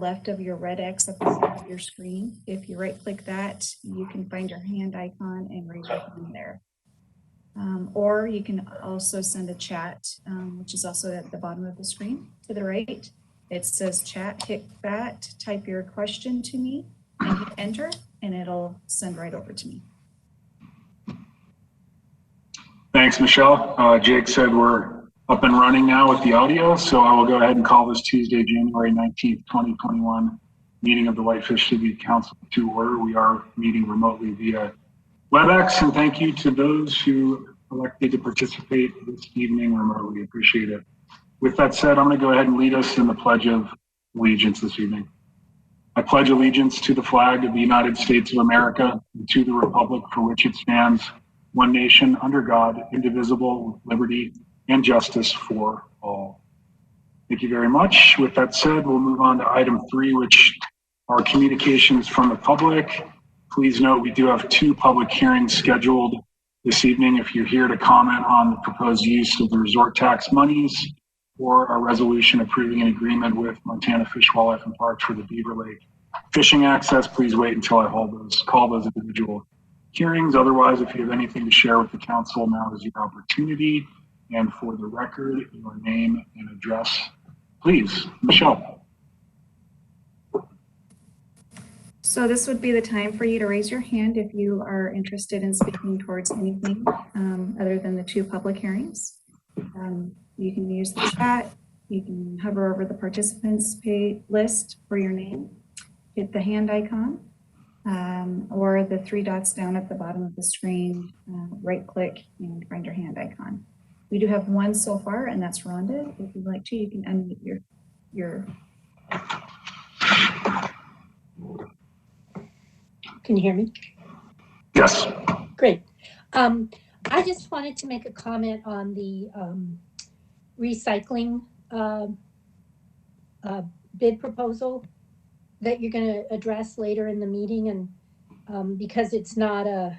left of your red X at the top of your screen. If you right click that, you can find your hand icon and raise your hand there. Or you can also send a chat, which is also at the bottom of the screen to the right. It says chat, hit that, type your question to me and hit enter, and it'll send right over to me. Thanks, Michelle. Jake said we're up and running now with the audio, so I will go ahead and call this Tuesday, January 19th, 2021 meeting of the Whitefish City Council to order. We are meeting remotely via WebEx, and thank you to those who elected to participate this evening remotely. Appreciate it. With that said, I'm going to go ahead and lead us in the Pledge of Allegiance this evening. I pledge allegiance to the flag of the United States of America and to the republic for which it stands, one nation under God, indivisible, with liberty and justice for all. Thank you very much. With that said, we'll move on to item 3, which are communications from the public. Please note we do have 2 public hearings scheduled this evening. If you're here to comment on the proposed use of the resort tax monies or a resolution approving an agreement with Montana Fish, Wildlife, and Parks for the Beaver Lake fishing access, please wait until I call those individual hearings. Otherwise, if you have anything to share with the council, now is your opportunity. And for the record, your name and address, please. Michelle. So this would be the time for you to raise your hand if you are interested in speaking towards anything other than the 2 public hearings. You can use the chat, you can hover over the participants list for your name, hit the hand icon, or the 3 dots down at the bottom of the screen, right click and find your hand icon. We do have 1 so far, and that's Rhonda. If you'd like to, you can unmute your. Can you hear me? Yes. Great. I just wanted to make a comment on the recycling bid proposal that you're going to address later in the meeting. And because it's not a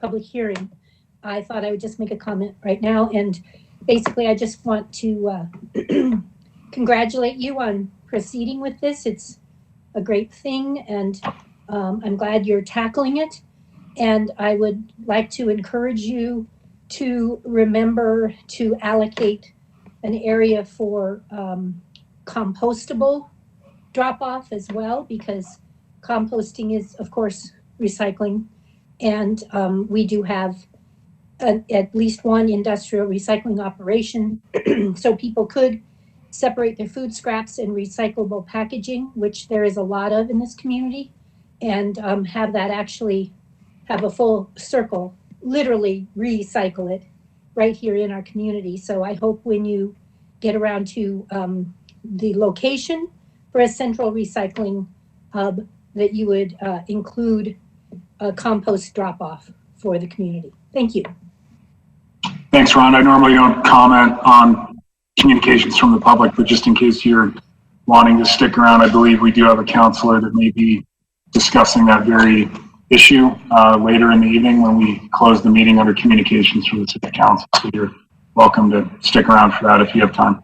public hearing, I thought I would just make a comment right now. And basically, I just want to congratulate you on proceeding with this. It's a great thing, and I'm glad you're tackling it. And I would like to encourage you to remember to allocate an area for compostable drop-off as well, because composting is, of course, recycling. And we do have at least 1 industrial recycling operation, so people could separate their food scraps in recyclable packaging, which there is a lot of in this community, and have that actually have a full circle, literally recycle it right here in our community. So I hope when you get around to the location for a central recycling hub that you would include a compost drop-off for the community. Thank you. Thanks, Ron. I normally don't comment on communications from the public, but just in case you're wanting to stick around, I believe we do have a counselor that may be discussing that very issue later in the evening when we close the meeting under communications from the city council. So you're welcome to stick around for that if you have time.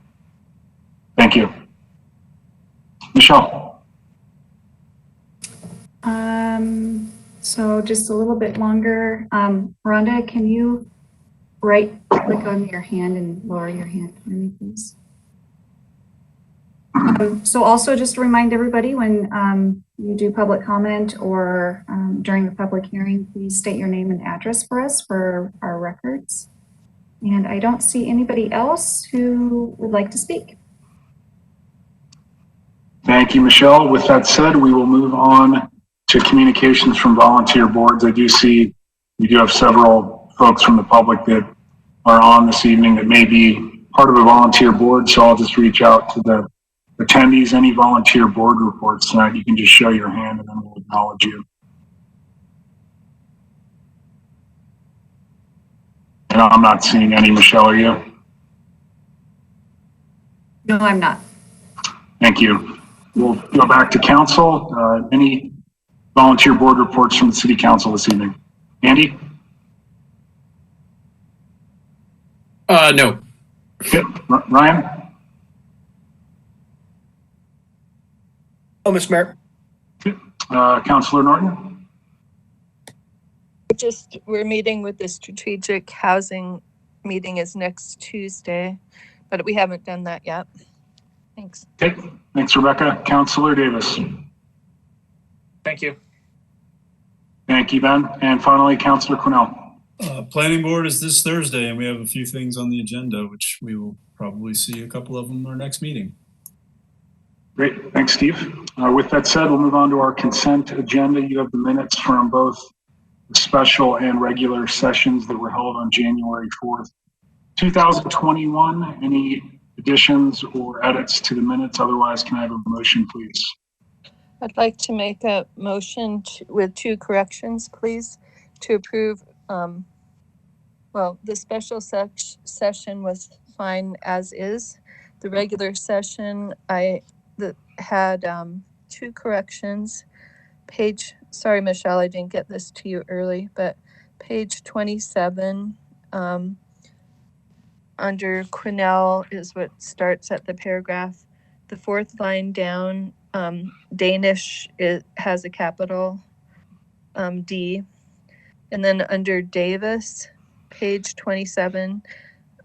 Thank you. Michelle. So just a little bit longer. Rhonda, can you right click on your hand and lower your hand for me, please? So also just to remind everybody, when you do public comment or during the public hearing, please state your name and address for us for our records. And I don't see anybody else who would like to speak. Thank you, Michelle. With that said, we will move on to communications from volunteer boards. I do see we do have several folks from the public that are on this evening that may be part of a volunteer board, so I'll just reach out to the attendees. Any volunteer board reports tonight, you can just show your hand and then we'll acknowledge you. And I'm not seeing any. Michelle, are you? No, I'm not. Thank you. We'll go back to council. Any volunteer board reports from the city council this evening? Andy? No. Okay. Ryan? Oh, Mr. Mayor. Councilor Norton? We're meeting with the strategic housing meeting is next Tuesday, but we haven't done that yet. Thanks. Okay, thanks, Rebecca. Councilor Davis? Thank you. Thank you, Ben. And finally, Councilor Cornell? Planning board is this Thursday, and we have a few things on the agenda, which we will probably see a couple of them in our next meeting. Great, thanks, Steve. With that said, we'll move on to our consent agenda. You have the minutes from both the special and regular sessions that were held on January 4th, 2021. Any additions or edits to the minutes? Otherwise, can I have a motion, please? I'd like to make a motion with 2 corrections, please, to approve. The special session was fine as is. The regular session, I had 2 corrections. Sorry, Michelle, I didn't get this to you early, but page 27, under Quinnell is what starts at the paragraph. The 4th line down, Danish has a capital D. And then under Davis, page 27,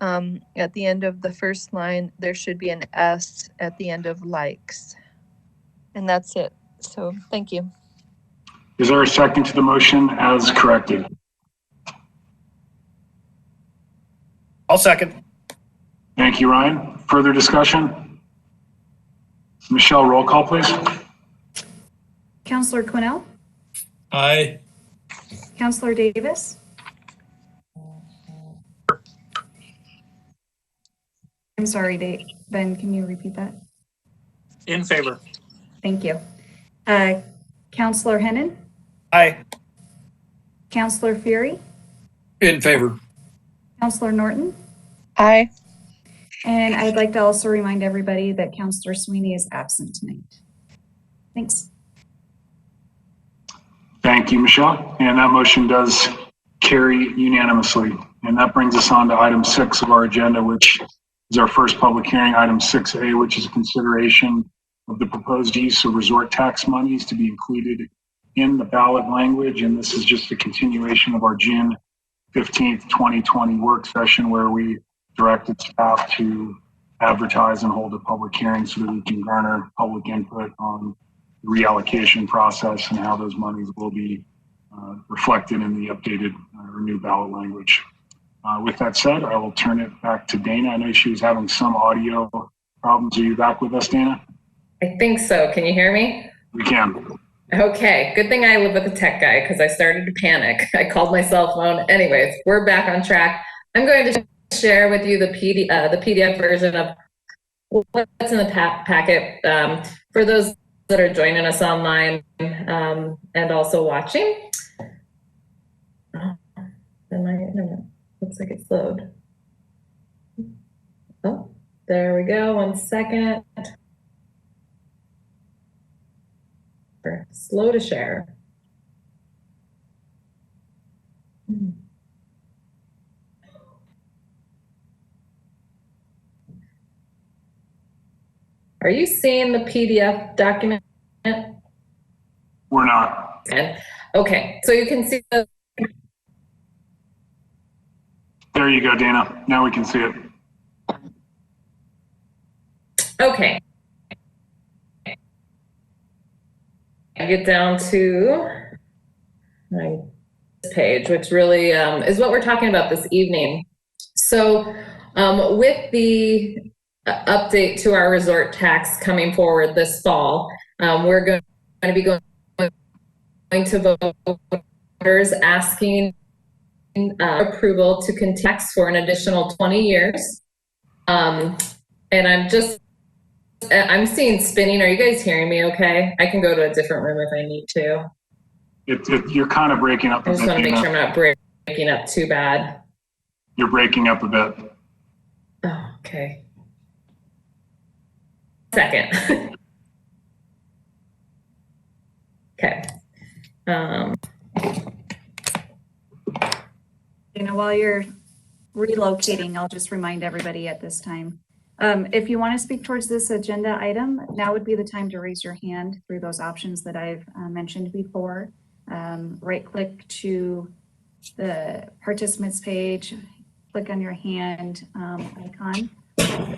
at the end of the first line, there should be an S at the end of likes. And that's it. So thank you. Is there a second to the motion as corrected? I'll second. Thank you, Ryan. Further discussion? Michelle, roll call, please. Counselor Quinnell, Aye. Counselor Davis. I'm sorry, Ben, can you repeat that? In favor. Thank you. Counselor Hennon, Aye. Counselor Fury, In favor. Counselor Norton, Aye. and I'd like to also remind everybody that Counselor Sweeney is absent tonight. Thanks. Thank you, Michelle. And that motion does carry unanimously. And that brings us on to item 6 of our agenda, which is our first public hearing, item 6A, which is a consideration of the proposed use of resort tax monies to be included in the ballot language. And this is just a continuation of our June 15th, 2020 work session where we directed staff to advertise and hold a public hearing so that we can garner public input on the reallocation process and how those monies will be reflected in the updated or new ballot language. With that said, I will turn it back to Dana. I know she was having some audio problems. Are you back with us, Dana? I think so. Can you hear me? We can. Okay, good thing I live with a tech guy because I started to panic. I called my cell phone. Anyways, we're back on track. I'm going to share with you the PDF version of what's in the packet for those that are joining us online and also watching. And my internet looks like it's slowed. Oh, there we go. 1 second. Slow to share. Are you seeing the PDF document? We're not. Okay, so you can see the. There you go, Dana. Now we can see it. Okay. I get down to my page, which really is what we're talking about this evening. So with the update to our resort tax coming forward this fall, we're going to be going to voters asking approval to continue tax for an additional 20 years. And I'm seeing spinning. Are you guys hearing me okay? I can go to a different room if I need to. You're kind of breaking up a bit. I just want to make sure I'm not breaking up too bad. You're breaking up a bit. Oh, okay. Second. Okay. While you're relocating, I'll just remind everybody at this time If you want to speak towards this agenda item, now would be the time to raise your hand through those options that I've mentioned before. Right click to the participants page, click on your hand icon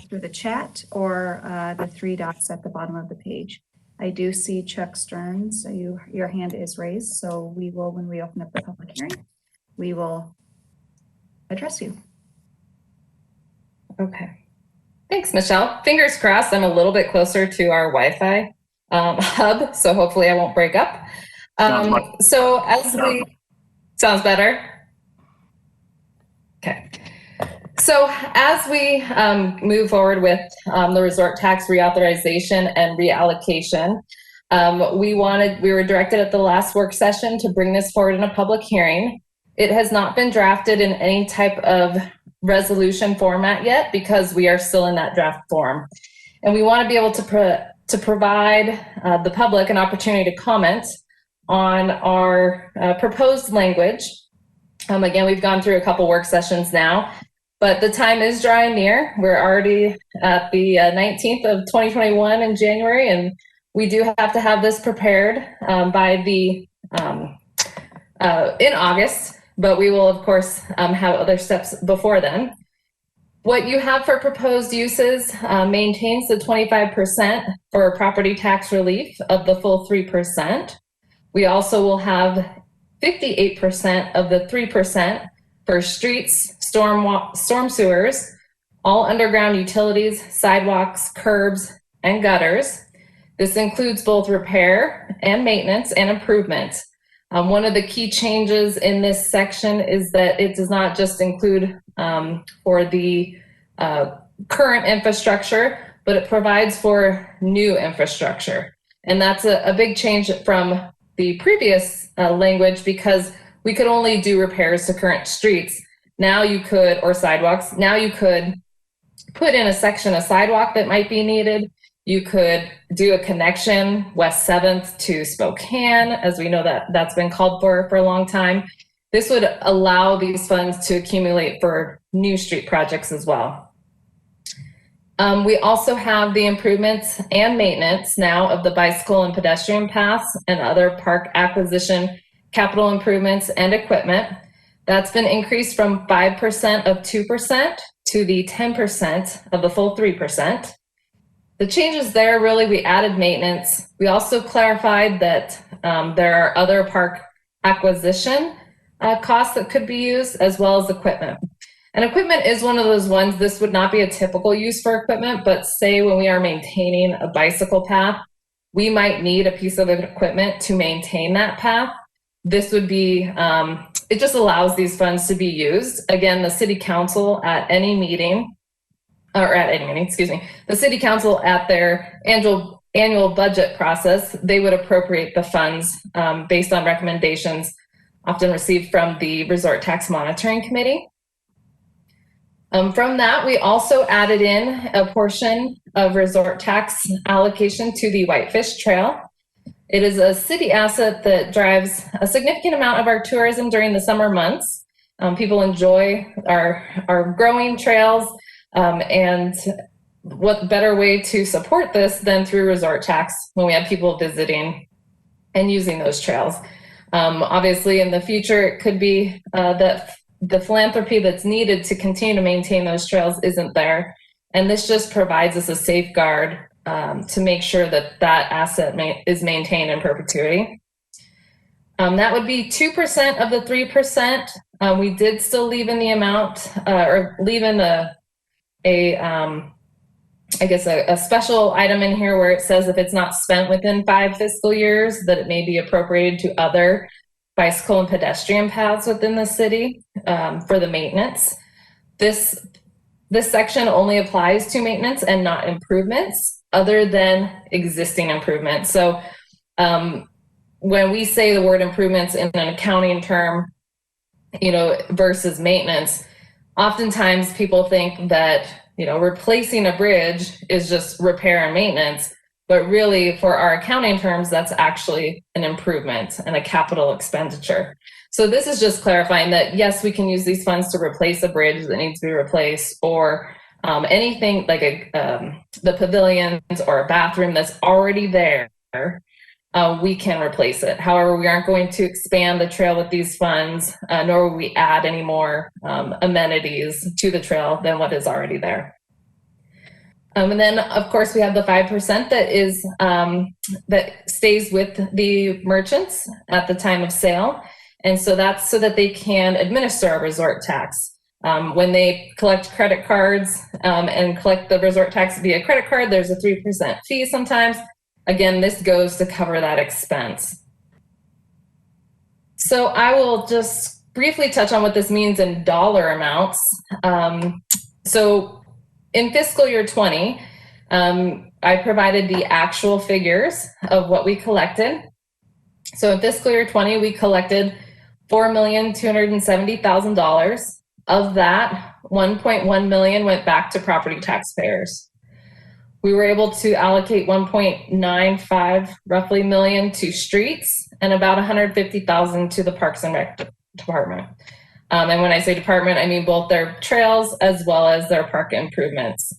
through the chat or the three dots at the bottom of the page. I do see Chuck Stearns, so your hand is raised, so we will, when we open up the public hearing, we will address you. Okay. Thanks, Michelle. Fingers crossed, I'm a little bit closer to our Wi-Fi hub, so hopefully I won't break up. So as we, sounds better? Okay. So as we move forward with the resort tax reauthorization and reallocation, we were directed at the last work session to bring this forward in a public hearing. It has not been drafted in any type of resolution format yet because we are still in that draft form. And we want to be able to provide the public an opportunity to comment on our proposed language. Again, we've gone through a couple work sessions now, but the time is drawing near. We're already at the 19th of 2021 in January, and we do have to have this prepared by the in August, but we will of course have other steps before then. What you have for proposed uses maintains the 25% for property tax relief of the full 3%. We also will have 58% of the 3% for streets, storm sewers, all underground utilities, sidewalks, curbs, and gutters. This includes both repair and maintenance and improvement. One of the key changes in this section is that it does not just include for the current infrastructure, but it provides for new infrastructure. And that's a big change from the previous language because we could only do repairs to current streets. Now you could, or sidewalks, now you could put in a section of sidewalk that might be needed. You could do a connection West 7th to Spokane, as we know that that's been called for a long time. This would allow these funds to accumulate for new street projects as well. We also have the improvements and maintenance now of the bicycle and pedestrian paths and other park acquisition, capital improvements and equipment. That's been increased from 5% of 2% to the 10% of the full 3%. The changes there, really, we added maintenance. We also clarified that there are other park acquisition costs that could be used, as well as equipment. And equipment is one of those ones, this would not be a typical use for equipment, but say when we are maintaining a bicycle path, we might need a piece of equipment to maintain that path. This would be, it just allows these funds to be used. Again, the city council at any meeting, the city council at their annual budget process, they would appropriate the funds based on recommendations often received from the Resort Tax Monitoring Committee. From that, we also added in a portion of resort tax allocation to the Whitefish Trail. It is a city asset that drives a significant amount of our tourism during the summer months. People enjoy our growing trails, and what better way to support this than through resort tax when we have people visiting and using those trails. Obviously, in the future, it could be that the philanthropy that's needed to continue to maintain those trails isn't there. And this just provides us a safeguard to make sure that that asset is maintained in perpetuity. That would be 2% of the 3%. We did still leave in the amount, or leave in a special item in here where it says if it's not spent within 5 fiscal years, that it may be appropriated to other bicycle and pedestrian paths within the city for the maintenance. This section only applies to maintenance and not improvements other than existing improvements. So when we say the word improvements in an accounting term, versus maintenance, oftentimes people think that, replacing a bridge is just repair and maintenance, but really for our accounting terms, that's actually an improvement and a capital expenditure. So this is just clarifying that, yes, we can use these funds to replace a bridge that needs to be replaced or Anything like the pavilions or a bathroom that's already there, we can replace it. However, we aren't going to expand the trail with these funds, nor will we add any more amenities to the trail than what is already there. And then, of course, we have the 5% that is that stays with the merchants at the time of sale, and so that's so that they can administer a resort tax. When they collect credit cards and collect the resort tax via credit card, there's a 3% fee sometimes. Again, this goes to cover that expense. So I will just briefly touch on what this means in dollar amounts. So in fiscal year 20, I provided the actual figures of what we collected. So in fiscal year 20, we collected $4,270,000. Of that, $1.1 million went back to property taxpayers. We were able to allocate $1.95 roughly million to streets and about $150,000 to the Parks and Rec department. And when I say department, I mean both their trails as well as their park improvements.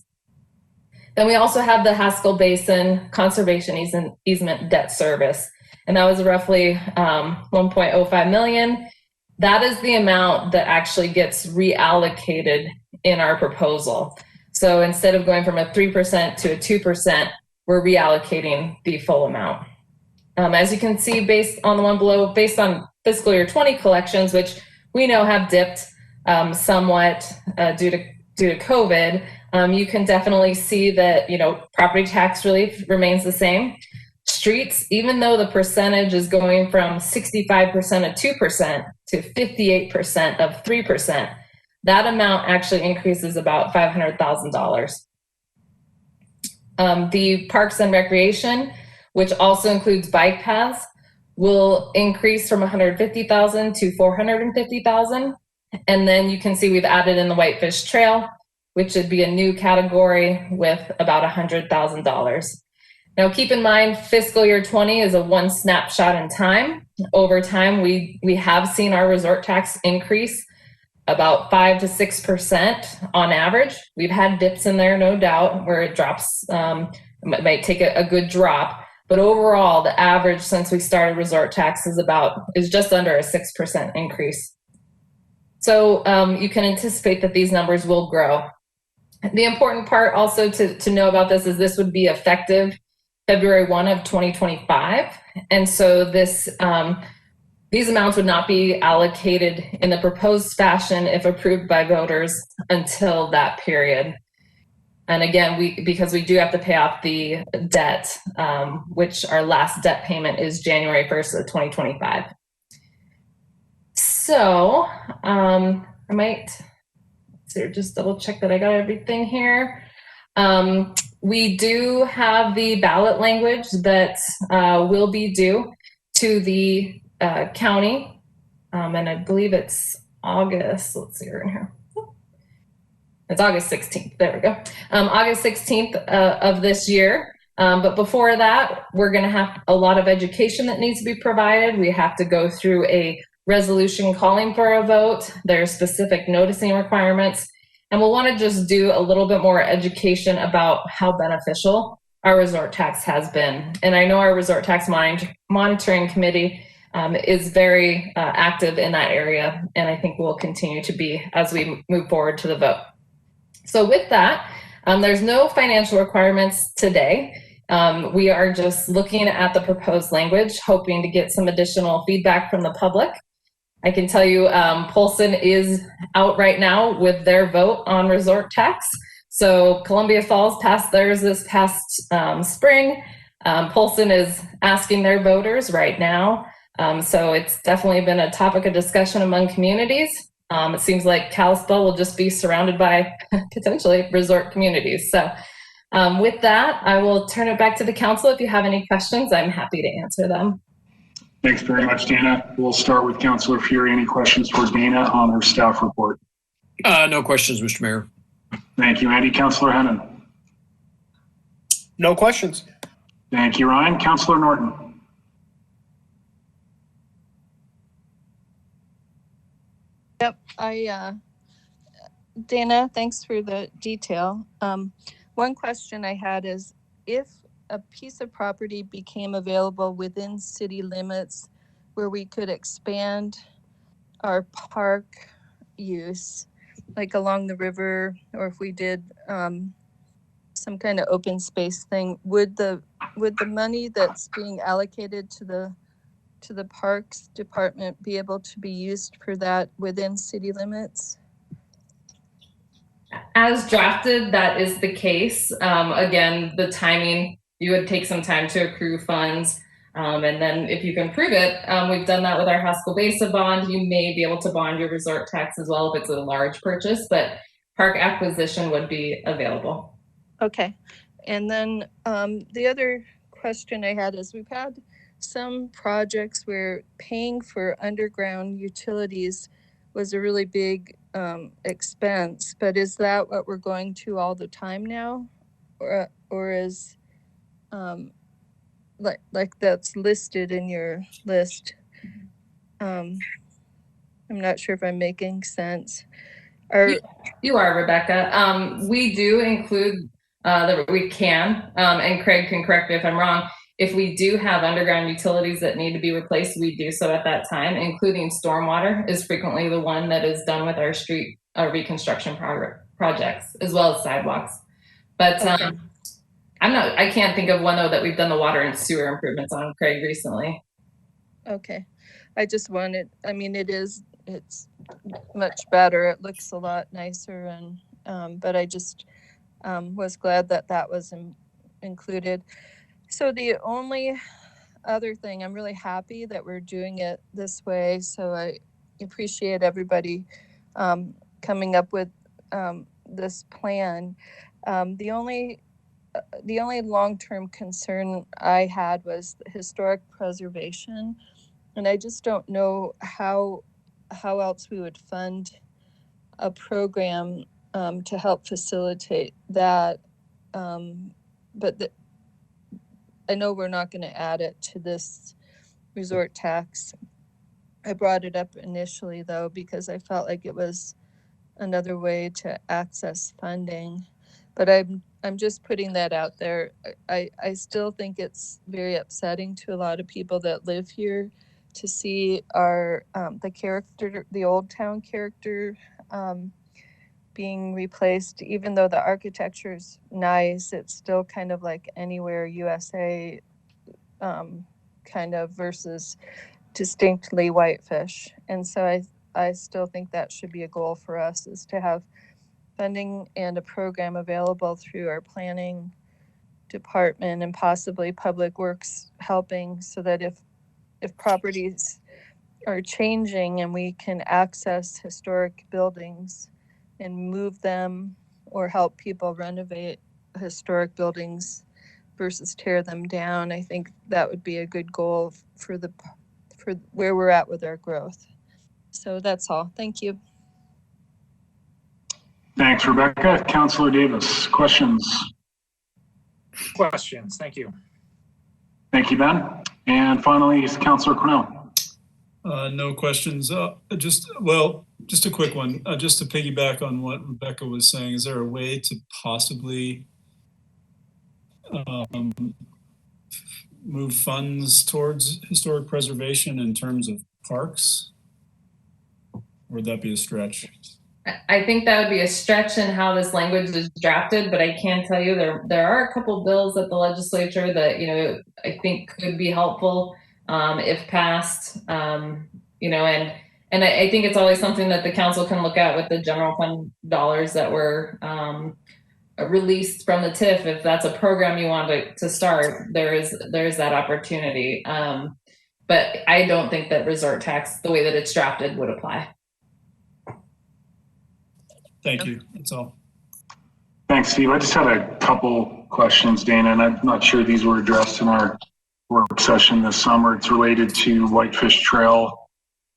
Then we also have the Haskell Basin Conservation Easement Debt Service, and that was roughly 1.05 million. That is the amount that actually gets reallocated in our proposal. So instead of going from a 3% to a 2%, we're reallocating the full amount. As you can see, based on the one below, based on fiscal year 20 collections, which we know have dipped somewhat due to COVID, you can definitely see that, property tax relief remains the same. Streets, even though the percentage is going from 65% of 2% to 58% of 3%, that amount actually increases about $500,000. The Parks and Recreation, which also includes bike paths, will increase from $150,000 to $450,000. And then you can see we've added in the Whitefish Trail, which would be a new category with about $100,000. Now, keep in mind, fiscal year 20 is a one snapshot in time. Over time, we have seen our resort tax increase about 5 to 6% on average. We've had dips in there, no doubt, where it drops, it might take a good drop. But overall, the average since we started resort tax is just under a 6% increase. So you can anticipate that these numbers will grow. The important part also to know about this is this would be effective February 1 of 2025. And so these amounts would not be allocated in the proposed fashion if approved by voters until that period. And again, because we do have to pay off the debt, which our last debt payment is January 1st of 2025. So I might just double check that I got everything here. We do have the ballot language that will be due to the county, and I believe it's August. Let's see, we're in here. It's August 16th. There we go. August 16th of this year. But before that, we're going to have a lot of education that needs to be provided. We have to go through a resolution calling for a vote. There are specific noticing requirements. And we'll want to just do a little bit more education about how beneficial our resort tax has been. And I know our resort tax monitoring committee is very active in that area. And I think we'll continue to be as we move forward to the vote. So with that, there's no financial requirements today. We are just looking at the proposed language, hoping to get some additional feedback from the public. I can tell you Polson is out right now with their vote on resort tax. So Columbia Falls passed theirs this past spring. Polson is asking their voters right now. So it's definitely been a topic of discussion among communities. It seems like Kalispell will just be surrounded by potentially resort communities. So with that, I will turn it back to the council. If you have any questions, I'm happy to answer them. Thanks very much, Dana. We'll start with Councilor Fury. Any questions for Dana on her staff report? No questions, Mr. Mayor. Thank you, Andy. Councilor Hennon. No questions. Thank you, Ryan. Councilor Norton. Yep, Dana, thanks for the detail. One question I had is, if a piece of property became available within city limits where we could expand our park use, like along the river, or if we did some kind of open space thing, would the money that's being allocated to the parks department be able to be used for that within city limits? As drafted, that is the case. Again, the timing, you would take some time to accrue funds. And then if you can prove it, we've done that with our Haskell Besa bond. You may be able to bond your resort tax as well if it's a large purchase, but park acquisition would be available. Okay. And then the other question I had is, we've had some projects where paying for underground utilities was a really big expense, but is that what we're going to all the time now? Or is like that's listed in your list? I'm not sure if I'm making sense. You are, Rebecca. We do include that we can, and Craig can correct me if I'm wrong. If we do have underground utilities that need to be replaced, we do so at that time, including stormwater is frequently the one that is done with our street reconstruction projects, as well as sidewalks. But okay. I can't think of one though that we've done the water and sewer improvements on, Craig, recently. Okay. I just wanted, I mean, it's much better. It looks a lot nicer, and but I just was glad that was included. So the only other thing, I'm really happy that we're doing it this way. So I appreciate everybody coming up with this plan. The only long-term concern I had was historic preservation, and I just don't know how else we would fund a program to help facilitate that. But I know we're not going to add it to this resort tax. I brought it up initially though because I felt like it was another way to access funding. But I'm just putting that out there. I still think it's very upsetting to a lot of people that live here to see our the old town character being replaced. Even though the architecture is nice, it's still kind of like Anywhere USA kind of versus distinctly Whitefish. And so I still think that should be a goal for us, is to have funding and a program available through our planning department and possibly Public Works helping, so that if properties are changing and we can access historic buildings and move them, or help people renovate historic buildings versus tear them down, I think that would be a good goal for where we're at with our growth. So that's all. Thank you. Thanks, Rebecca. Councillor Davis, questions? Questions, thank you. Thank you, Ben. And finally, Councillor Cornell. No questions. Just a quick one. Just to piggyback on what Rebecca was saying, is there a way to possibly move funds towards historic preservation in terms of parks? Or would that be a stretch? I think that would be a stretch in how this language is drafted, but I can tell you there are a couple bills at the legislature that, you know, I think could be helpful if passed, you know, and I think it's always something that the council can look at with the general fund dollars that were released from the TIF. If that's a program you want to start, there is that opportunity. But I don't think that resort tax, the way that it's drafted, would apply. Thank you. That's all. Thanks, Steve. I just had a couple questions, Dana, and I'm not sure these were addressed in our work session this summer. It's related to Whitefish Trail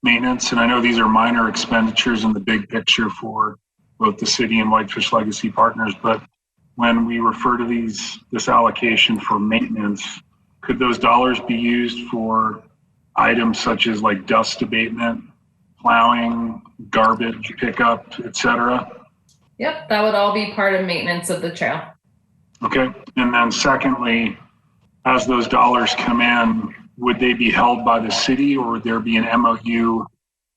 maintenance, and I know these are minor expenditures in the big picture for both the city and Whitefish Legacy Partners, but when we refer to this allocation for maintenance, could those dollars be used for items such as like dust abatement, plowing, garbage pickup, etc.? Yep, that would all be part of maintenance of the trail. Okay. And then secondly, as those dollars come in, would they be held by the city, or would there be an MOU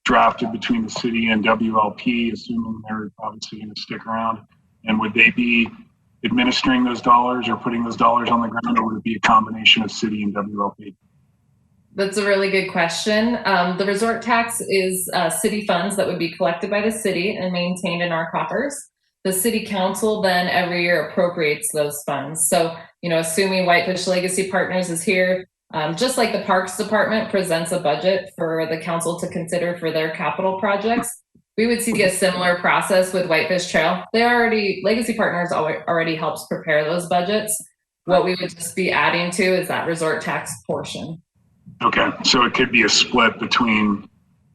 drafted between the city and WLP, assuming they're obviously going to stick around? And would they be administering those dollars or putting those dollars on the ground, or would it be a combination of city and WLP? That's a really good question. The resort tax is city funds that would be collected by the city and maintained in our coffers. The city council then every year appropriates those funds. So, assuming Whitefish Legacy Partners is here, just like the Parks Department presents a budget for the council to consider for their capital projects, we would see a similar process with Whitefish Trail. Legacy Partners already helps prepare those budgets. What we would just be adding to is that resort tax portion. Okay, so it could be a split between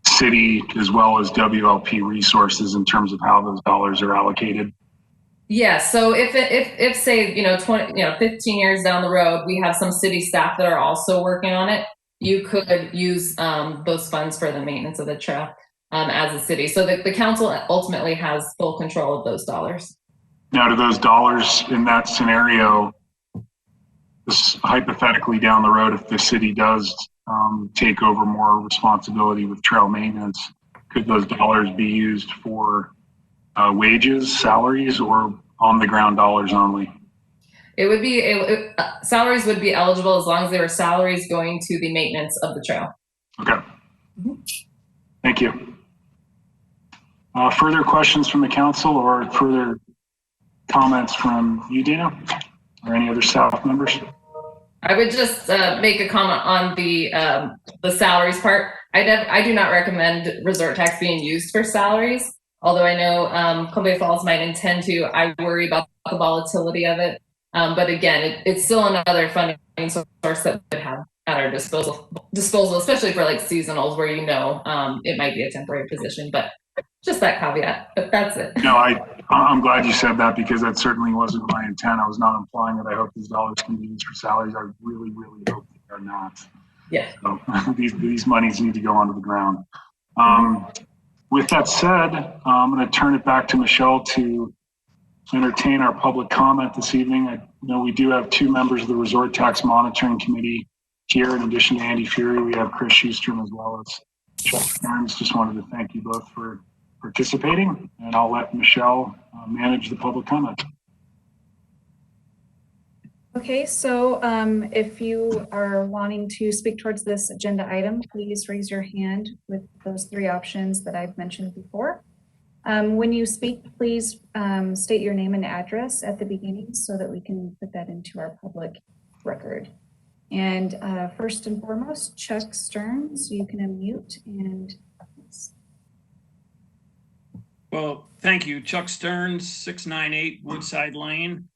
city as well as WLP resources in terms of how those dollars are allocated. Yeah, so if say 15 years down the road we have some city staff that are also working on it, you could use those funds for the maintenance of the trail as a city. So the council ultimately has full control of those dollars. Now, do those dollars in that scenario, hypothetically down the road, if the city does take over more responsibility with trail maintenance, could those dollars be used for wages, salaries, or on the ground dollars only? It would be salaries would be eligible as long as there were salaries going to the maintenance of the trail. Okay. Thank you. Further questions from the council or further comments from you, Dina, or any other staff members? I would just make a comment on the salaries part. I do not recommend resort tax being used for salaries, although I know Columbia Falls might intend to. I worry about the volatility of it. But again, it's still another funding source that we have at our disposal, especially for like seasonals where it might be a temporary position, but just that caveat, but that's it. No, I'm glad you said that, because that certainly wasn't my intent. I was not implying that I hope these dollars can be used for salaries. I really, really hope they are not. Yeah. So these monies need to go onto the ground. With that said, I'm going to turn it back to Michelle to entertain our public comment this evening. I know we do have two members of the Resort Tax Monitoring Committee here. In addition to Andy Fury, we have Chris Schustrom as well as Chuck Stearns. Just wanted to thank you both for participating, and I'll let Michelle manage the public comment. Okay, so if you are wanting to speak towards this agenda item, please raise your hand with those three options that I've mentioned before. When you speak, please state your name and address at the beginning so that we can put that into our public record. And first and foremost, Chuck Stearns, you can unmute and. Well, thank you. Chuck Stearns, 698 Woodside Lane.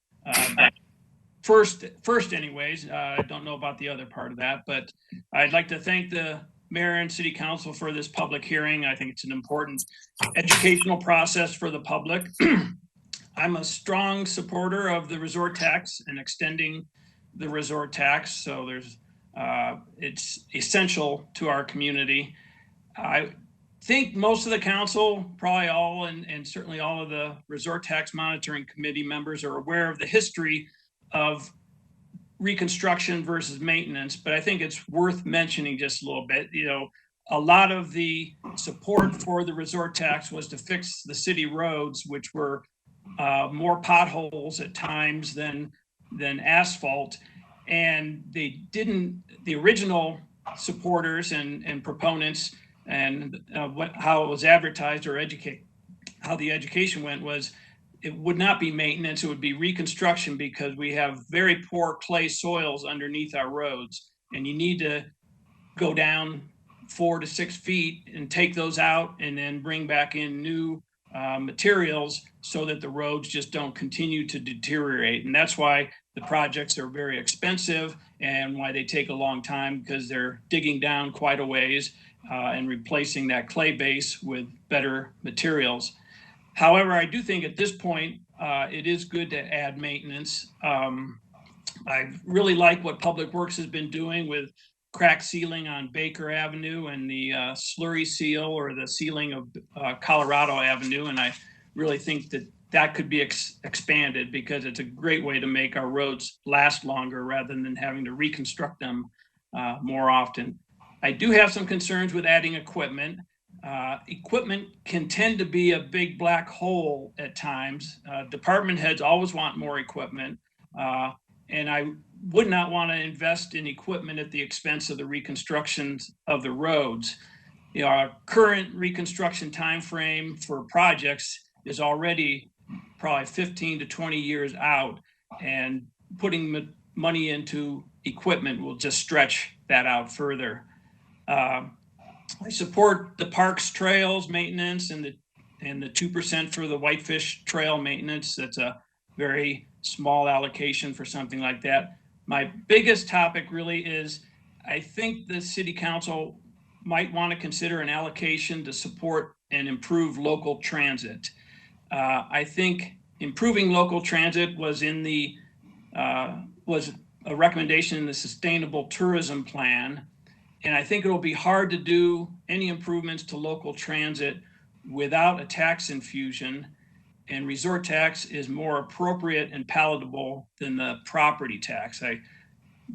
First anyways, I don't know about the other part of that, but I'd like to thank the mayor and city council for this public hearing. I think it's an important educational process for the public. I'm a strong supporter of the resort tax and extending the resort tax. So it's essential to our community. I think most of the council, probably all, and certainly all of the resort tax monitoring committee members are aware of the history of reconstruction versus maintenance, but I think it's worth mentioning just a little bit. A lot of the support for the resort tax was to fix the city roads, which were more potholes at times than asphalt. And the original supporters and proponents and how it was advertised or how the education went was it would not be maintenance, it would be reconstruction, because we have very poor clay soils underneath our roads, and you need to go down 4 to 6 feet and take those out and then bring back in new materials so that the roads just don't continue to deteriorate. And that's why the projects are very expensive and why they take a long time, because they're digging down quite a ways and replacing that clay base with better materials. However, I do think at this point, it is good to add maintenance. I really like what Public Works has been doing with crack sealing on Baker Avenue and the slurry seal or the sealing of Colorado Avenue. And I really think that that could be expanded, because it's a great way to make our roads last longer rather than having to reconstruct them more often. I do have some concerns with adding equipment. Equipment can tend to be a big black hole at times. Department heads always want more equipment, and I would not want to invest in equipment at the expense of the reconstructions of the roads. Our current reconstruction timeframe for projects is already probably 15 to 20 years out, and putting money into equipment will just stretch that out further. I support the parks trails maintenance and the 2% for the Whitefish trail maintenance. That's a very small allocation for something like that. My biggest topic really is, I think the city council might want to consider an allocation to support and improve local transit. I think improving local transit was was a recommendation in the Sustainable Tourism Plan. And I think it'll be hard to do any improvements to local transit without a tax infusion. And resort tax is more appropriate and palatable than the property tax. I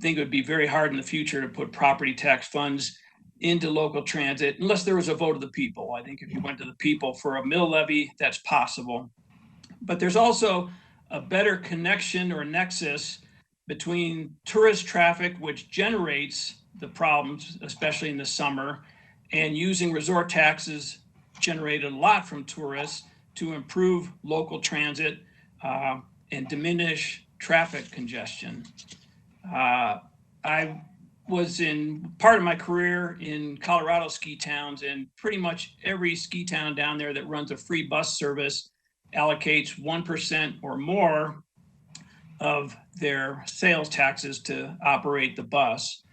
think it would be very hard in the future to put property tax funds into local transit unless there was a vote of the people. I think if you went to the people for a mill levy, that's possible. But there's also a better connection or nexus between tourist traffic, which generates the problems, especially in the summer, and using resort taxes generated a lot from tourists to improve local transit and diminish traffic congestion. I was in part of my career in Colorado ski towns, and pretty much every ski town down there that runs a free bus service allocates 1% or more of their sales taxes to operate the bus.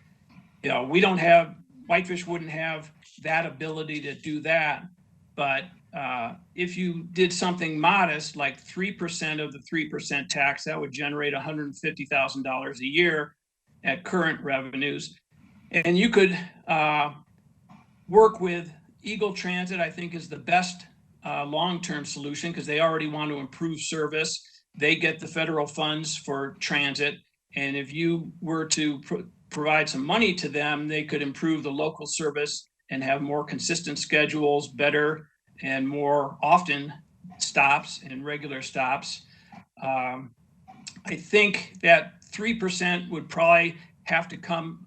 We don't have, Whitefish wouldn't have that ability to do that, but if you did something modest, like 3% of the 3% tax, that would generate $150,000 a year at current revenues. And you could work with Eagle Transit, I think is the best long-term solution, because they already want to improve service. They get the federal funds for transit. And if you were to provide some money to them, they could improve the local service and have more consistent schedules, better and more often stops and regular stops. I think that 3% would probably have to come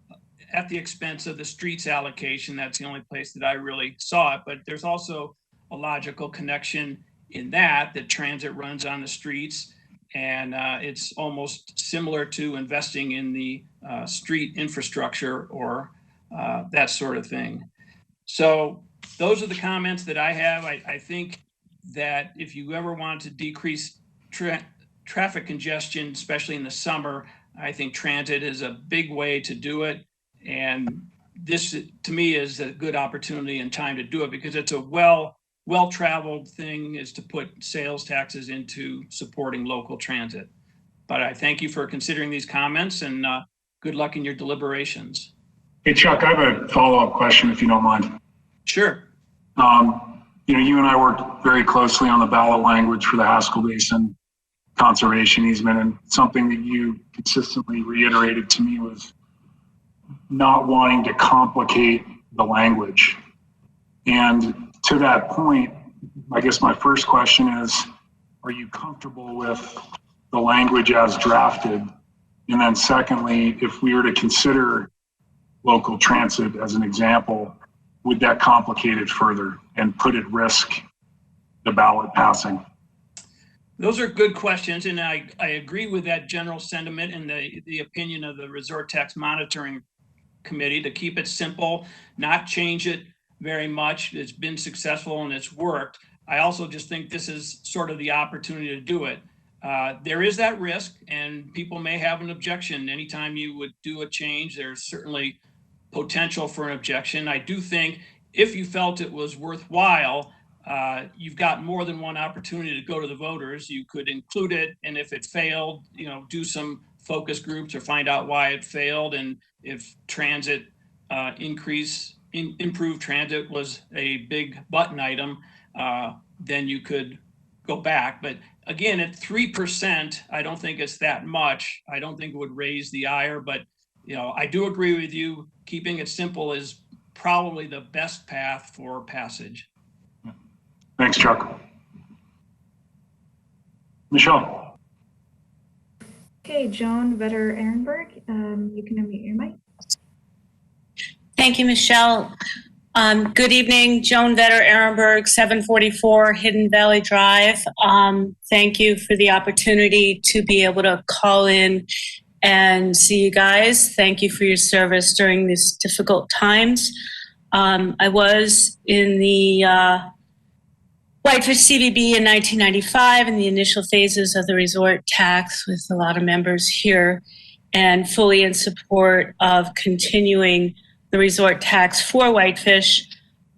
at the expense of the streets allocation. That's the only place that I really saw it, but there's also a logical connection in that transit runs on the streets, and it's almost similar to investing in the street infrastructure or that sort of thing. So those are the comments that I have. I think that if you ever want to decrease traffic congestion, especially in the summer, I think transit is a big way to do it. And this, to me, is a good opportunity and time to do it, because it's a well-traveled thing is to put sales taxes into supporting local transit. But I thank you for considering these comments, and good luck in your deliberations. Hey, Chuck, I have a follow-up question, if you don't mind. Sure. You and I worked very closely on the ballot language for the Haskell Basin conservation easement, and something that you consistently reiterated to me was not wanting to complicate the language. And to that point, I guess my first question is, are you comfortable with the language as drafted? And then secondly, if we were to consider local transit as an example, would that complicate it further and put at risk the ballot passing? Those are good questions, and I agree with that general sentiment and the opinion of the Resort Tax Monitoring Committee to keep it simple, not change it very much. It's been successful and it's worked. I also just think this is sort of the opportunity to do it. There is that risk, and people may have an objection. Anytime you would do a change, there's certainly potential for an objection. I do think if you felt it was worthwhile, you've got more than one opportunity to go to the voters. You could include it, and if it failed, do some focus groups or find out why it failed. And if transit improved transit was a big button item, then you could go back. But again, at 3%, I don't think it's that much. I don't think it would raise the ire, but I do agree with you. Keeping it simple is probably the best path for passage. Thanks, Chuck. Michelle. Okay, Joan Vetter-Ehrenberg, you can unmute your mic. Thank you, Michelle. Good evening, Joan Vetter-Ehrenberg, 744 Hidden Valley Drive. Thank you for the opportunity to be able to call in and see you guys. Thank you for your service during these difficult times. I was in the Whitefish CVB in 1995 in the initial phases of the resort tax with a lot of members here, and fully in support of continuing the resort tax for Whitefish.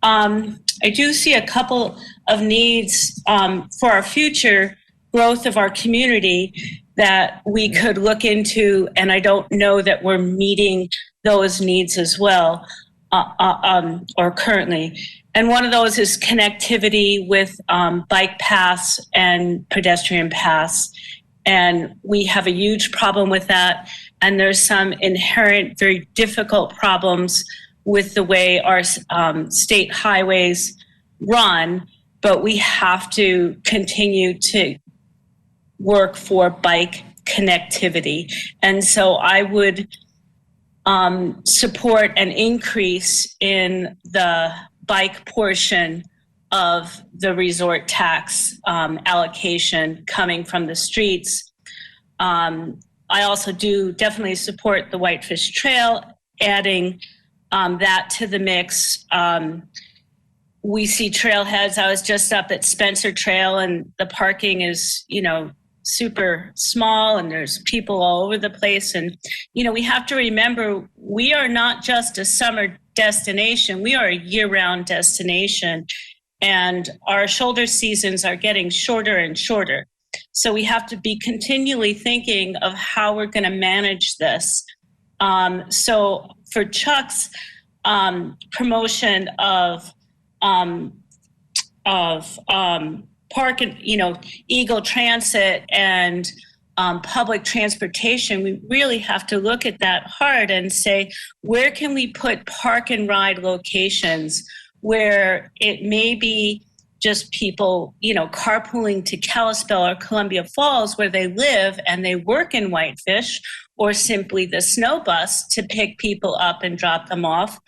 I do see a couple of needs for our future growth of our community that we could look into, and I don't know that we're meeting those needs as well or currently. And one of those is connectivity with bike paths and pedestrian paths. And we have a huge problem with that. And there's some inherent, very difficult problems with the way our state highways run, but we have to continue to work for bike connectivity. And so I would support an increase in the bike portion of the resort tax allocation coming from the streets. I also do definitely support the Whitefish Trail, adding that to the mix. We see trailheads. I was just up at Spencer Trail, and the parking is, super small, and there's people all over the place. And, we have to remember, we are not just a summer destination. We are a year-round destination, and our shoulder seasons are getting shorter and shorter. So we have to be continually thinking of how we're going to manage this. So for Chuck's promotion of park and Eagle Transit and public transportation, we really have to look at that hard and say, where can we put park and ride locations where it may be just people, carpooling to Kalispell or Columbia Falls where they live and they work in Whitefish, or simply the snow bus to pick people up and drop them off.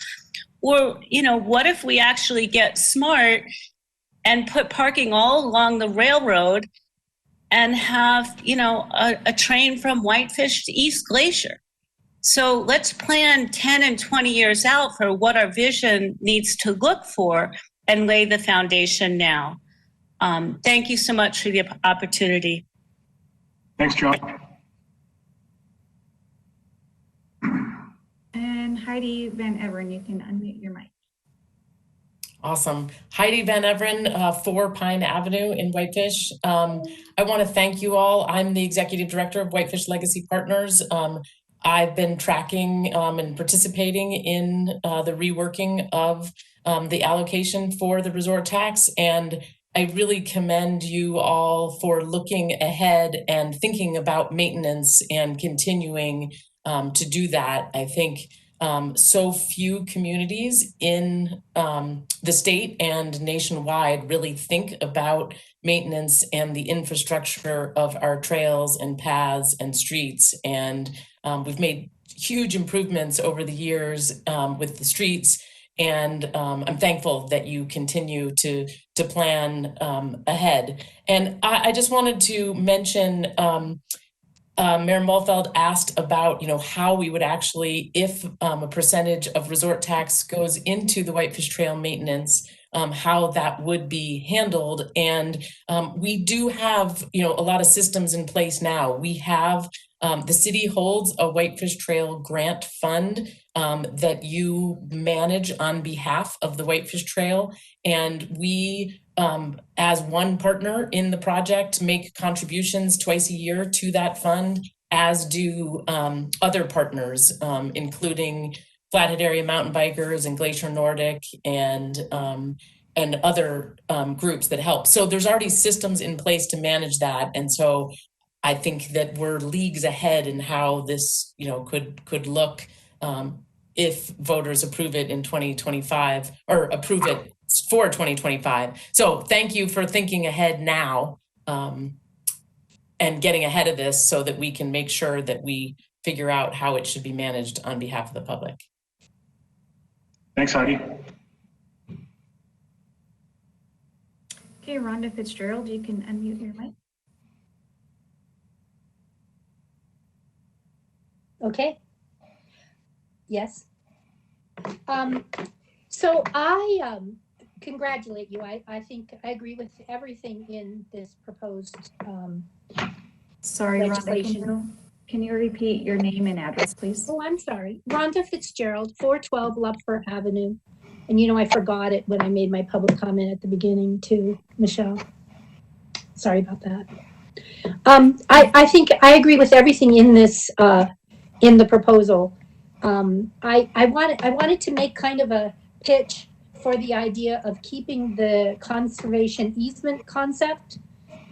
Or, what if we actually get smart and put parking all along the railroad and have, a train from Whitefish to East Glacier? So let's plan 10 and 20 years out for what our vision needs to look for and lay the foundation now. Thank you so much for the opportunity. Thanks, John. And Heidi Van Everen, you can unmute your mic. Awesome. Heidi Van Everen, 4 Pine Avenue in Whitefish. I want to thank you all. I'm the executive director of Whitefish Legacy Partners. I've been tracking and participating in the reworking of the allocation for the resort tax. And I really commend you all for looking ahead and thinking about maintenance and continuing to do that. I think so few communities in the state and nationwide really think about maintenance and the infrastructure of our trails and paths and streets. And we've made huge improvements over the years with the streets. And I'm thankful that you continue to plan ahead. And I just wanted to mention, Mayor Mulfeld asked about, how we would actually, if a percentage of resort tax goes into the Whitefish Trail maintenance, how that would be handled. And we do have, a lot of systems in place now. We have, the city holds a Whitefish Trail grant fund that you manage on behalf of the Whitefish Trail. And we, as one partner in the project, make contributions twice a year to that fund, as do other partners, including Flathead Area Mountain Bikers and Glacier Nordic and and other groups that help. So there's already systems in place to manage that. And so I think that we're leagues ahead in how this, could look if voters approve it in 2025 or approve it for 2025. So thank you for thinking ahead now and getting ahead of this so that we can make sure that we figure out how it should be managed on behalf of the public. Thanks, Heidi. Okay, Rhonda Fitzgerald, you can unmute your mic. Okay. Yes. So I congratulate you. I think I agree with everything in this proposed Sorry, legislation. Rhonda, can you repeat your name and address, please? Oh, I'm sorry. Rhonda Fitzgerald, 412 Lupfer Avenue. And I forgot it when I made my public comment at the beginning too, Michelle. Sorry about that. I think I agree with everything in this in the proposal. I wanted to make kind of a pitch for the idea of keeping the conservation easement concept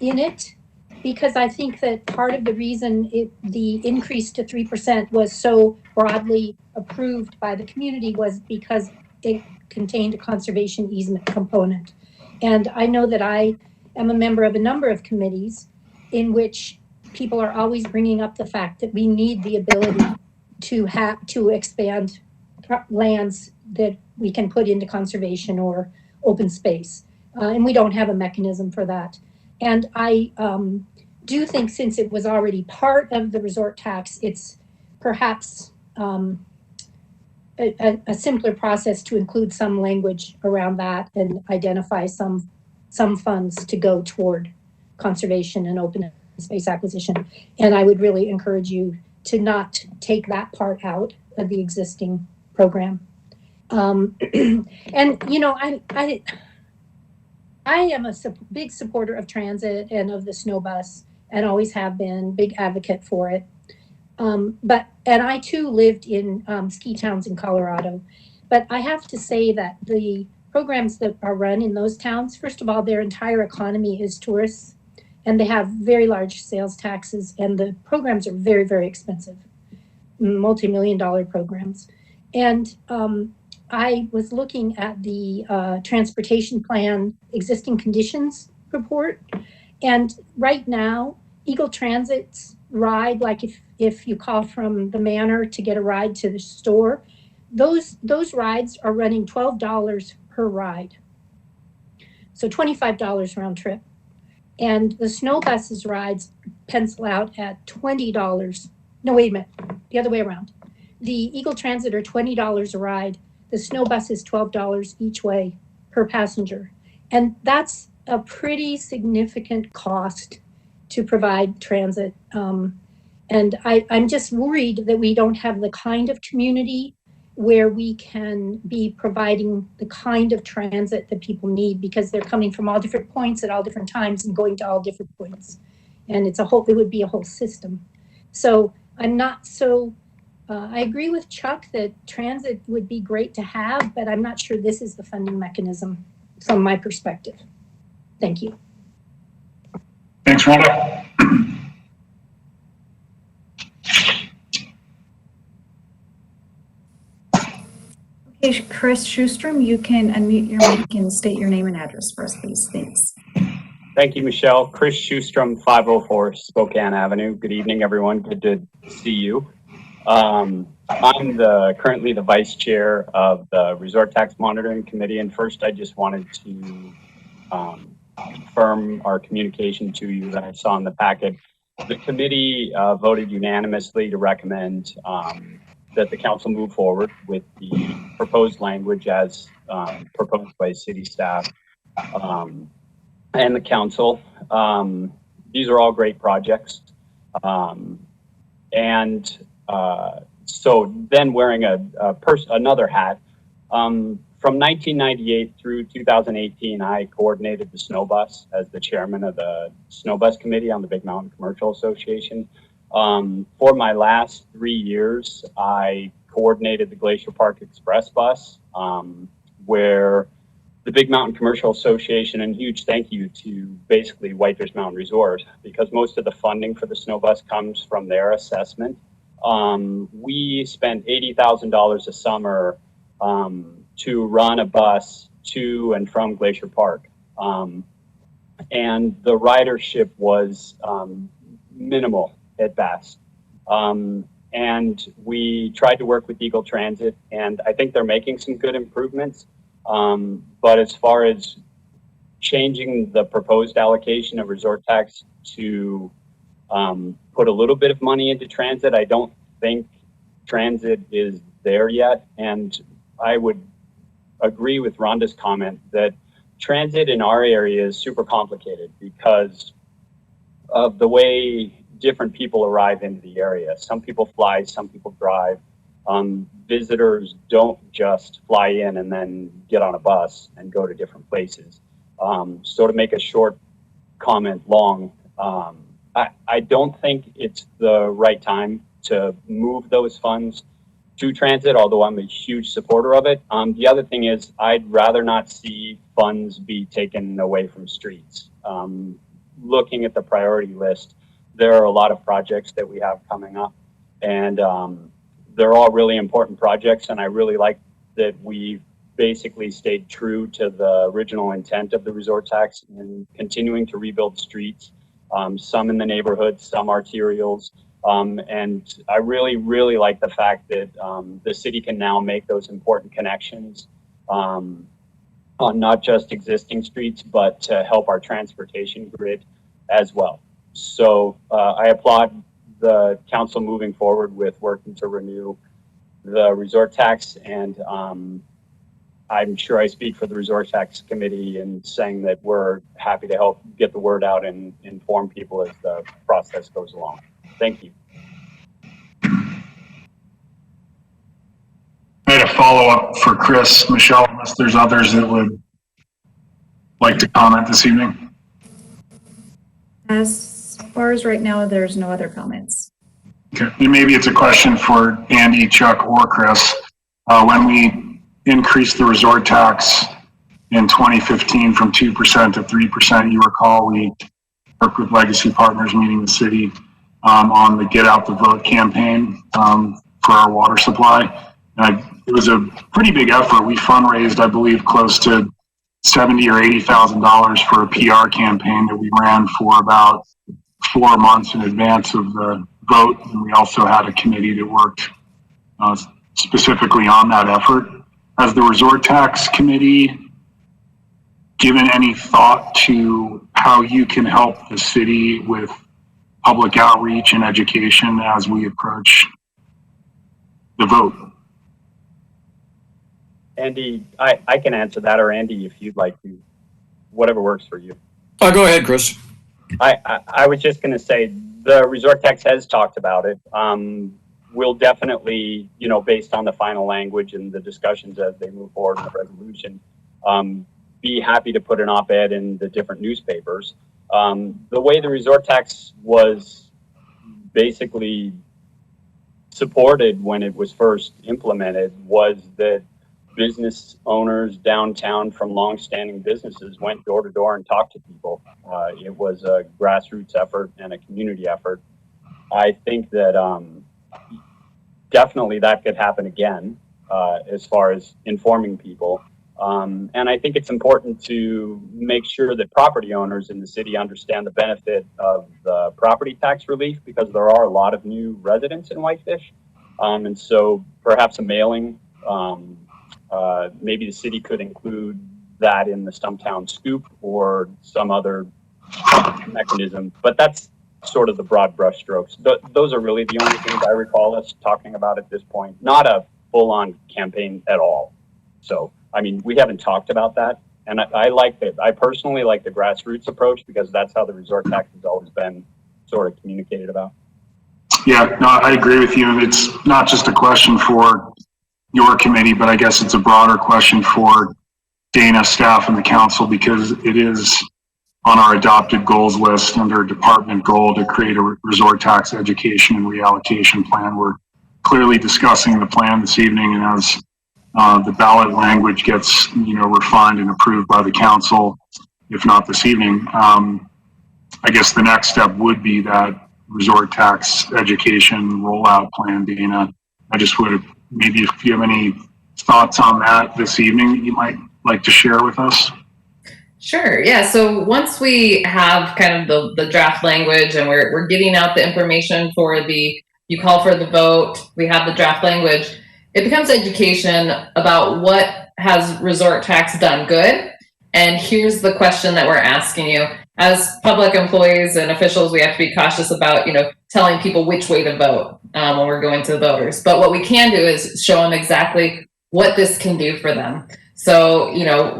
in it, because I think that part of the reason the increase to 3% was so broadly approved by the community was because it contained a conservation easement component. And I know that I am a member of a number of committees in which people are always bringing up the fact that we need the ability to expand lands that we can put into conservation or open space. And we don't have a mechanism for that. And I do think, since it was already part of the resort tax, it's perhaps a simpler process to include some language around that and identify some funds to go toward conservation and open space acquisition. And I would really encourage you to not take that part out of the existing program. And I am a big supporter of transit and of the snow bus, and always have been, big advocate for it. And I too lived in ski towns in Colorado. But I have to say that the programs that are run in those towns, first of all, their entire economy is tourists, and they have very large sales taxes, and the programs are very, very expensive, multi-million-dollar programs. And I was looking at the transportation plan existing conditions report, and right now, Eagle Transit's ride, like if you call from the Manor to get a ride to the store, those rides are running $12 per ride. So $25 round trip. And the snow buses rides pencil out at $20. No, wait a minute, the other way around. The Eagle Transit are $20 a ride. The snow bus is $12 each way per passenger. And that's a pretty significant cost to provide transit. And I'm just worried that we don't have the kind of community where we can be providing the kind of transit that people need, because they're coming from all different points at all different times and going to all different points. And it would be a whole system. So I'm not so, I agree with Chuck that transit would be great to have, but I'm not sure this is the funding mechanism from my perspective. Thank you. Thanks, Rhonda. Okay, Chris Schustrom, you can unmute your mic and state your name and address for us, please. Thanks. Thank you, Michelle. Chris Schustrom, 504 Spokane Avenue. Good evening, everyone. Good to see you. I'm currently the vice chair of the Resort Tax Monitoring Committee. And first, I just wanted to confirm our communication to you that I saw in the packet. The committee voted unanimously to recommend that the council move forward with the proposed language as proposed by city staff and the council. These are all great projects. So then wearing another hat, from 1998 through 2018, I coordinated the snow bus as the chairman of the snow bus committee on the Big Mountain Commercial Association. For my last 3 years, I coordinated the Glacier Park Express bus, where the Big Mountain Commercial Association, and huge thank you to basically Whitefish Mountain Resort, because most of the funding for the snow bus comes from their assessment. We spent $80,000 a summer to run a bus to and from Glacier Park. And the ridership was minimal at best. And we tried to work with Eagle Transit, and I think they're making some good improvements. But as far as changing the proposed allocation of resort tax to put a little bit of money into transit, I don't think transit is there yet. And I would agree with Rhonda's comment that transit in our area is super complicated because of the way different people arrive into the area. Some people fly, some people drive. Visitors don't just fly in and then get on a bus and go to different places. So to make a short comment long, I don't think it's the right time to move those funds to transit, although I'm a huge supporter of it. The other thing is I'd rather not see funds be taken away from streets. Looking at the priority list, there are a lot of projects that we have coming up, and they're all really important projects, and I really like that we've basically stayed true to the original intent of the resort tax and continuing to rebuild streets, some in the neighborhoods, some arterials. And I really, really like the fact that the city can now make those important connections on not just existing streets, but to help our transportation grid as well. So I applaud the council moving forward with working to renew the resort tax, and I'm sure I speak for the resort tax committee in saying that we're happy to help get the word out and inform people as the process goes along. Thank you. I had a follow-up for Chris, Michelle, unless there's others that would like to comment this evening. As far as right now, there's no other comments. Okay, and maybe it's a question for Andy, Chuck, or Chris. When we increased the resort tax in 2015 from 2% to 3%, you recall we worked with Legacy Partners, meaning the city, on the Get Out the Vote campaign for our water supply. And it was a pretty big effort. We fundraised, I believe, close to $70,000 or $80,000 for a PR campaign that we ran for about 4 months in advance of the vote. And we also had a committee that worked specifically on that effort. Has the resort tax committee given any thought to how you can help the city with public outreach and education as we approach the vote? Andy, I can answer that, or Andy, if you'd like to, whatever works for you. Go ahead, Chris. I was just going to say the resort tax has talked about it. We'll definitely, based on the final language and the discussions as they move forward in the resolution, be happy to put an op-ed in the different newspapers. The way the resort tax was basically supported when it was first implemented was that business owners downtown from long-standing businesses went door to door and talked to people. It was a grassroots effort and a community effort. I think that definitely that could happen again as far as informing people. And I think it's important to make sure that property owners in the city understand the benefit of the property tax relief, because there are a lot of new residents in Whitefish. And so perhaps a mailing, maybe the city could include that in the Stumptown Scoop or some other mechanism, but that's sort of the broad brush strokes. Those are really the only things I recall us talking about at this point, not a full-on campaign at all. So, I mean, we haven't talked about that. And I like that. I personally like the grassroots approach because that's how the resort tax has always been sort of communicated about. Yeah, no, I agree with you. It's not just a question for your committee, but I guess it's a broader question for Dana, staff, and the council, because it is on our adopted goals list under department goal to create a resort tax education and reallocation plan. We're clearly discussing the plan this evening, and as the ballot language gets, refined and approved by the council, if not this evening. I guess the next step would be that resort tax education rollout plan, Dana. I just would, maybe if you have any thoughts on that this evening that you might like to share with us. Sure. Yeah. So once we have kind of the draft language and we're getting out the information for you call for the vote, we have the draft language, it becomes education about what has resort tax done good. And here's the question that we're asking you. As public employees and officials, we have to be cautious about, telling people which way to vote when we're going to the voters. But what we can do is show them exactly what this can do for them. So,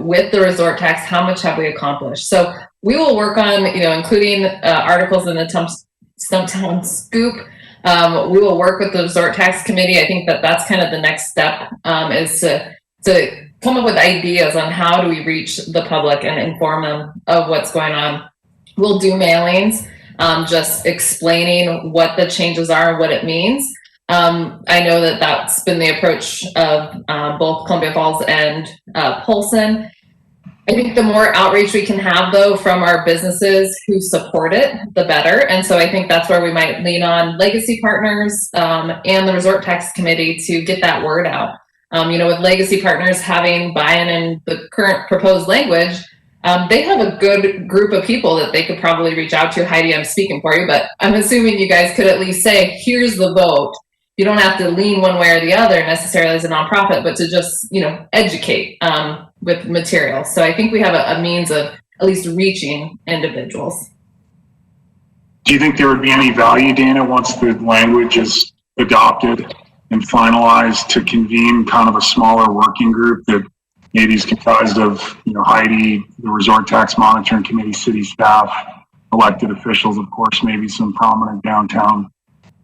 with the resort tax, how much have we accomplished? So we will work on, including articles in the Stumptown Scoop. We will work with the resort tax committee. I think that's kind of the next step, is to come up with ideas on how do we reach the public and inform them of what's going on. We'll do mailings, just explaining what the changes are and what it means. I know that's been the approach of both Columbia Falls and Polson. I think the more outreach we can have, though, from our businesses who support it, the better. And so I think that's where we might lean on legacy partners and the resort tax committee to get that word out. With legacy partners having buy-in in the current proposed language, they have a good group of people that they could probably reach out to. Heidi, I'm speaking for you, but I'm assuming you guys could at least say, here's the vote. You don't have to lean one way or the other necessarily as a nonprofit, but to just, educate with material. So I think we have a means of at least reaching individuals. Do you think there would be any value, Dana, once the language is adopted and finalized, to convene kind of a smaller working group that maybe is comprised of, Heidi, the Resort Tax Monitoring Committee, city staff, elected officials, of course, maybe some prominent downtown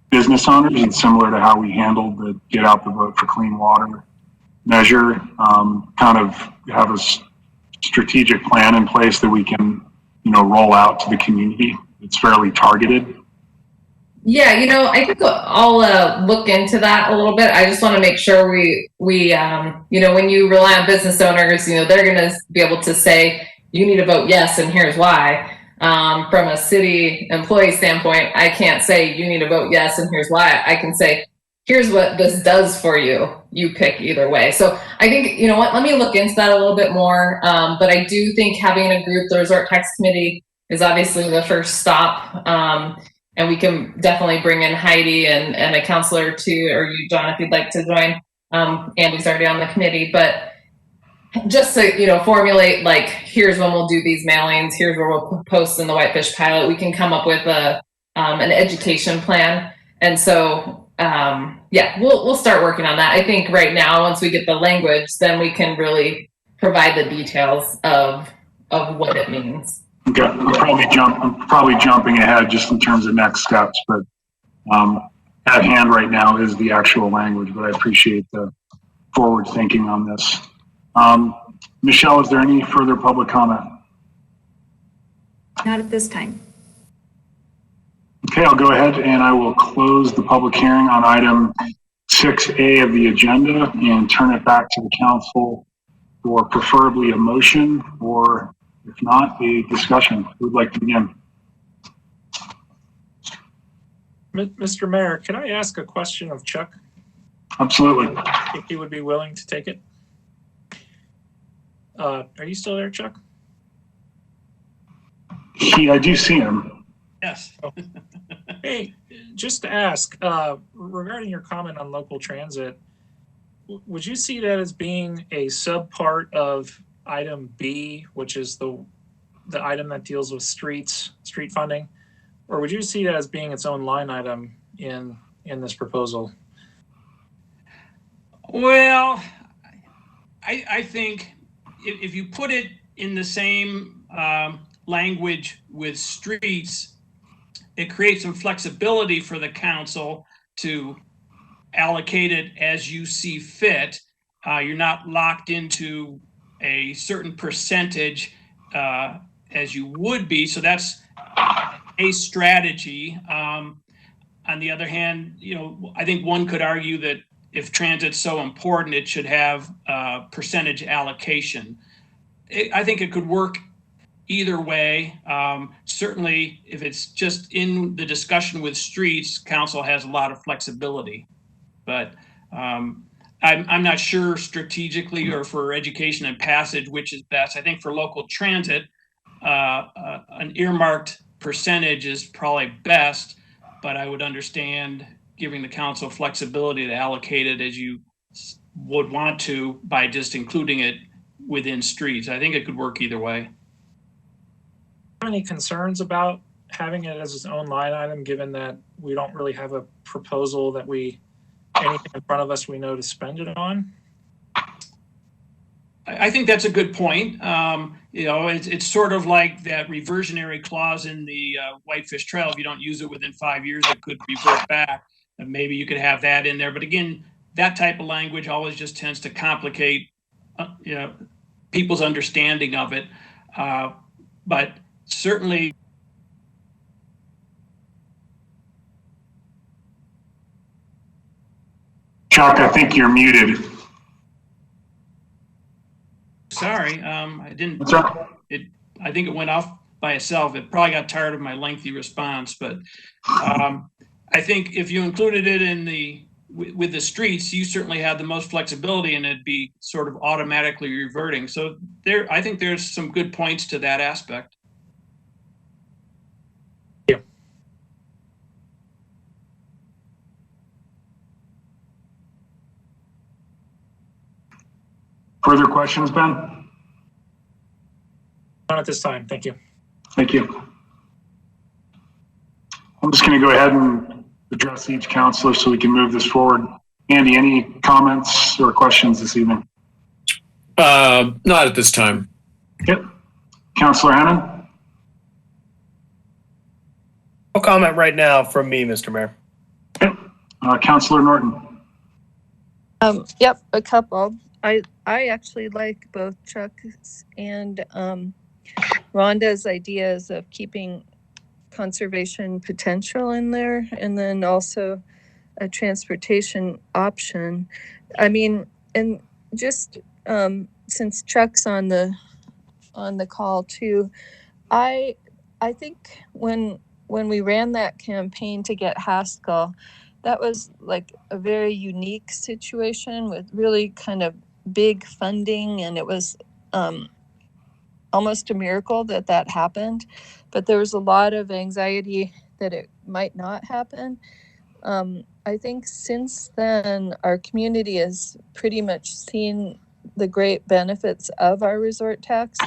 business owners, and similar to how we handled the Get Out the Vote for Clean Water measure, kind of have a strategic plan in place that we can, roll out to the community. It's fairly targeted. Yeah, I think I'll look into that a little bit. I just want to make sure we when you rely on business owners, they're going to be able to say, you need to vote yes, and here's why. From a city employee standpoint, I can't say you need to vote yes, and here's why. I can say, here's what this does for you. You pick either way. So I think, let me look into that a little bit more. But I do think having a group, the Resort Tax Committee, is obviously the first stop. And we can definitely bring in Heidi and a counselor too, or you, John, if you'd like to join. Andy's already on the committee, but just to, formulate, like, here's when we'll do these mailings, here's where we'll post in the Whitefish pilot, we can come up with an education plan. And so, we'll start working on that. I think right now, once we get the language, then we can really provide the details of what it means. Okay, I'm probably jumping ahead just in terms of next steps, but at hand right now is the actual language, but I appreciate the forward thinking on this. Michelle, is there any further public comment? Not at this time. Okay, I'll go ahead and I will close the public hearing on item 6A of the agenda and turn it back to the council for preferably a motion, or if not, a discussion. Who would like to begin? Mr. Mayor, can I ask a question of Chuck? Absolutely. If he would be willing to take it. Are you still there, Chuck? I do see him. Yes. Oh. Hey, just to ask, regarding your comment on local transit, would you see that as being a subpart of item B, which is the item that deals with street funding, or would you see that as being its own line item in this proposal? Well, I think if you put it in the same language with streets, it creates some flexibility for the council to allocate it as you see fit. You're not locked into a certain percentage as you would be. So that's a strategy. On the other hand, I think one could argue that if transit's so important, it should have a percentage allocation. I think it could work either way. Certainly, if it's just in the discussion with streets, council has a lot of flexibility. But I'm not sure strategically or for education and passage which is best. I think for local transit, an earmarked percentage is probably best, but I would understand giving the council flexibility to allocate it as you would want to by just including it within streets. I think it could work either way. Any concerns about having it as its own line item, given that we don't really have a proposal that anything in front of us we know to spend it on? I think that's a good point. It's sort of like that reversionary clause in the Whitefish Trail. If you don't use it within 5 years, it could revert back. And maybe you could have that in there. But again, that type of language always just tends to complicate people's understanding of it. But certainly, Chuck, I think you're muted. sorry, I didn't. That's right. I think it went off by itself. It probably got tired of my lengthy response, but I think if you included it with the streets, you certainly have the most flexibility, and it'd be sort of automatically reverting. So I think there's some good points to that aspect. Further questions, Ben? Not at this time. Thank you. Thank you. I'm just going to go ahead and address each counselor so we can move this forward. Andy, any comments or questions this evening? Not at this time. Yep. Counselor Hannon? No comment right now from me, Mr. Mayor. Okay. Counselor Norton? Yep, a couple. I actually like both Chuck's and Rhonda's ideas of keeping conservation potential in there, and then also a transportation option. I mean, and just since Chuck's on the call too, I think when we ran that campaign to get Haskell, that was like a very unique situation with really kind of big funding, and it was almost a miracle that happened, but there was a lot of anxiety that it might not happen. I think since then our community has pretty much seen the great benefits of our resort tax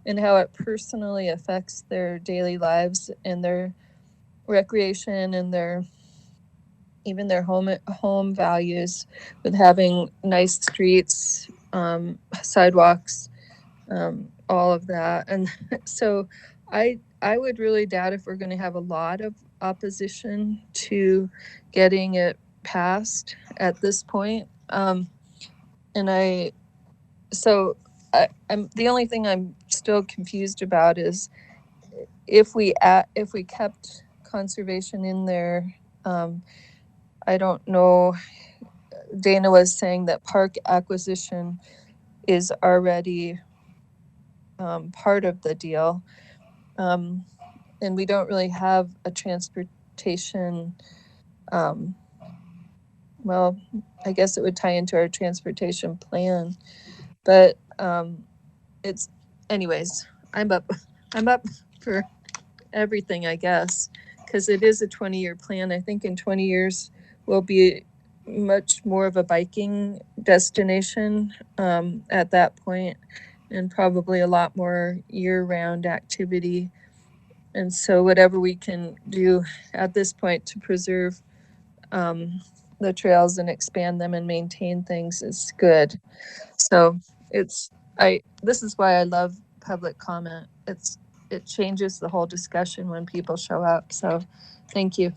and how it personally affects their daily lives and their recreation and even their home values, with having nice streets, sidewalks, all of that. And so I would really doubt if we're going to have a lot of opposition to getting it passed at this point. I'm the only thing I'm still confused about is if we kept conservation in there. I don't know. Dana was saying that park acquisition is already part of the deal. And we don't really have a transportation. Well, I guess it would tie into our transportation plan, but anyways, I'm up for everything, I guess, because it is a 20-year plan. I think in 20 years, will be much more of a biking destination at that point, and probably a lot more year-round activity. And so whatever we can do at this point to preserve the trails and expand them and maintain things is good. So this is why I love public comment. It changes the whole discussion when people show up. So thank you.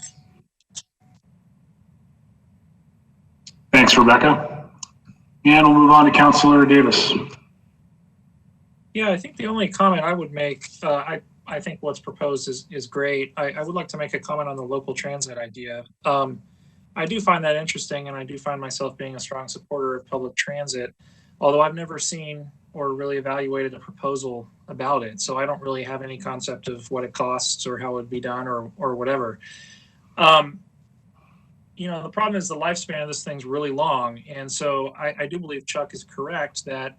Thanks, Rebecca. And we'll move on to Councilor Davis. Yeah, I think the only comment I would make, I think what's proposed is great. I would like to make a comment on the local transit idea. I do find that interesting, and I do find myself being a strong supporter of public transit, although I've never seen or really evaluated a proposal about it. So I don't really have any concept of what it costs or how it would be done or whatever. The problem is the lifespan of this thing's really long. And so I do believe Chuck is correct that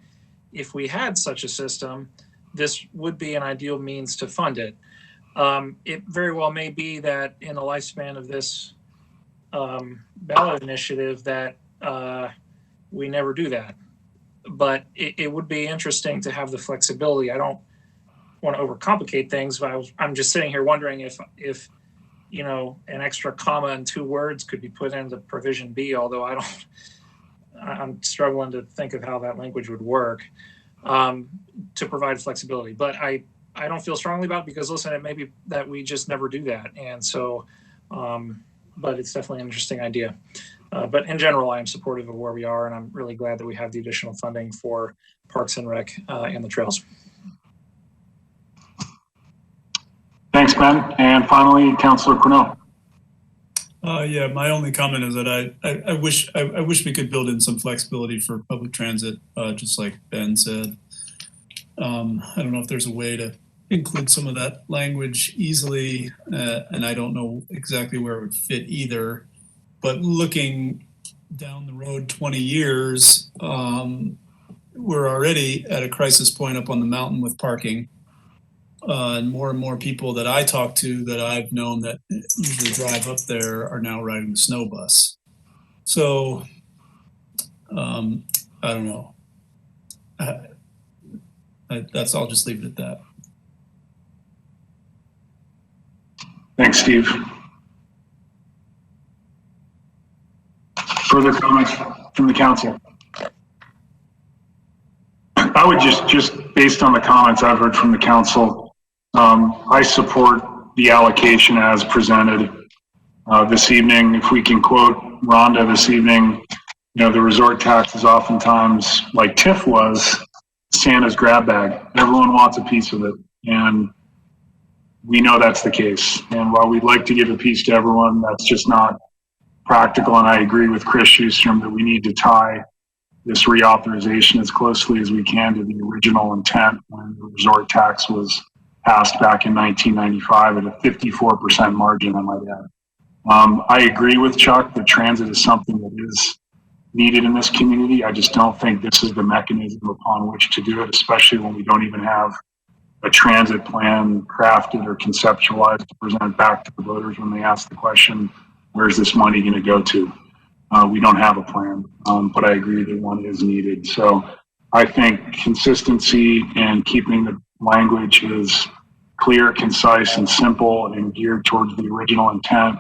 if we had such a system, this would be an ideal means to fund it. It very well may be that in the lifespan of this ballot initiative that we never do that. But it would be interesting to have the flexibility. I don't want to overcomplicate things, but I'm just sitting here wondering if an extra comma and 2 words could be put into provision B, although I'm struggling to think of how that language would work to provide flexibility. But I don't feel strongly about it because, listen, it may be that we just never do that. And so, but it's definitely an interesting idea. But in general, I am supportive of where we are, and I'm really glad that we have the additional funding for Parks and Rec and the trails. Thanks, Ben. And finally, Councillor Cornell. Yeah, my only comment is that I wish we could build in some flexibility for public transit, just like Ben said. I don't know if there's a way to include some of that language easily, and I don't know exactly where it would fit either. But looking down the road 20 years, we're already at a crisis point up on the mountain with parking. And more people that I talk to that I've known that usually drive up there are now riding the snow bus. So, I don't know. I'll just leave it at that. Thanks, Steve. Further comments from the council? I would just based on the comments I've heard from the council, I support the allocation as presented this evening. If we can quote Rhonda this evening, the resort tax is oftentimes, like TIF was, Santa's grab bag. Everyone wants a piece of it, and we know that's the case. And while we'd like to give a piece to everyone, that's just not practical. And I agree with Chris Schustrom that we need to tie this reauthorization as closely as we can to the original intent when the resort tax was passed back in 1995 at a 54% margin, I might add. I agree with Chuck that transit is something that is needed in this community. I just don't think this is the mechanism upon which to do it, especially when we don't even have a transit plan crafted or conceptualized to present back to the voters when they ask the question, where's this money going to go to? We don't have a plan, but I agree that one is needed. So I think consistency and keeping the language is clear, concise, and simple and geared towards the original intent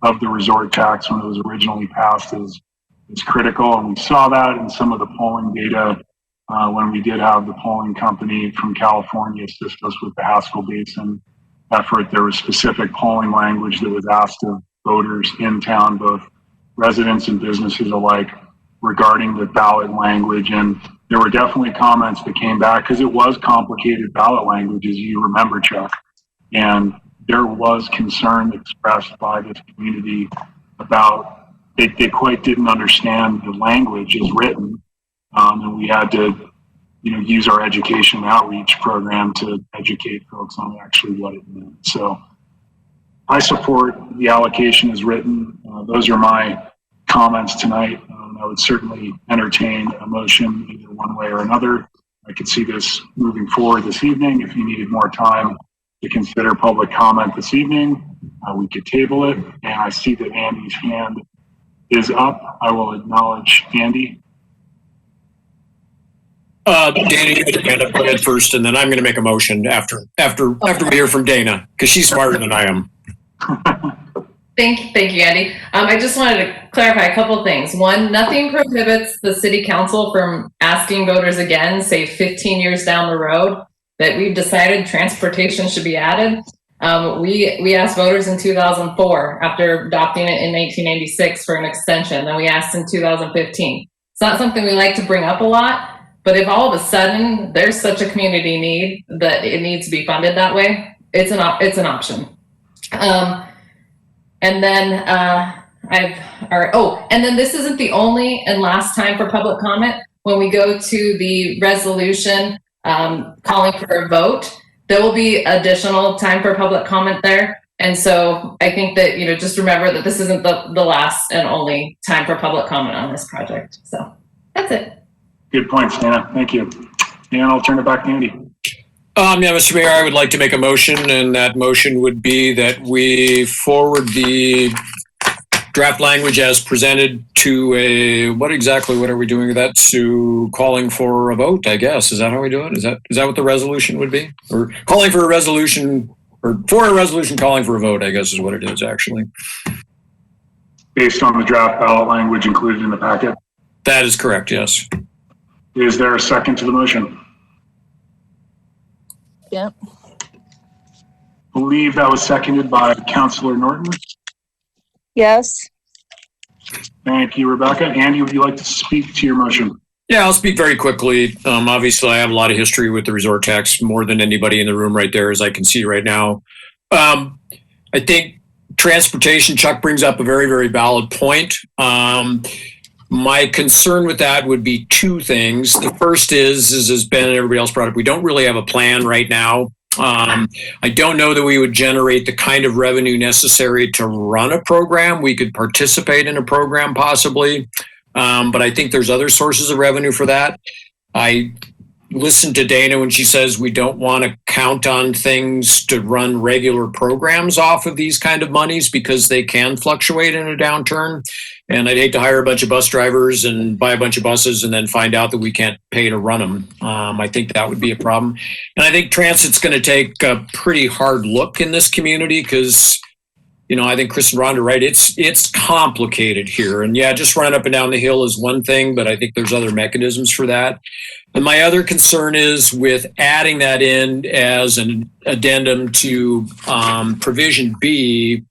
of the resort tax when it was originally passed is critical. And we saw that in some of the polling data when we did have the polling company from California assist us with the Haskell Basin effort. There was specific polling language that was asked of voters in town, both residents and businesses alike, regarding the ballot language. And there were definitely comments that came back because it was complicated ballot language, as you remember, Chuck. And there was concern expressed by this community about they quite didn't understand the language as written. And we had to, use our education outreach program to educate folks on actually what it meant. So I support the allocation as written. Those are my comments tonight. I would certainly entertain a motion either one way or another. I could see this moving forward this evening. If you needed more time to consider public comment this evening, we could table it. And I see that Andy's hand is up. I will acknowledge Andy. Dana, you get to hand up ahead first, and then I'm going to make a motion after we hear from Dana, because she's smarter than I am. Thank you, Andy. I just wanted to clarify a couple of things. One, nothing prohibits the city council from asking voters again, say 15 years down the road, that we've decided transportation should be added. We asked voters in 2004 after adopting it in 1986 for an extension. Then we asked in 2015. It's not something we like to bring up a lot, but if all of a sudden there's such a community need that it needs to be funded that way, it's an option. And then all right. Oh, and then this isn't the only and last time for public comment. When we go to the resolution calling for a vote, there will be additional time for public comment there. And so I think that, just remember that this isn't the last and only time for public comment on this project. So that's it. Good points, Dana. Thank you. And I'll turn it back to Andy. Yeah, Mr. Mayor, I would like to make a motion, and that motion would be that we forward the draft language as presented to what are we doing with that? To calling for a vote, I guess. Is that how we do it? Is that what the resolution would be? Or calling for a resolution, or for a resolution calling for a vote, I guess is what it is actually. Based on the draft ballot language included in the packet? That is correct, yes. Is there a second to the motion? Yeah. I believe that was seconded by Councillor Norton. Yes. Thank you, Rebecca. Andy, would you like to speak to your motion? Yeah, I'll speak very quickly. Obviously, I have a lot of history with the resort tax, more than anybody in the room right there, as I can see right now. I think transportation, Chuck brings up a very, very valid point. My concern with that would be two things. The first is as Ben and everybody else brought up, we don't really have a plan right now. I don't know that we would generate the kind of revenue necessary to run a program. We could participate in a program possibly, but I think there's other sources of revenue for that. I listened to Dana when she says we don't want to count on things to run regular programs off of these kind of monies because they can fluctuate in a downturn. And I'd hate to hire a bunch of bus drivers and buy a bunch of buses and then find out that we can't pay to run them. I think that would be a problem. And I think transit's going to take a pretty hard look in this community because, I think Chris and Rhonda are right. It's complicated here. And yeah, just running up and down the hill is one thing, but I think there's other mechanisms for that. And my other concern is with adding that in as an addendum to provision B,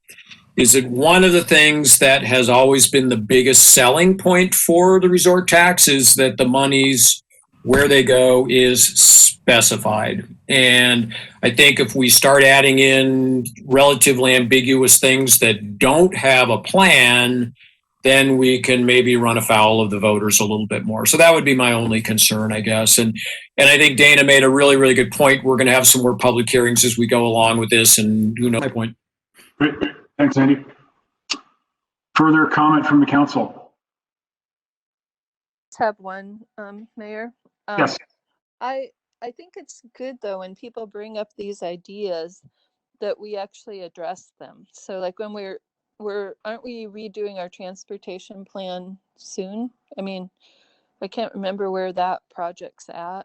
is that one of the things that has always been the biggest selling point for the resort tax is that the monies, where they go, is specified. And I think if we start adding in relatively ambiguous things that don't have a plan, then we can maybe run afoul of the voters a little bit more. So that would be my only concern, I guess. And I think Dana made a really, really good point. We're going to have some more public hearings as we go along with this, and who knows my point. Great. Thanks, Andy. Further comment from the council? Have one, Mayor. Yes. I think it's good though when people bring up these ideas that we actually address them. So like when aren't we redoing our transportation plan soon? I mean, I can't remember where that project's at,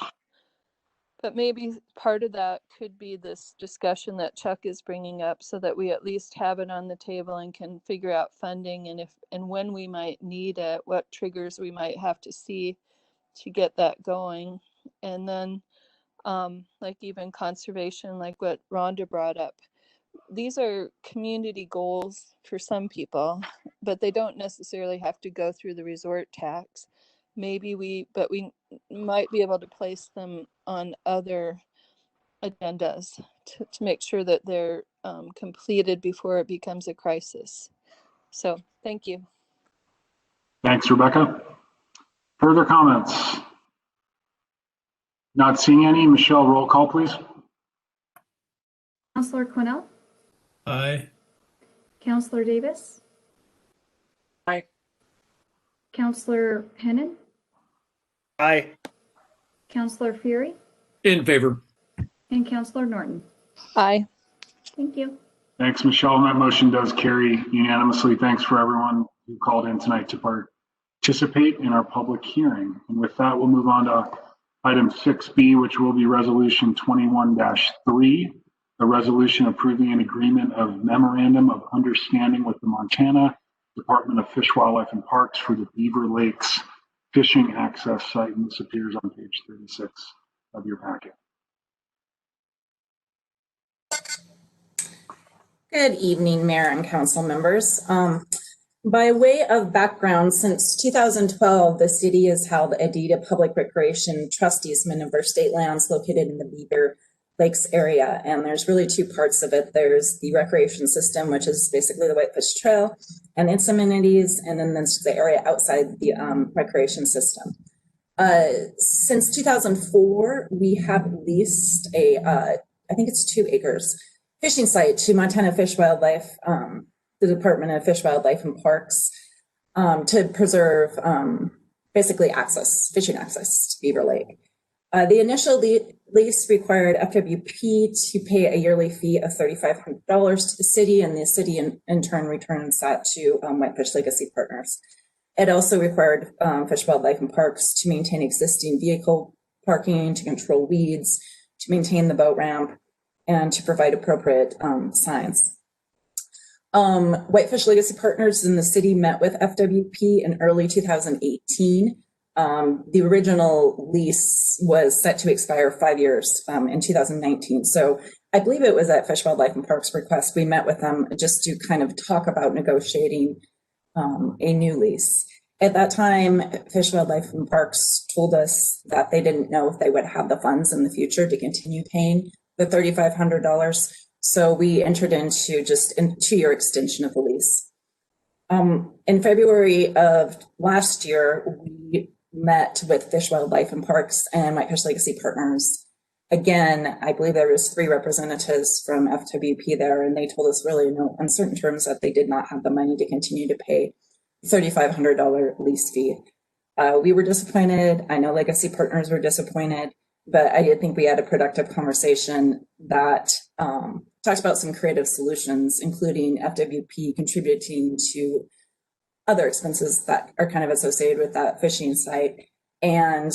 but maybe part of that could be this discussion that Chuck is bringing up so that we at least have it on the table and can figure out funding and when we might need it, what triggers we might have to see to get that going. And then like even conservation, like what Rhonda brought up, these are community goals for some people, but they don't necessarily have to go through the resort tax. Maybe we might be able to place them on other agendas to make sure that they're completed before it becomes a crisis. So thank you. Thanks, Rebecca. Further comments? Not seeing any. Michelle, roll call, please. Councillor Quinnell? Aye. Councillor Davis? Aye. Councillor Hennon? Aye. Councillor Fury? In favor. And Councillor Norton? Aye. Thank you. Thanks, Michelle. And that motion does carry unanimously. Thanks for everyone who called in tonight to participate in our public hearing. And with that, we'll move on to item 6B, which will be resolution 21-3, a resolution approving an agreement of memorandum of understanding with the Montana Department of Fish, Wildlife, and Parks for the Beaver Lakes fishing access site. And this appears on page 36 of your packet. Good evening, Mayor and Council members. By way of background, since 2012, the city has held a deed of public recreation trust easement over state lands located in the Beaver Lakes area, and there's really two parts of it. There's the recreation system, which is basically the Whitefish Trail and its amenities, and then there's the area outside the recreation system. Since 2004, we have leased a, I think it's 2 acres, fishing site to Montana Fish Wildlife, the Department of Fish, Wildlife and Parks, to preserve basically fishing access to Beaver Lake. The initial lease required FWP to pay a yearly fee of $3,500 to the city, and the city in turn returns that to Whitefish Legacy Partners. It also required Fish, Wildlife and Parks to maintain existing vehicle parking, to control weeds, to maintain the boat ramp, and to provide appropriate signs. Whitefish Legacy Partners in the city met with FWP in early 2018. The original lease was set to expire 5 years in 2019. So I believe it was at Fish, Wildlife and Parks request. We met with them just to kind of talk about negotiating a new lease. At that time, Fish, Wildlife and Parks told us that they didn't know if they would have the funds in the future to continue paying the $3,500. So we entered into just a 2-year extension of the lease. In February of last year, we met with Fish, Wildlife and Parks and Whitefish Legacy Partners. Again, I believe there was 3 representatives from FWP there, and they told us really in no uncertain terms that they did not have the money to continue to pay $3,500 lease fee. We were disappointed. I know Legacy Partners were disappointed, but I did think we had a productive conversation that talked about some creative solutions, including FWP contributing to other expenses that are kind of associated with that fishing site. And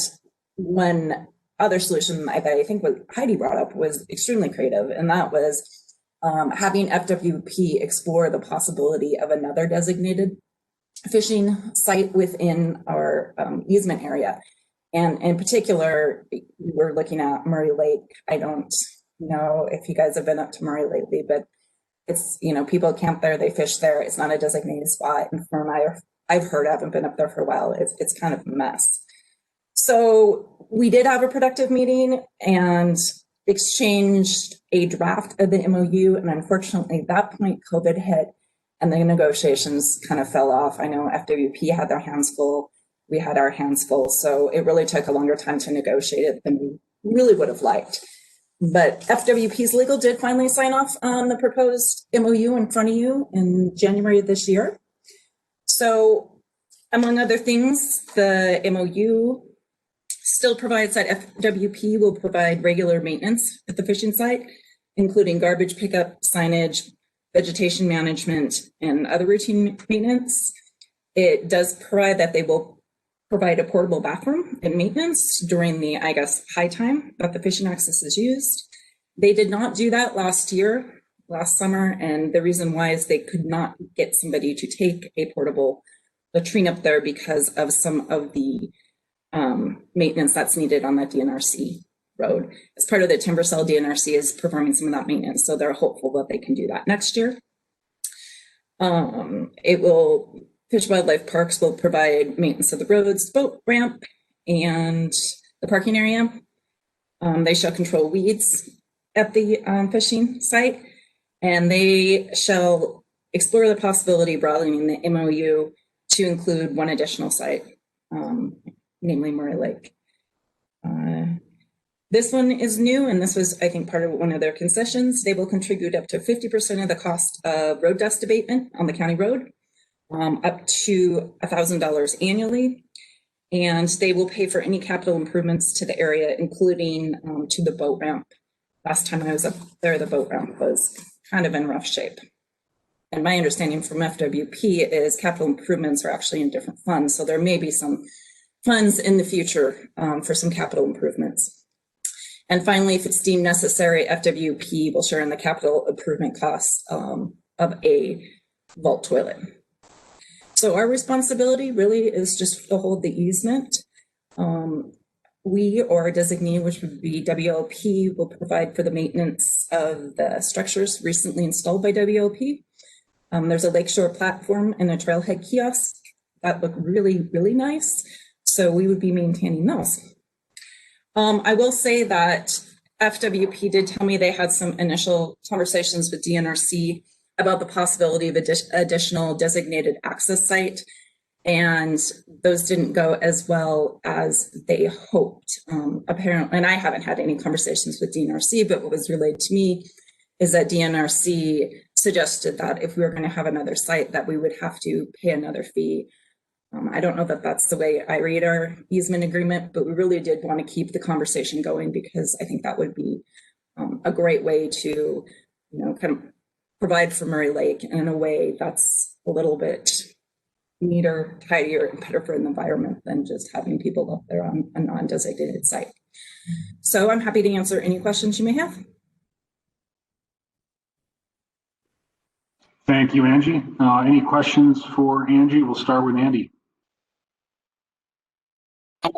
one other solution that I think what Heidi brought up was extremely creative, and that was having FWP explore the possibility of another designated fishing site within our easement area. And in particular, we're looking at Murray Lake. I don't know if you guys have been up to Murray lately, but it's, people camp there, they fish there. It's not a designated spot. And from I've heard, I haven't been up there for a while, it's kind of a mess. So we did have a productive meeting and exchanged a draft of the MOU. And unfortunately, at that point, COVID hit and the negotiations kind of fell off. I know FWP had their hands full. We had our hands full. So it really took a longer time to negotiate it than we really would have liked. But FWP's legal did finally sign off on the proposed MOU in front of you in January of this year. So among other things, the MOU still provides that FWP will provide regular maintenance at the fishing site, including garbage pickup, signage, vegetation management, and other routine maintenance. It does provide that they will provide a portable bathroom and maintenance during the, high time that the fishing access is used. They did not do that last summer, and the reason why is they could not get somebody to take a portable latrine up there because of some of the maintenance that's needed on that DNRC road. As part of the timber cell, DNRC is performing some of that maintenance, so they're hopeful that they can do that next year. Fish Wildlife Parks will provide maintenance of the roads, boat ramp, and the parking area. They shall control weeds at the fishing site, and they shall explore the possibility of broadening the MOU to include one additional site, namely Murray Lake. This one is new, and this was, I think, part of one of their concessions. They will contribute up to 50% of the cost of road dust abatement on the county road, up to $1,000 annually, and they will pay for any capital improvements to the area, including to the boat ramp. Last time I was up there, the boat ramp was kind of in rough shape. And my understanding from FWP is capital improvements are actually in different funds, so there may be some funds in the future for some capital improvements. And finally, if it's deemed necessary, FWP will share in the capital improvement costs of a vault toilet. So our responsibility really is just to hold the easement. We or a designee, which would be WLP, will provide for the maintenance of the structures recently installed by WLP. There's a lakeshore platform and a trailhead kiosk that look really, really nice. So we would be maintaining those. I will say that FWP did tell me they had some initial conversations with DNRC about the possibility of additional designated access site. And those didn't go as well as they hoped. Apparently, and I haven't had any conversations with DNRC, but what was relayed to me is that DNRC suggested that if we were going to have another site, that we would have to pay another fee. I don't know that that's the way I read our easement agreement, but we really did want to keep the conversation going because I think that would be a great way to, kind of provide for Murray Lake in a way that's a little bit neater, tidier, and better for the environment than just having people up there on a non-designated site. So I'm happy to answer any questions you may have. Thank you, Angie. Any questions for Angie? We'll start with Andy.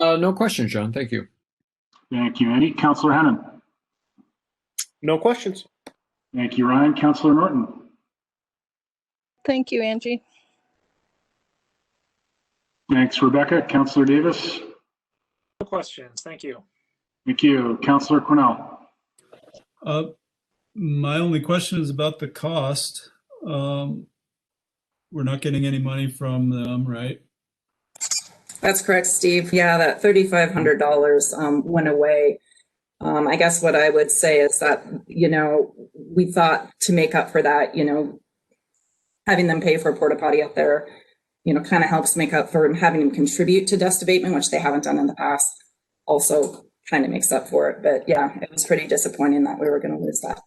No questions, John. Thank you. Thank you, Andy. Councillor Hennon. No questions. Thank you, Ryan. Councillor Norton. Thank you, Angie. Thanks, Rebecca. Councillor Davis. No questions. Thank you. Thank you. Councillor Cornell. My only question is about the cost. We're not getting any money from them, right? That's correct, Steve. Yeah, that $3,500 went away. I guess what I would say is that, we thought to make up for that, having them pay for a porta potty up there, kind of helps make up for having them contribute to dust abatement, which they haven't done in the past. Also kind of makes up for it. But yeah, it was pretty disappointing that we were going to lose that.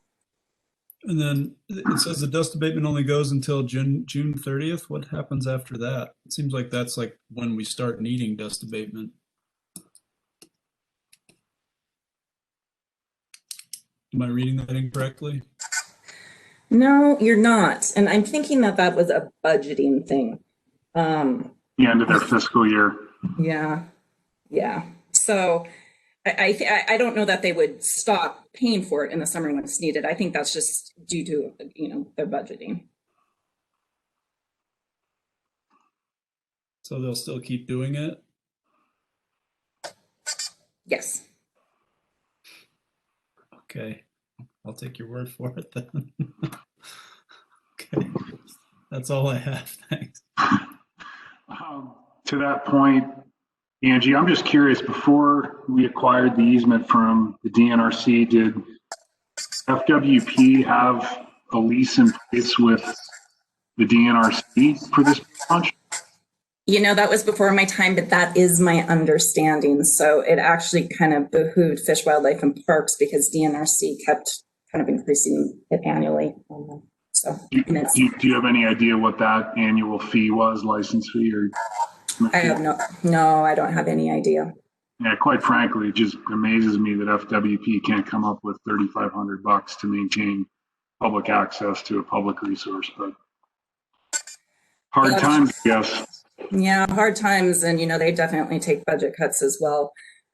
And then it says the dust abatement only goes until June 30th. What happens after that? It seems like that's like when we start needing dust abatement. Am I reading that incorrectly? No, you're not. And I'm thinking that that was a budgeting thing. The end of their fiscal year. Yeah. So I don't know that they would stop paying for it in the summer when it's needed. I think that's just due to, their budgeting. So they'll still keep doing it? Yes. Okay. I'll take your word for it then. Okay. That's all I have. Thanks. To that point, Angie, I'm just curious, before we acquired the easement from the DNRC, did FWP have a lease in place with the DNRC for this launch? That was before my time, but that is my understanding. So it actually kind of behooved Fish, Wildlife, and Parks because DNRC kept kind of increasing it annually. So do you have any idea what that annual fee was, license fee? Or I have no, I don't have any idea. Yeah, quite frankly, it just amazes me that FWP can't come up with $3,500 to maintain public access to a public resource, but hard times, I guess. Yeah, hard times. And, they definitely take budget cuts as well.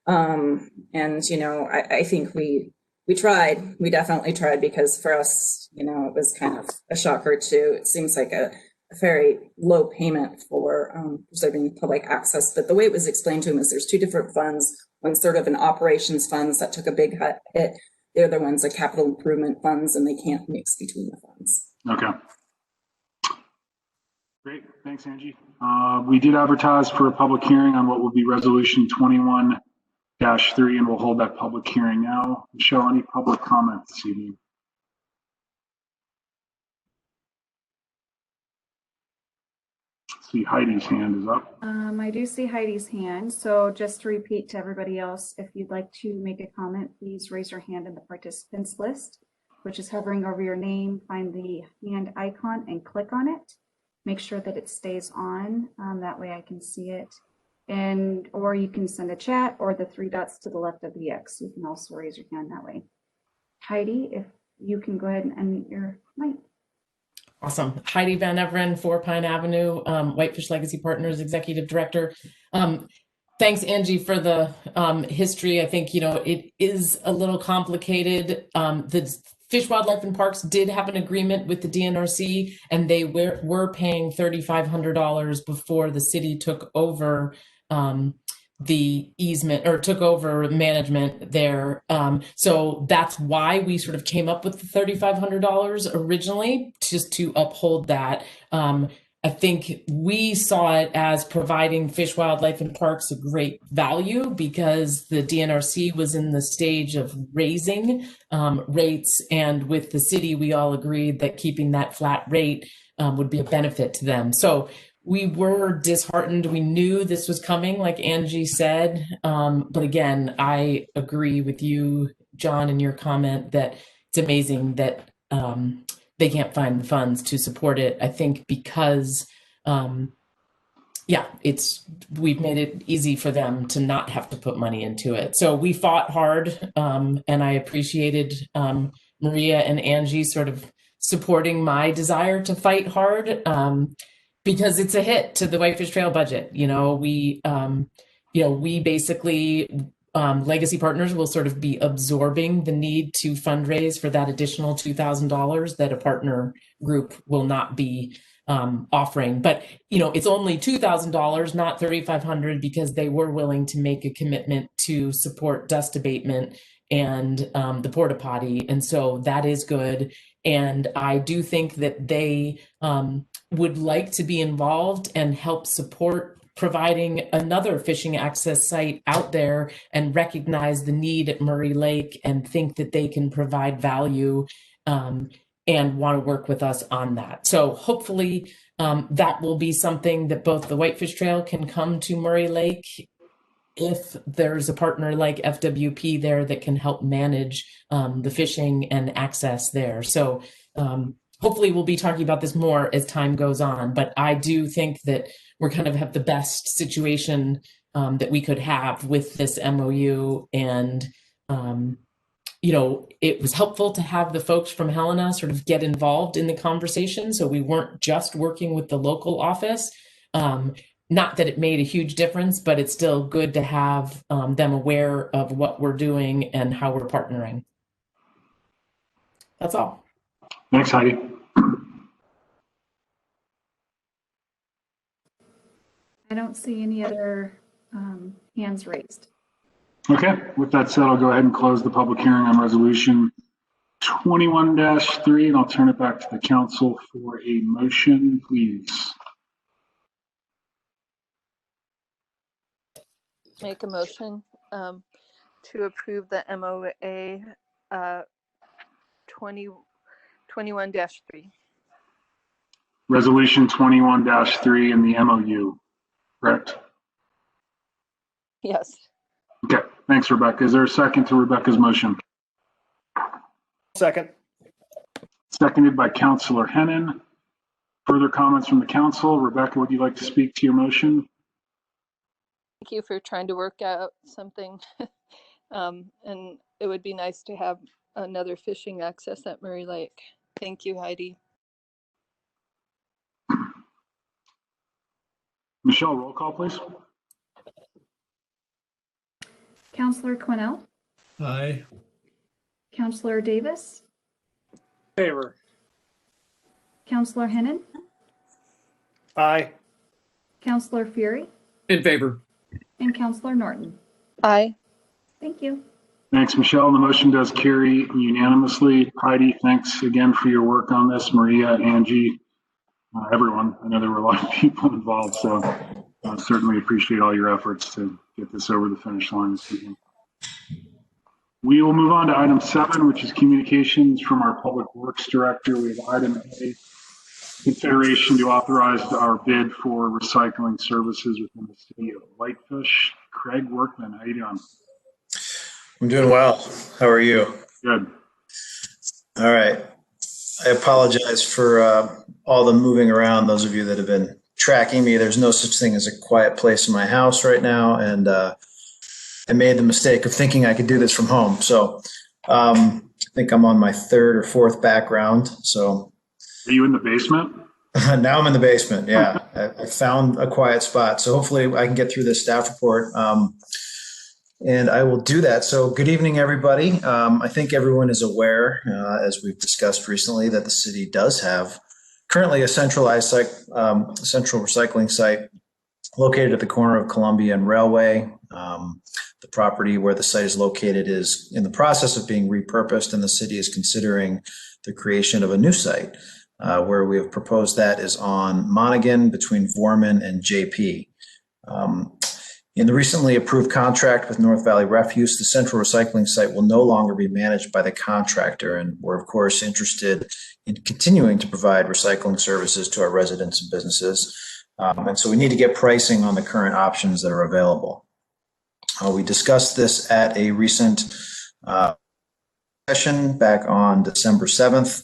And, I think we tried, we definitely tried because for us, it was kind of a shocker too. It seems like a very low payment for preserving public access. But the way it was explained to him is there's two different funds. One's sort of an operations funds that took a big hit. The other one's a capital improvement funds, and they can't mix between the funds. Okay. Great. Thanks, Angie. We did advertise for a public hearing on what will be resolution 21-3, and we'll hold that public hearing now. Michelle, any public comment this evening? See Heidi's hand is up. I do see Heidi's hand. So just to repeat to everybody else, if you'd like to make a comment, please raise your hand in the participants list, which is hovering over your name. Find the hand icon and click on it. Make sure that it stays on. That way I can see it. Or you can send a chat or the three dots to the left of the X. You can also raise your hand that way. Heidi, if you can go ahead and unmute your mic. Awesome. Heidi Van Everen, 4 Pine Avenue, Whitefish Legacy Partners Executive Director. Thanks, Angie, for the history. I think, it is a little complicated. The Fish, Wildlife, and Parks did have an agreement with the DNRC, and they were paying $3,500 before the city took over the easement or took over management there. So that's why we sort of came up with the $3,500 originally, just to uphold that. I think we saw it as providing Fish, Wildlife, and Parks a great value because the DNRC was in the stage of raising rates. And with the city, we all agreed that keeping that flat rate would be a benefit to them. So we were disheartened. We knew this was coming, like Angie said. But again, I agree with you, John, in your comment that it's amazing that they can't find the funds to support it. I think because, we've made it easy for them to not have to put money into it. So we fought hard, and I appreciated Maria and Angie sort of supporting my desire to fight hard. Because it's a hit to the Whitefish Trail budget. We basically, Legacy Partners will sort of be absorbing the need to fundraise for that additional $2,000 that a partner group will not be offering. But, it's only $2,000, not $3,500, because they were willing to make a commitment to support dust abatement and the porta potty. And so that is good. And I do think that they would like to be involved and help support providing another fishing access site out there and recognize the need at Murray Lake and think that they can provide value and want to work with us on that. So hopefully that will be something that both the Whitefish Trail can come to Murray Lake if there's a partner like FWP there that can help manage the fishing and access there. So hopefully we'll be talking about this more as time goes on, but I do think that we're kind of have the best situation that we could have with this MOU. And, it was helpful to have the folks from Helena sort of get involved in the conversation. So we weren't just working with the local office. Not that it made a huge difference, but it's still good to have them aware of what we're doing and how we're partnering. That's all. Thanks, Heidi. I don't see any other hands raised. Okay, with that said, I'll go ahead and close the public hearing on resolution 21-3, and I'll turn it back to the council for a motion, please. Make a motion to approve the MOA 21-3. Resolution 21-3 and the MOU, correct? Yes. Okay, thanks, Rebecca. Is there a second to Rebecca's motion? Second. Seconded by Councilor Hennon. Further comments from the council? Rebecca, would you like to speak to your motion? Thank you for trying to work out something. And it would be nice to have another fishing access at Murray Lake. Thank you, Heidi. Michelle, roll call, please. Counselor Quinnell, Aye. Counselor Davis, Favor. Counselor Hennon, Aye. Counselor Fury, In favor. and Counselor Norton. Aye. Thank you. Thanks, Michelle. The motion does carry unanimously. Heidi, thanks again for your work on this. Maria, Angie, everyone. I know there were a lot of people involved, so certainly appreciate all your efforts to get this over the finish line this evening. We will move on to item 7, which is communications from our Public Works Director. We have item A, consideration to authorize our bid for recycling services within the city of Whitefish. Craig Workman, how you doing? I'm doing well. How are you? Good. All right. I apologize for all the moving around. Those of you that have been tracking me, there's no such thing as a quiet place in my house right now. And I made the mistake of thinking I could do this from home. So I think I'm on my 3rd or 4th background. So are you in the basement? Now I'm in the basement. Yeah. I found a quiet spot. So hopefully I can get through this staff report. And I will do that. So good evening, everybody. I think everyone is aware, as we've discussed recently, that the city does have currently a centralized central recycling site located at the corner of Columbia and Railway. The property where the site is located is in the process of being repurposed, and the city is considering the creation of a new site. Where we have proposed that is on Monaghan between Vorman and JP. In the recently approved contract with North Valley Refuse, the central recycling site will no longer be managed by the contractor, and we're of course interested in continuing to provide recycling services to our residents and businesses. And so we need to get pricing on the current options that are available. We discussed this at a recent session back on December 7th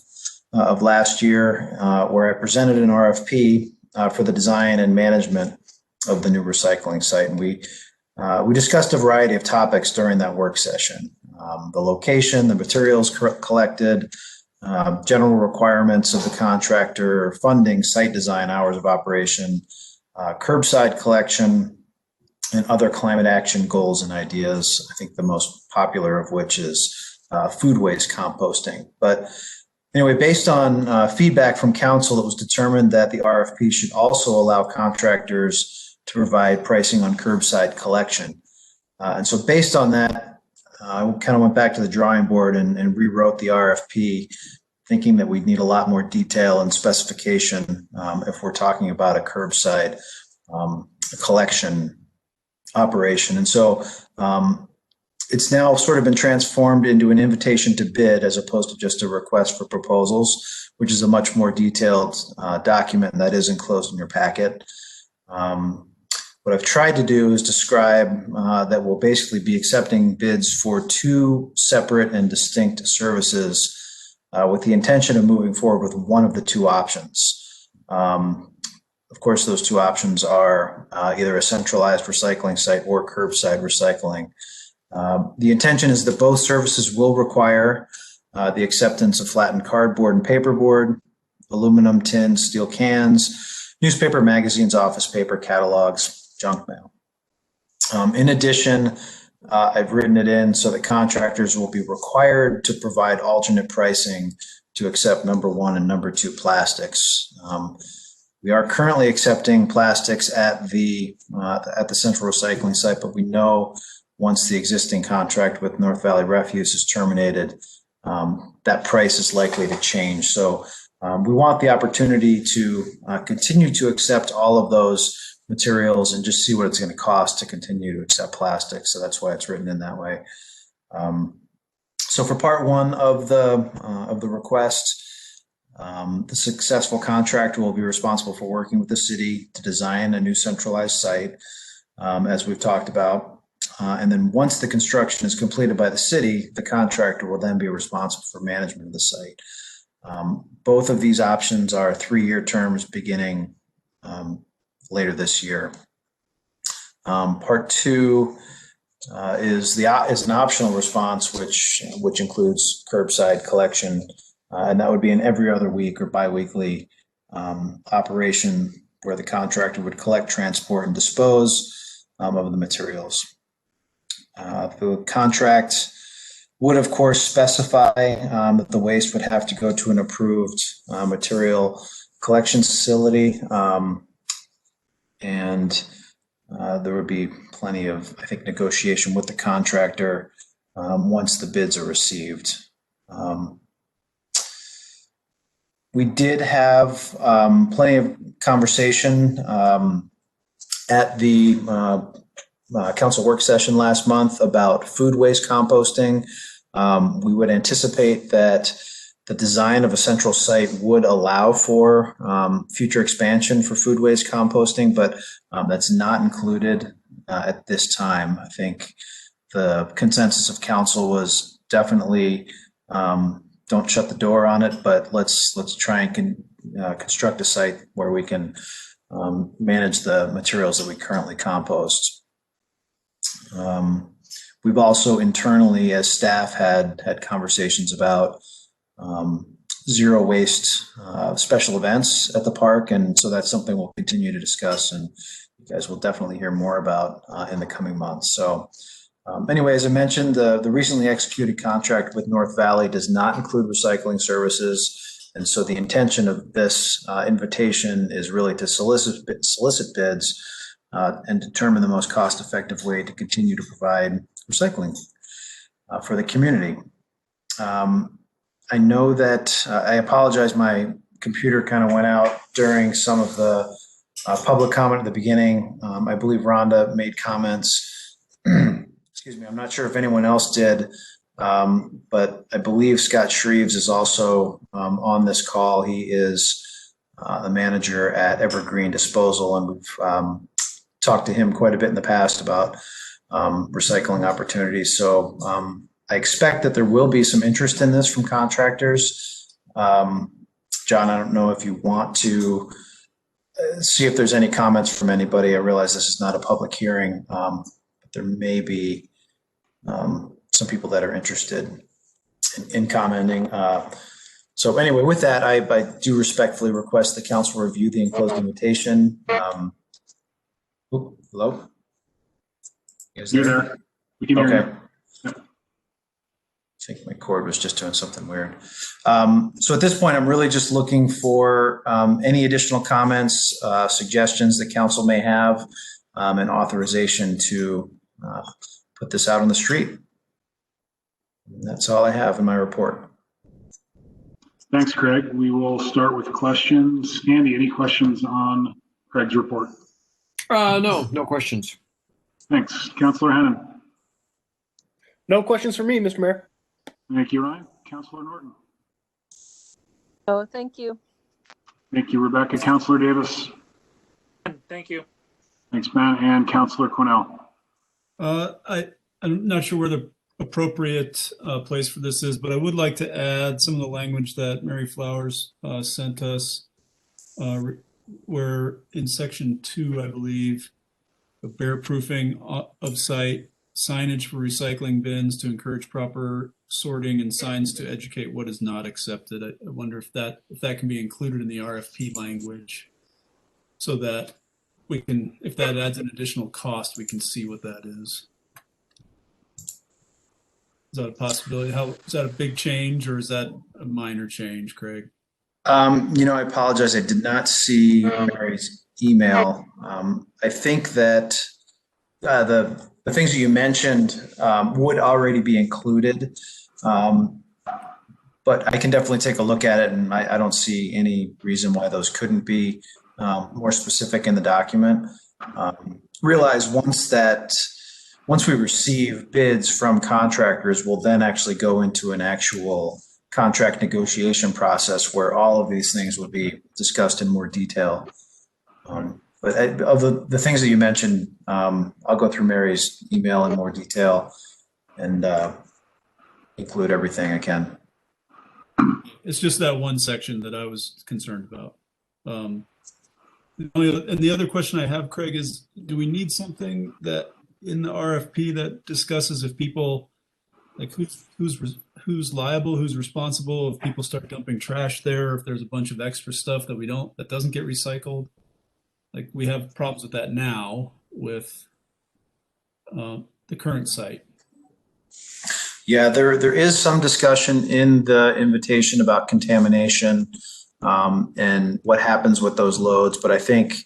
of last year, where I presented an RFP for the design and management of the new recycling site. And we discussed a variety of topics during that work session. The location, the materials collected, general requirements of the contractor, funding, site design, hours of operation, curbside collection, and other climate action goals and ideas. I think the most popular of which is food waste composting. But anyway, based on feedback from council, it was determined that the RFP should also allow contractors to provide pricing on curbside collection. And so based on that, I kind of went back to the drawing board and rewrote the RFP, thinking that we'd need a lot more detail and specification if we're talking about a curbside collection operation. And so it's now sort of been transformed into an invitation to bid as opposed to just a request for proposals, which is a much more detailed document that is enclosed in your packet. What I've tried to do is describe that we'll basically be accepting bids for two separate and distinct services with the intention of moving forward with one of the two options. Of course, those two options are either a centralized recycling site or curbside recycling. The intention is that both services will require the acceptance of flattened cardboard and paperboard, aluminum, tin, steel cans, newspaper, magazines, office paper, catalogs, junk mail. In addition, I've written it in so that contractors will be required to provide alternate pricing to accept number one and number two plastics. We are currently accepting plastics at the central recycling site, but we know once the existing contract with North Valley Refuse is terminated, that price is likely to change. So we want the opportunity to continue to accept all of those materials and just see what it's going to cost to continue to accept plastic. So that's why it's written in that way. So for part one of the request, the successful contractor will be responsible for working with the city to design a new centralized site, as we've talked about. And then once the construction is completed by the city, the contractor will then be responsible for management of the site. Both of these options are 3-year terms beginning later this year. Part two is an optional response, which includes curbside collection, and that would be an every other week or biweekly operation where the contractor would collect, transport, and dispose of the materials. The contract would, of course, specify that the waste would have to go to an approved material collection facility. And there would be plenty of, I think, negotiation with the contractor once the bids are received. We did have plenty of conversation at the council work session last month about food waste composting. We would anticipate that the design of a central site would allow for future expansion for food waste composting, but that's not included at this time. I think the consensus of council was definitely don't shut the door on it, but let's try and construct a site where we can manage the materials that we currently compost. We've also internally, as staff, had conversations about zero waste special events at the park, and so that's something we'll continue to discuss, and you guys will definitely hear more about in the coming months. So anyway, as I mentioned, the recently executed contract with North Valley does not include recycling services, and so the intention of this invitation is really to solicit bids and determine the most cost-effective way to continue to provide recycling for the community. I know that I apologize, my computer kind of went out during some of the public comment at the beginning. I believe Rhonda made comments. Excuse me, I'm not sure if anyone else did, but I believe Scott Shreves is also on this call. He is the manager at Evergreen Disposal, and we've talked to him quite a bit in the past about recycling opportunities. So I expect that there will be some interest in this from contractors. John, I don't know if you want to see if there's any comments from anybody. I realize this is not a public hearing, but there may be some people that are interested in commenting. So anyway, with that, I do respectfully request the council review the enclosed invitation. Hello? You're there. We can hear okay. you. I think my cord was just doing something weird. So at this point, I'm really just looking for any additional comments, suggestions that council may have, and authorization to put this out on the street. And that's all I have in my report. Thanks, Craig. We will start with questions. Andy, any questions on Craig's report? No questions. Thanks. Councillor Hennon. No questions for me, Mr. Mayor. Thank you, Ryan. Councillor Norton. Oh, thank you. Thank you, Rebecca. Councillor Davis. Thank you. Thanks, Ben. And Councillor Quinnell. I'm not sure where the appropriate place for this is, but I would like to add some of the language that Mary Flowers sent us, where in section 2, I believe, the bear proofing of site, signage for recycling bins to encourage proper sorting, and signs to educate what is not accepted. I wonder if that can be included in the RFP language, so that we can, if that adds an additional cost, we can see what that is. Is that a possibility? Is that a big change, or is that a minor change, Craig? I apologize. I did not see Mary's email. I think that the things that you mentioned would already be included, but I can definitely take a look at it, and I don't see any reason why those couldn't be more specific in the document. Realize once we receive bids from contractors, we'll then actually go into an actual contract negotiation process where all of these things will be discussed in more detail. But of the things that you mentioned, I'll go through Mary's email in more detail and include everything I can. It's just that one section that I was concerned about. And the other question I have, Craig, is do we need something that in the RFP that discusses if people, like who's liable, who's responsible if people start dumping trash there, if there's a bunch of extra stuff that doesn't get recycled? Like, we have problems with that now with the current site. Yeah, there is some discussion in the invitation about contamination and what happens with those loads. But I think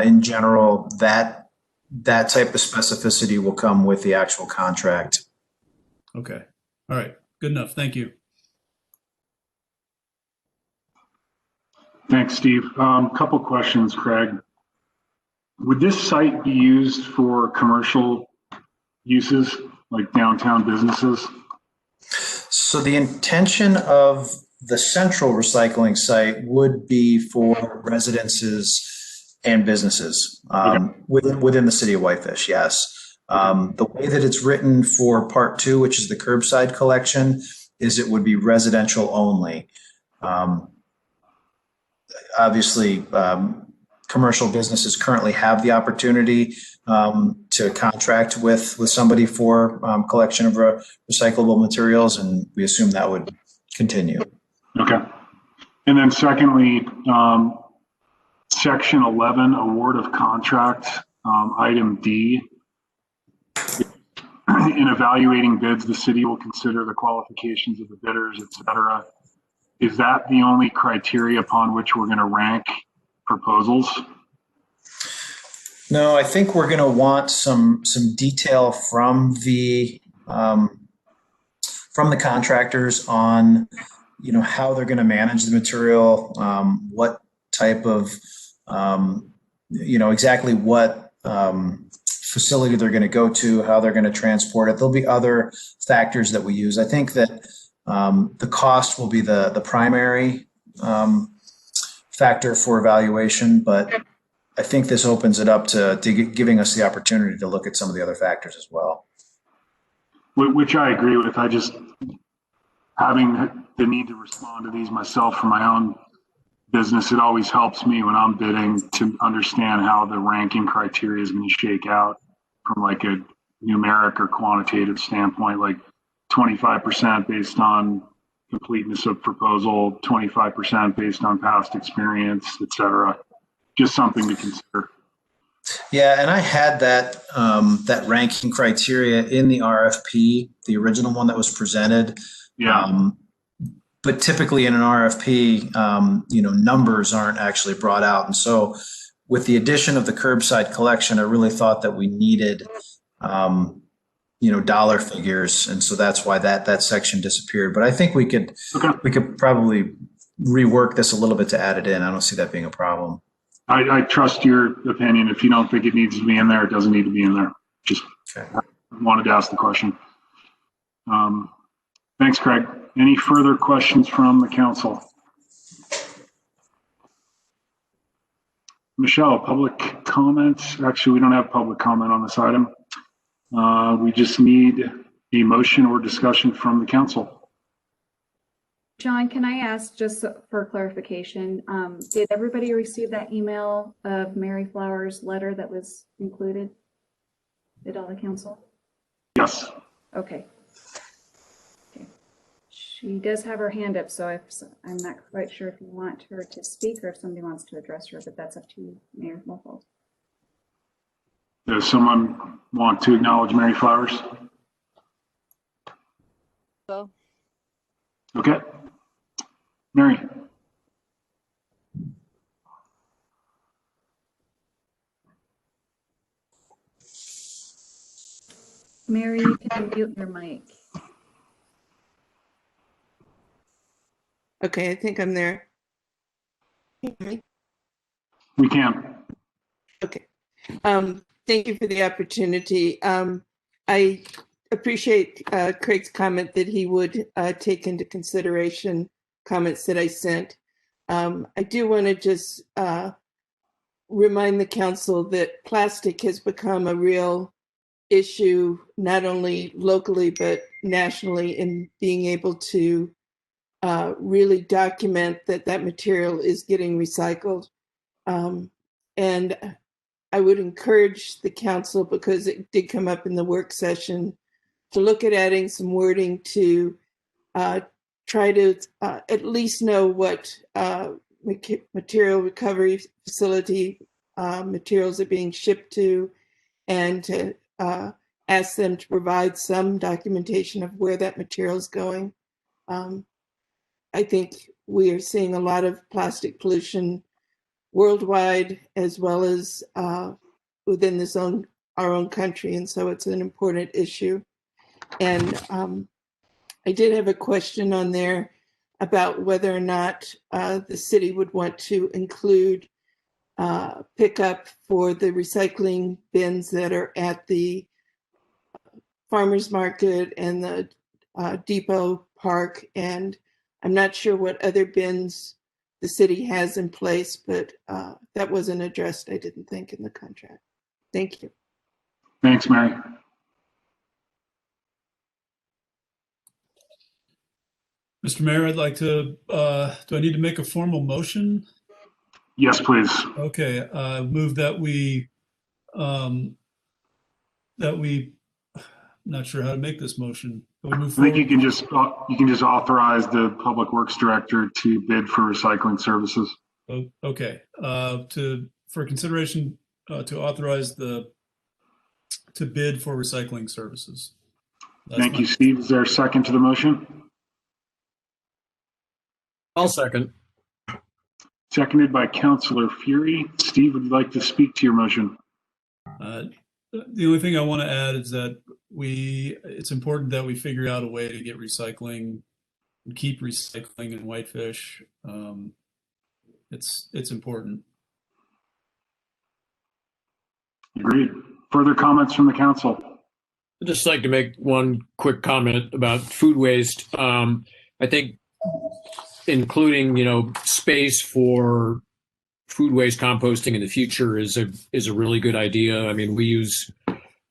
in general, that type of specificity will come with the actual contract. Okay. All right. Good enough. Thank you. Thanks, Steve. Couple questions, Craig. Would this site be used for commercial uses, like downtown businesses? So the intention of the central recycling site would be for residences and businesses within the city of Whitefish, yes. The way that it's written for part 2, which is the curbside collection, is it would be residential only. Obviously, commercial businesses currently have the opportunity to contract with somebody for collection of recyclable materials, and we assume that would continue. Okay. And then secondly, section 11, award of contract, item D. In evaluating bids, the city will consider the qualifications of the bidders, et cetera. Is that the only criteria upon which we're going to rank proposals? No, I think we're going to want some detail from the contractors on, how they're going to manage the material, what type of, exactly what facility they're going to go to, how they're going to transport it. There'll be other factors that we use. I think that the cost will be the primary factor for evaluation, but I think this opens it up to giving us the opportunity to look at some of the other factors as well. Which I agree with. I just, having the need to respond to these myself for my own business, it always helps me when I'm bidding to understand how the ranking criteria is going to shake out from like a numeric or quantitative standpoint, like 25% based on completeness of proposal, 25% based on past experience, et cetera. Just something to consider. Yeah, and I had that ranking criteria in the RFP, the original one that was presented. Yeah. But typically in an RFP, numbers aren't actually brought out, and so with the addition of the curbside collection, I really thought that we needed, dollar figures, and so that's why that section disappeared. But I think we could probably rework this a little bit to add it in. I don't see that being a problem. I trust your opinion. If you don't think it needs to be in there, it doesn't need to be in there. Just wanted to ask the question. Thanks, Craig. Any further questions from the council? Michelle, public comments? Actually, we don't have public comment on this item. We just need a motion or discussion from the council. John, can I ask just for clarification, did everybody receive that email of Mary Flower's letter that was included? Did all the council? Yes. Okay. She does have her hand up, so I'm not quite sure if you want her to speak or if somebody wants to address her, but that's up to you, Mayor Mulfold. Does someone want to acknowledge Mary Flowers? So. Okay. Mary. Mary, you can mute your mic. Okay, I think I'm there. We can. Okay. Thank you for the opportunity. I appreciate Craig's comment that he would take into consideration comments that I sent. I do want to just remind the council that plastic has become a real issue, not only locally, but nationally, in being able to really document that material is getting recycled. And I would encourage the council, because it did come up in the work session, to look at adding some wording to try to at least know what material recovery facility materials are being shipped to, and to ask them to provide some documentation of where that material is going. I think we are seeing a lot of plastic pollution worldwide, as well as within our own country, and so it's an important issue. And I did have a question on there about whether or not the city would want to include pickup for the recycling bins that are at the farmers market and the depot park. And I'm not sure what other bins the city has in place, but that wasn't addressed, I didn't think, in the contract. Thank you. Thanks, Mary. Mr. Mayor, I'd like to, do I need to make a formal motion? Yes, please. Okay, move that we, I'm not sure how to make this motion. I think you can just authorize the Public Works Director to bid for recycling services. Oh, okay, for consideration, to authorize to bid for recycling services. Thank you, Steve. Is there a second to the motion? I'll second. Seconded by Councilor Fury. Steve, would you like to speak to your motion? The only thing I want to add is that it's important that we figure out a way to get recycling and keep recycling in Whitefish. It's important. Agreed. Further comments from the council? I'd just like to make one quick comment about food waste. I think including, space for food waste composting in the future is a really good idea. I mean, we use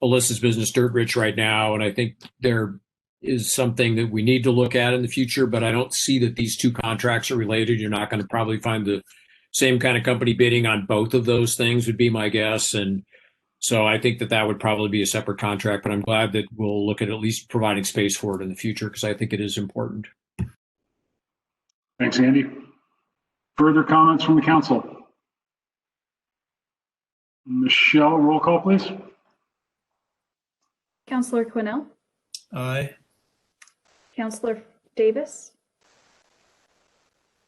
Alyssa's business Dirt Rich right now, and I think there is something that we need to look at in the future, but I don't see that these two contracts are related. You're not going to probably find the same kind of company bidding on both of those things, would be my guess. And so I think that would probably be a separate contract, but I'm glad that we'll look at least providing space for it in the future because I think it is important. Thanks, Andy. Further comments from the council? Michelle, roll call, please. Councillor Quinnell, Aye. Councillor Davis,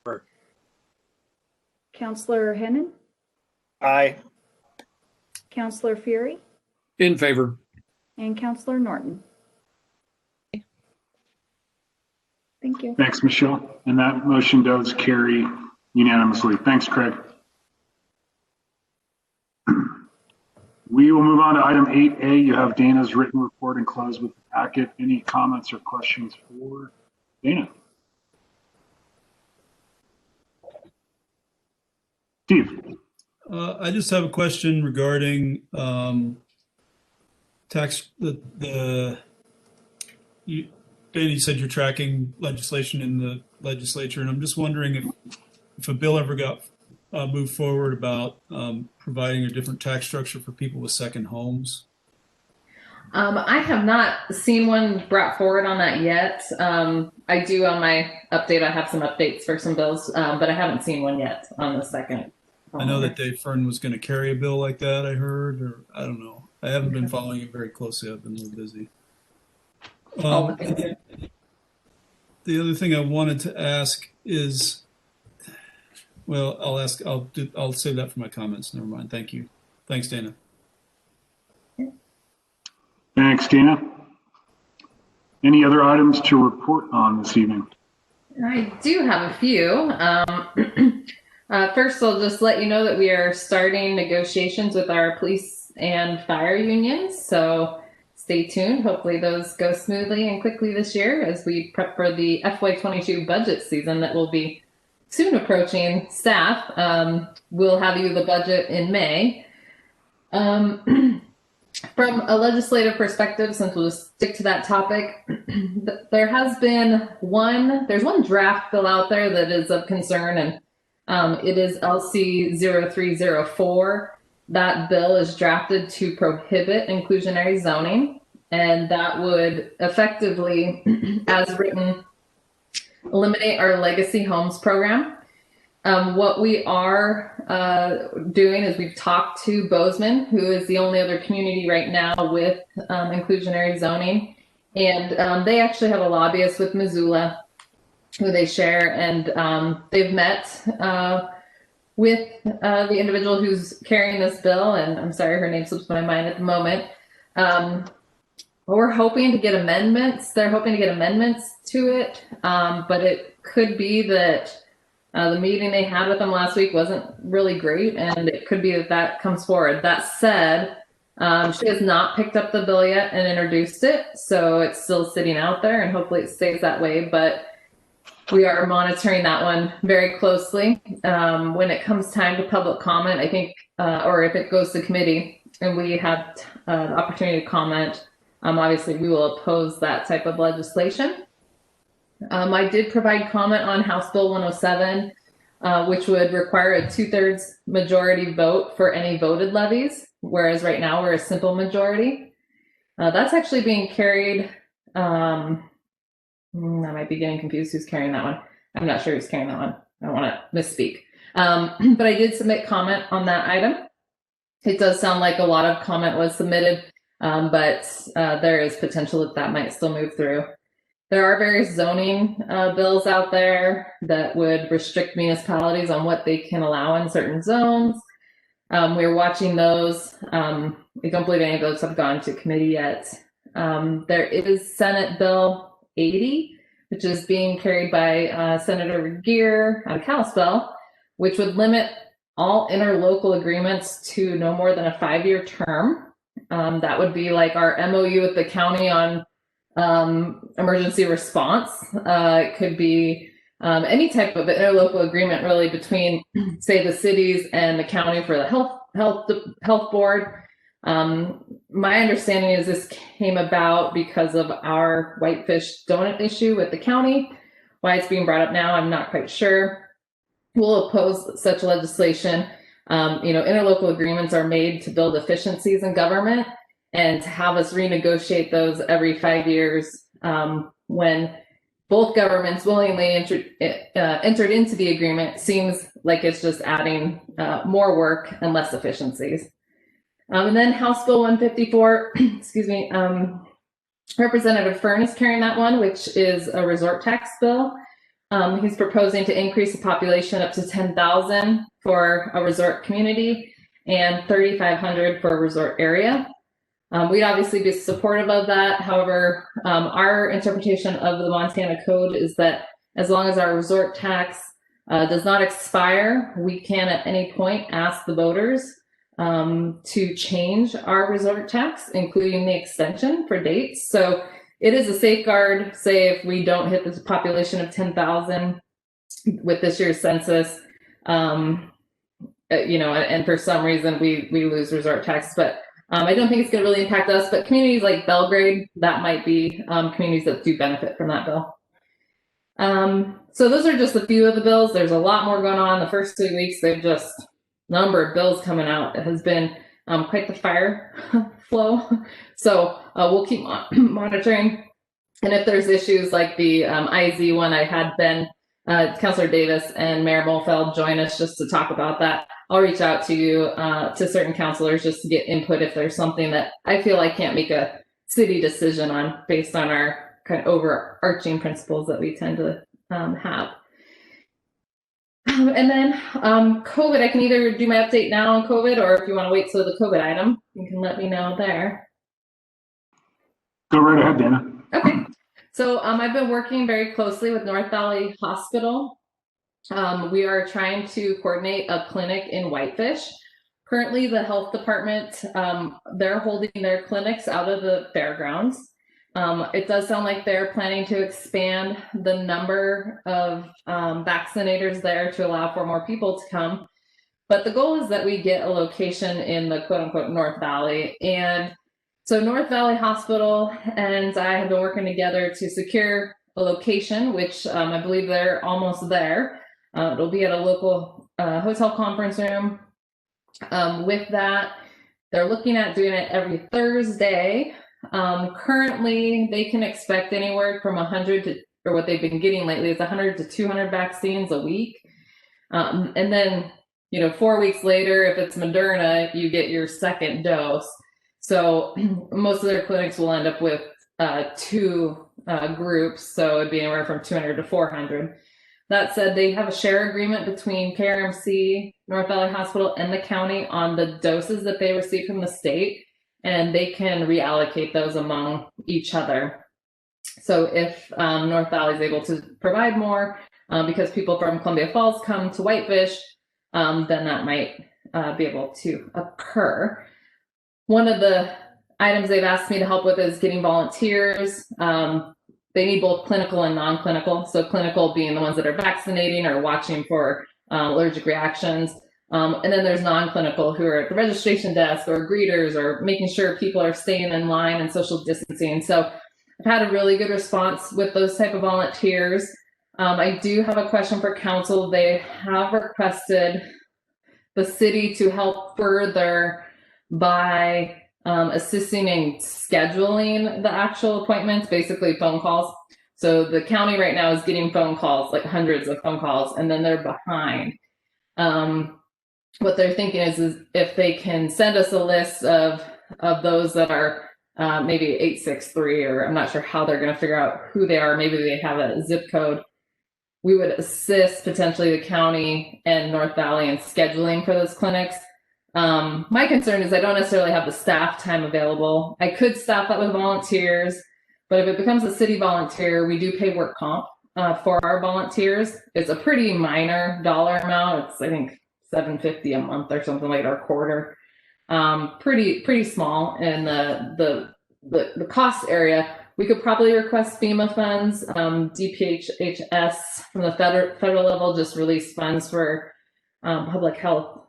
Sure. Councillor Hennon, Aye. Councillor Fury, In favor. and Councillor Norton. Thank you. Thanks, Michelle. And that motion does carry unanimously. Thanks, Craig. We will move on to item 8A. You have Dana's written report and close with the packet. Any comments or questions for Dana? Steve. I just have a question regarding tax. Dana, you said you're tracking legislation in the legislature, and I'm just wondering if a bill ever got moved forward about providing a different tax structure for people with second homes. I have not seen one brought forward on that yet. I do on my update, I have some updates for some bills, but I haven't seen one yet on the second. I know that Dave Fern was going to carry a bill like that, I heard, or I don't know. I haven't been following it very closely. I've been a little busy. The other thing I wanted to ask is, well, I'll save that for my comments. Never mind. Thank you. Thanks, Dana. Thanks, Dana. Any other items to report on this evening? I do have a few. First, I'll just let you know that we are starting negotiations with our police and fire unions. So stay tuned. Hopefully those go smoothly and quickly this year as we prep for the FY22 budget season that will be soon approaching. Staff, we'll have you the budget in May. From a legislative perspective, since we'll just stick to that topic, there's one draft bill out there that is of concern, and it is LC 0304. That bill is drafted to prohibit inclusionary zoning, and that would effectively, as written, eliminate our legacy homes program. What we are doing is we've talked to Bozeman, who is the only other community right now with inclusionary zoning. And they actually have a lobbyist with Missoula who they share. And they've met with the individual who's carrying this bill. And I'm sorry, her name slips my mind at the moment. We're hoping to get amendments. They're hoping to get amendments to it. But it could be that the meeting they had with them last week wasn't really great, and it could be that comes forward. That said, she has not picked up the bill yet and introduced it, so it's still sitting out there, and hopefully it stays that way. But we are monitoring that one very closely. When it comes time to public comment, I think, or if it goes to committee and we have the opportunity to comment, obviously we will oppose that type of legislation. I did provide comment on House Bill 107, which would require a 2/3 majority vote for any voted levies, whereas right now we're a simple majority. That's actually being carried. I might be getting confused who's carrying that one. I'm not sure who's carrying that one. I don't want to misspeak. But I did submit comment on that item. It does sound like a lot of comment was submitted, but there is potential that might still move through. There are various zoning bills out there that would restrict municipalities on what they can allow in certain zones. We're watching those. I don't believe any of those have gone to committee yet. There is Senate Bill 80, which is being carried by Senator Geer out of Kalispell, which would limit all interlocal agreements to no more than a 5-year term. That would be like our MOU with the county on emergency response. It could be any type of interlocal agreement really between, say, the cities and the county for the health board. My understanding is this came about because of our Whitefish donut issue with the county. Why it's being brought up now, I'm not quite sure. We'll oppose such legislation. Interlocal agreements are made to build efficiencies in government, and to have us renegotiate those every 5 years when both governments willingly entered into the agreement seems like it's just adding more work and less efficiencies. And then House Bill 154, excuse me, Representative Fern is carrying that one, which is a resort tax bill. He's proposing to increase the population up to 10,000 for a resort community and 3,500 for a resort area. We'd obviously be supportive of that. However, our interpretation of the Montana Code is that as long as our resort tax does not expire, we can at any point ask the voters to change our resort tax, including the extension for dates. So it is a safeguard, say if we don't hit this population of 10,000 with this year's census, and for some reason we lose resort tax, but I don't think it's going to really impact us, but communities like Belgrade, that might be communities that do benefit from that bill. So those are just a few of the bills. There's a lot more going on. The first 2 weeks, they've just number of bills coming out. It has been quite the fire flow. So we'll keep monitoring. And if there's issues like the IZ one, I had Ben, Councilor Davis and Mayor Molfeld join us just to talk about that. I'll reach out to you, to certain councilors just to get input if there's something that I feel I can't make a city decision on based on our kind of overarching principles that we tend to have. And then COVID, I can either do my update now on COVID, or if you want to wait till the COVID item, you can let me know there. Go right ahead, Dana. Okay. So I've been working very closely with North Valley Hospital. We are trying to coordinate a clinic in Whitefish. Currently, the health department, they're holding their clinics out of the fairgrounds. It does sound like they're planning to expand the number of vaccinators there to allow for more people to come. But the goal is that we get a location in the quote unquote North Valley. And so North Valley Hospital and I have been working together to secure a location, which I believe they're almost there. It'll be at a local hotel conference room. With that, they're looking at doing it every Thursday. Currently, they can expect anywhere from 100 to, or what they've been getting lately is 100 to 200 vaccines a week. And then, 4 weeks later, if it's Moderna, you get your second dose. So most of their clinics will end up with 2 groups. So it'd be anywhere from 200 to 400. That said, they have a share agreement between KRMC, North Valley Hospital, and the county on the doses that they receive from the state, and they can reallocate those among each other. So if North Valley is able to provide more because people from Columbia Falls come to Whitefish, then that might be able to occur. One of the items they've asked me to help with is getting volunteers. They need both clinical and non-clinical. So clinical being the ones that are vaccinating or watching for allergic reactions. And then there's non-clinical who are at the registration desk or greeters or making sure people are staying in line and social distancing. So I've had a really good response with those type of volunteers. I do have a question for council. They have requested the city to help further by assisting in scheduling the actual appointments, basically phone calls. So the county right now is getting phone calls, like hundreds of phone calls, and then they're behind. What they're thinking is if they can send us a list of those that are maybe 863, or I'm not sure how they're going to figure out who they are. Maybe they have a zip code. We would assist potentially the county and North Valley in scheduling for those clinics. My concern is I don't necessarily have the staff time available. I could staff that with volunteers, but if it becomes a city volunteer, we do pay work comp for our volunteers. It's a pretty minor dollar amount. It's, I think, $750 a month or something like our quarter. Pretty small in the cost area. We could probably request FEMA funds. DPHS from the federal level just released funds for public health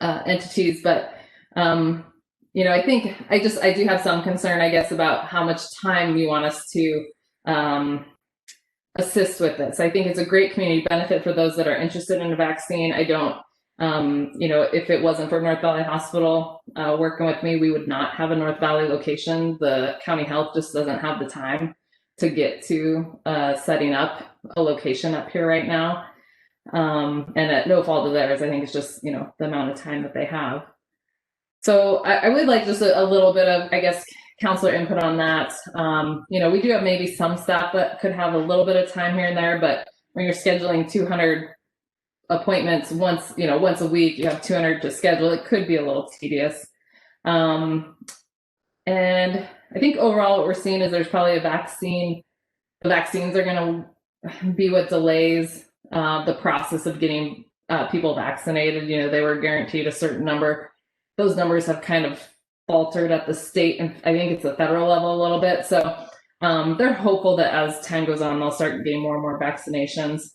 entities, but I think I do have some concern, I guess, about how much time you want us to assist with this. I think it's a great community benefit for those that are interested in a vaccine. I don't, if it wasn't for North Valley Hospital working with me, we would not have a North Valley location. The county health just doesn't have the time to get to setting up a location up here right now. And at no fault of theirs, I think it's just, the amount of time that they have. So I would like just a little bit of, I guess, counselor input on that. We do have maybe some staff that could have a little bit of time here and there, but when you're scheduling 200 appointments once a week, you have 200 to schedule, it could be a little tedious. And I think overall what we're seeing is there's probably a vaccine. The vaccines are going to be what delays the process of getting people vaccinated. They were guaranteed a certain number. Those numbers have kind of faltered at the state, and I think it's the federal level a little bit. So they're hopeful that as time goes on, they'll start getting more and more vaccinations.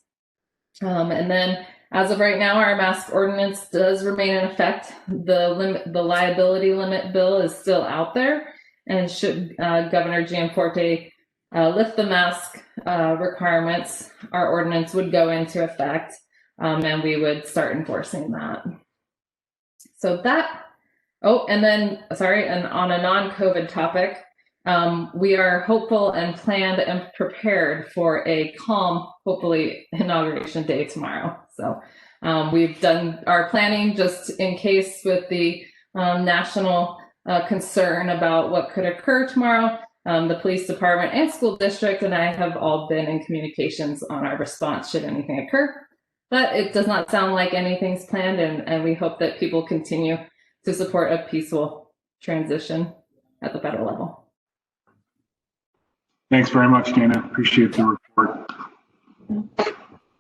And then as of right now, our mask ordinance does remain in effect. The liability limit bill is still out there, and should Governor Gianforte lift the mask requirements, our ordinance would go into effect, and we would start enforcing that. So that, and on a non-COVID topic, we are hopeful and planned and prepared for a calm, hopefully, inauguration day tomorrow. So we've done our planning just in case with the national concern about what could occur tomorrow. The police department and school district and I have all been in communications on our response should anything occur, but it does not sound like anything's planned, and we hope that people continue to support a peaceful transition at the federal level. Thanks very much, Dana. Appreciate the report.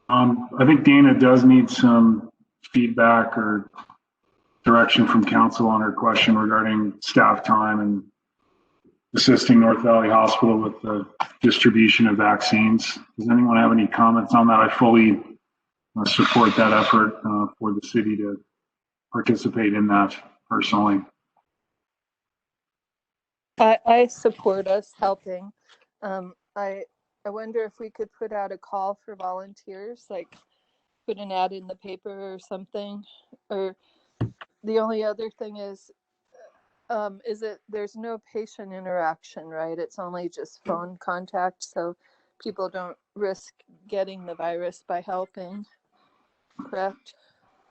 I think Dana does need some feedback or direction from council on her question regarding staff time and assisting North Valley Hospital with the distribution of vaccines. Does anyone have any comments on that? I fully support that effort for the city to participate in that personally. I support us helping. I wonder if we could put out a call for volunteers, like put an ad in the paper or something. Or the only other thing is there's no patient interaction, right? It's only just phone contact, so people don't risk getting the virus by helping, correct?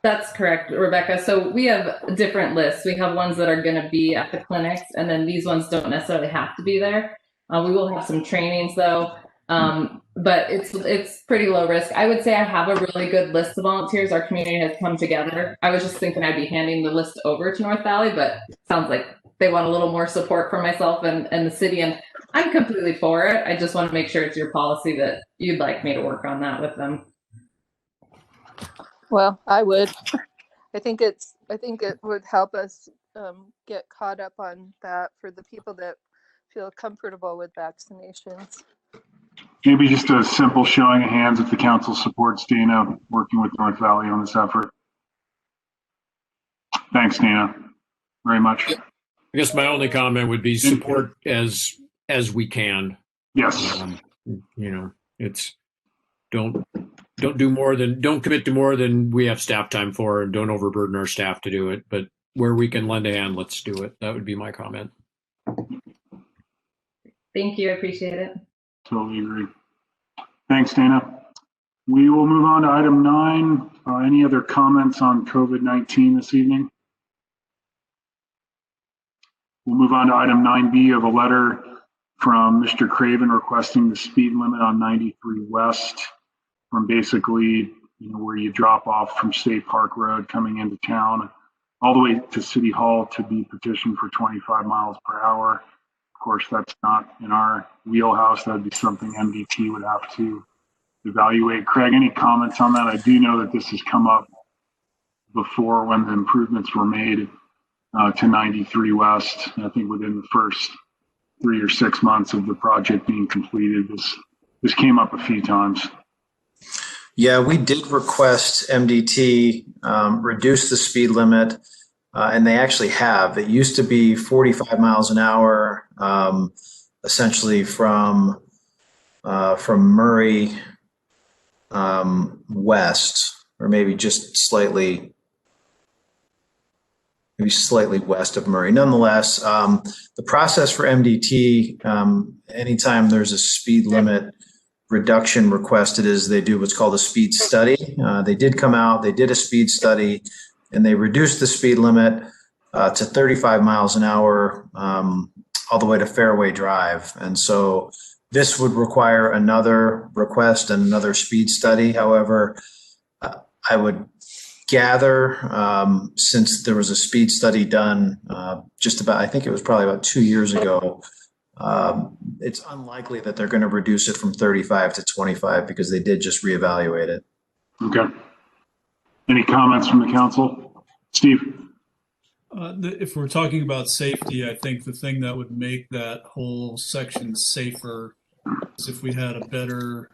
That's correct, Rebecca. So we have different lists. We have ones that are going to be at the clinics, and then these ones don't necessarily have to be there. We will have some trainings though, but it's pretty low risk. I would say I have a really good list of volunteers. Our community has come together. I was just thinking I'd be handing the list over to North Valley, but sounds like they want a little more support from myself and the city, and I'm completely for it. I just want to make sure it's your policy that you'd like me to work on that with them. Well, I would. I think it would help us get caught up on that for the people that feel comfortable with vaccinations. Maybe just a simple showing of hands if the council supports Dana working with North Valley on this effort. Thanks, Dana, very much. I guess my only comment would be support as we can. Yes. It's don't commit to more than we have staff time for, and don't overburden our staff to do it. But where we can lend a hand, let's do it. That would be my comment. Thank you. I appreciate it. Totally agree. Thanks, Dana. We will move on to item 9. Any other comments on COVID-19 this evening? We'll move on to item 9B of a letter from Mr. Craven requesting the speed limit on 93 West from basically where you drop off from State Park Road coming into town, all the way to City Hall to be petitioned for 25 miles per hour. Of course, that's not in our wheelhouse. That'd be something MDT would have to evaluate. Craig, any comments on that? I do know that this has come up before when the improvements were made to 93 West. I think within the first 3 or 6 months of the project being completed, this came up a few times. Yeah, we did request MDT reduce the speed limit, and they actually have. It used to be 45 miles an hour, essentially from Murray west, or maybe just slightly west of Murray. Nonetheless, the process for MDT, anytime there's a speed limit reduction requested, is they do what's called a speed study. They did come out, they did a speed study, and they reduced the speed limit to 35 miles an hour all the way to Fairway Drive. And so this would require another request and another speed study. However, I would gather, since there was a speed study done I think it was probably about 2 years ago, it's unlikely that they're going to reduce it from 35 to 25 because they did just reevaluate it. Okay. Any comments from the council? Steve? If we're talking about safety, I think the thing that would make that whole section safer is if we had a better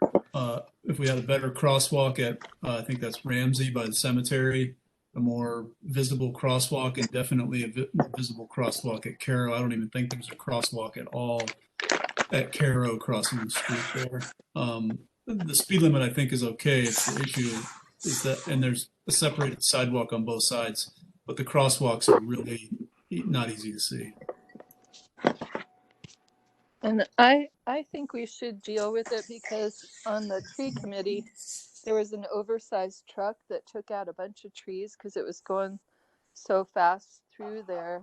crosswalk at I think that's Ramsey by the cemetery, a more visible crosswalk, and definitely a more visible crosswalk at Caro. I don't even think there's a crosswalk at all at Caro crossing the street there. The speed limit I think is okay. It's the issue is that, and there's a separated sidewalk on both sides, but the crosswalks are really not easy to see. And I think we should deal with it because on the tree committee, there was an oversized truck that took out a bunch of trees because it was going so fast through there.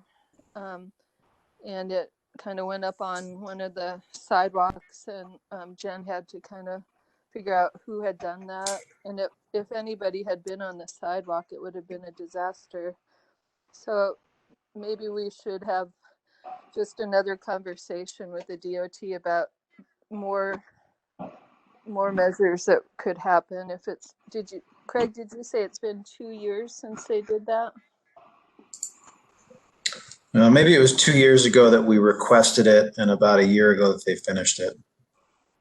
And it kind of went up on one of the sidewalks, and Jen had to kind of figure out who had done that. And if anybody had been on the sidewalk, it would have been a disaster. So maybe we should have just another conversation with the DOT about more measures that could happen. If it's, Craig, did you say it's been 2 years since they did that? Maybe it was 2 years ago that we requested it, and about a year ago that they finished it.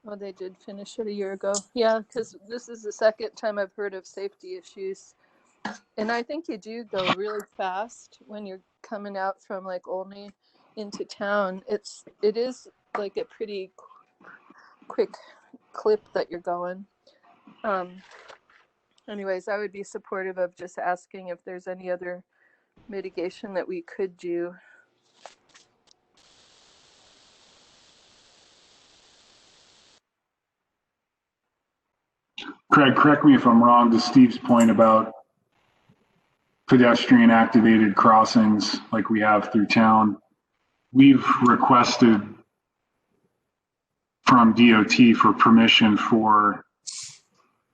Oh, they did finish it a year ago. Yeah, because this is the second time I've heard of safety issues. And I think you do go really fast when you're coming out from like Olney into town. It is like a pretty quick clip that you're going. Anyways, I would be supportive of just asking if there's any other mitigation that we could do. Craig, correct me if I'm wrong, to Steve's point about pedestrian activated crossings like we have through town. We've requested from DOT for permission for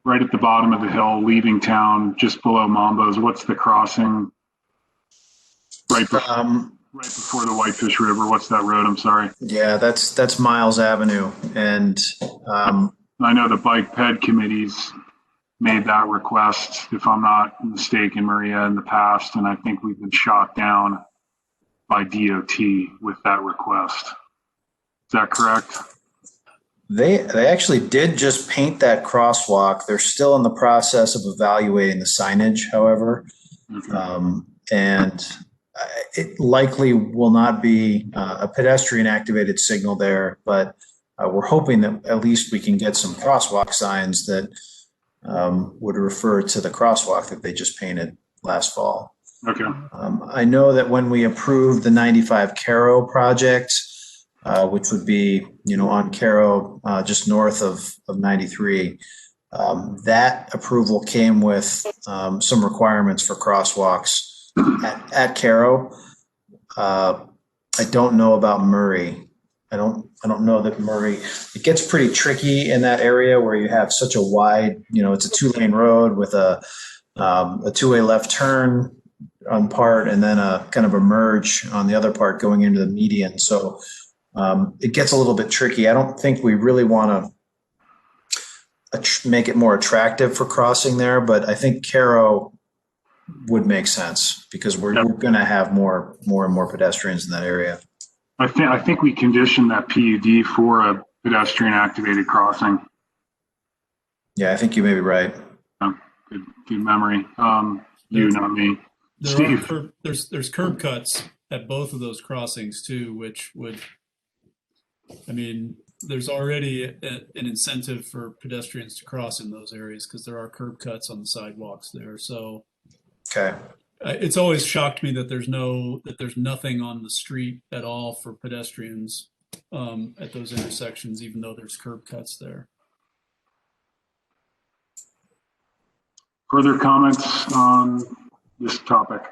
right at the bottom of the hill, leaving town, just below Mambo's. What's the crossing right before the Whitefish River? What's that road? I'm sorry. Yeah, that's Miles Avenue. And I know the bike ped committees made that request, if I'm not mistaken, Maria, in the past, and I think we've been shot down by DOT with that request. Is that correct? They actually did just paint that crosswalk. They're still in the process of evaluating the signage, however. And it likely will not be a pedestrian activated signal there, but we're hoping that at least we can get some crosswalk signs that would refer to the crosswalk that they just painted last fall. Okay. I know that when we approved the 95 Caro project, which would be, on Caro, just north of 93, that approval came with some requirements for crosswalks at Caro. I don't know about Murray. I don't know that Murray, it gets pretty tricky in that area where you have such a wide, it's a 2-lane road with a 2-way left turn on part and then a kind of a merge on the other part going into the median. So it gets a little bit tricky. I don't think we really want to make it more attractive for crossing there, but I think Caro would make sense because we're going to have more and more pedestrians in that area. I think we conditioned that PUD for a pedestrian activated crossing. Yeah, I think you may be right. Good memory. You, not me. Steve. There's curb cuts at both of those crossings too, which would, there's already an incentive for pedestrians to cross in those areas because there are curb cuts on the sidewalks there. So, okay. It's always shocked me that there's nothing on the street at all for pedestrians at those intersections, even though there's curb cuts there. Further comments on this topic?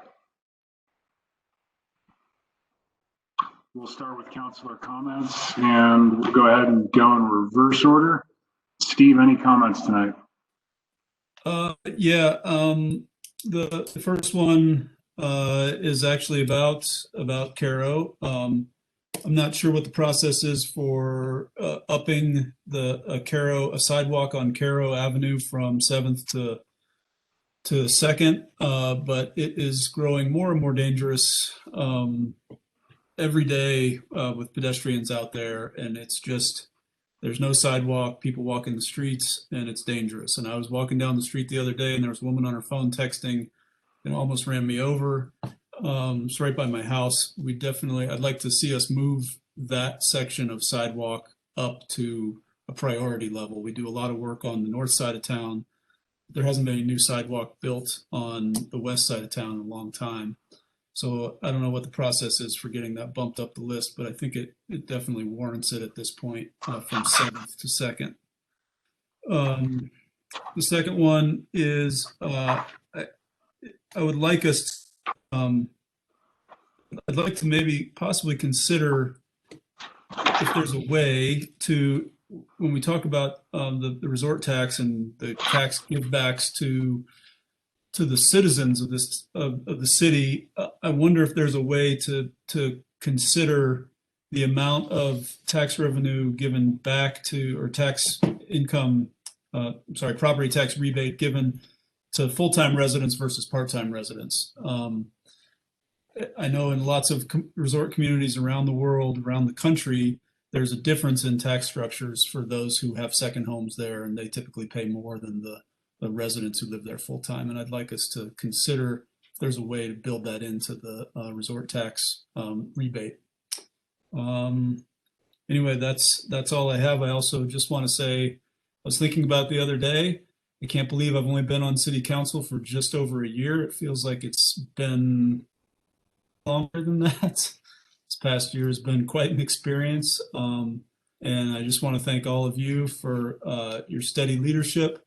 We'll start with councilor comments and we'll go ahead and go in reverse order. Steve, any comments tonight? The first one is actually about Caro. I'm not sure what the process is for upping a sidewalk on Caro Avenue from 7th to 2nd, but it is growing more and more dangerous every day with pedestrians out there, and it's just, there's no sidewalk, people walk in the streets, and it's dangerous. And I was walking down the street the other day, and there was a woman on her phone texting and almost ran me over. It's right by my house. I'd like to see us move that section of sidewalk up to a priority level. We do a lot of work on the north side of town. There hasn't been any new sidewalk built on the west side of town in a long time. So I don't know what the process is for getting that bumped up the list, but I think it definitely warrants it at this point from 7th to 2nd. The second one is I would like us, I'd like to maybe possibly consider if there's a way to, when we talk about the resort tax and the tax givebacks to the citizens of the city, I wonder if there's a way to consider the amount of tax revenue given back to, or tax income, property tax rebate given to full-time residents versus part-time residents. I know in lots of resort communities around the world, around the country, there's a difference in tax structures for those who have second homes there, and they typically pay more than the residents who live there full time. And I'd like us to consider if there's a way to build that into the resort tax rebate. Anyway, that's all I have. I also just want to say, I was thinking about the other day, I can't believe I've only been on city council for just over a year. It feels like it's been longer than that. This past year has been quite an experience. And I just want to thank all of you for your steady leadership,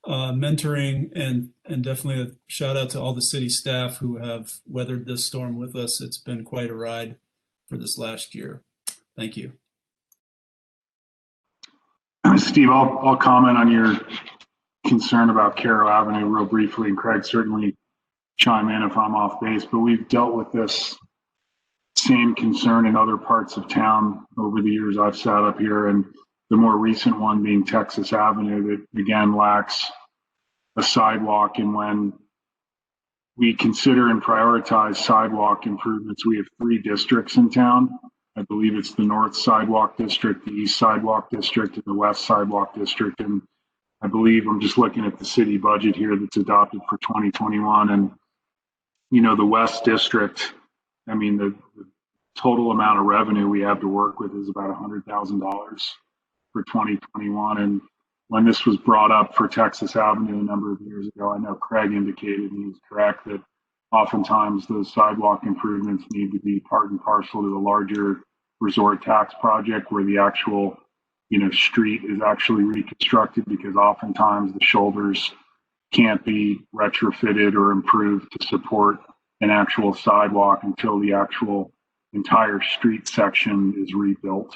mentoring, and definitely a shout out to all the city staff who have weathered this storm with us. It's been quite a ride for this last year. Thank you. Steve, I'll comment on your concern about Caro Avenue real briefly, and Craig certainly chime in if I'm off base, but we've dealt with this same concern in other parts of town over the years I've sat up here, and the more recent one being Texas Avenue that again lacks a sidewalk. And when we consider and prioritize sidewalk improvements, we have 3 districts in town. I believe it's the North Sidewalk District, the East Sidewalk District, and the West Sidewalk District. And I believe, I'm just looking at the city budget here that's adopted for 2021, and the West District, the total amount of revenue we have to work with is about $100,000 for 2021. And when this was brought up for Texas Avenue a number of years ago, I know Craig indicated, and he was correct, that oftentimes those sidewalk improvements need to be part and parcel to the larger resort tax project where the actual street is actually reconstructed, because oftentimes the shoulders can't be retrofitted or improved to support an actual sidewalk until the actual entire street section is rebuilt.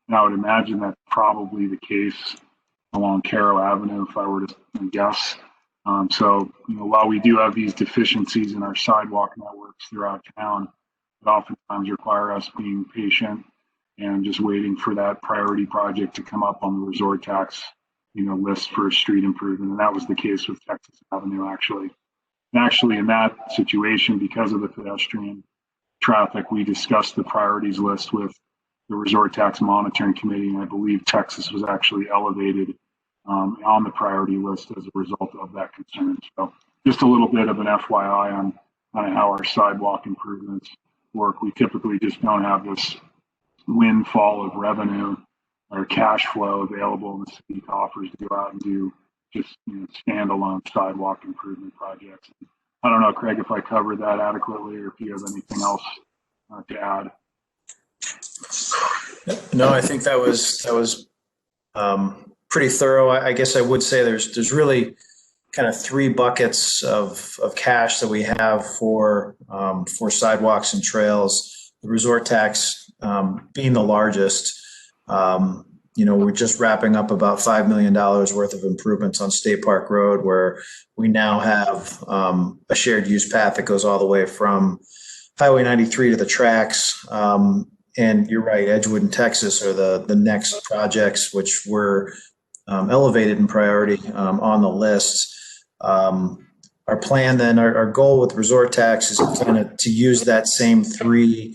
And I would imagine that's probably the case along Caro Avenue, if I were to guess. So, while we do have these deficiencies in our sidewalk networks throughout town, it oftentimes require us being patient and just waiting for that priority project to come up on the resort tax, list for street improvement. And that was the case with Texas Avenue, actually. And actually, in that situation, because of the pedestrian traffic, we discussed the priorities list with the resort tax monitoring committee, and I believe Texas was actually elevated on the priority list as a result of that concern. So just a little bit of an FYI on how our sidewalk improvements work. We typically just don't have this windfall of revenue or cash flow available in the city coffers to go out and do just standalone sidewalk improvement projects. I don't know, Craig, if I covered that adequately or if you have anything else to add. No, I think that was pretty thorough. I guess I would say there's really kind of three buckets of cash that we have for sidewalks and trails. The resort tax being the largest. We're just wrapping up about $5 million worth of improvements on State Park Road, where we now have a shared use path that goes all the way from Highway 93 to the tracks. And you're right, Edgewood and Texas are the next projects, which were elevated in priority on the list. Our plan then, our goal with resort tax is kind of to use that same three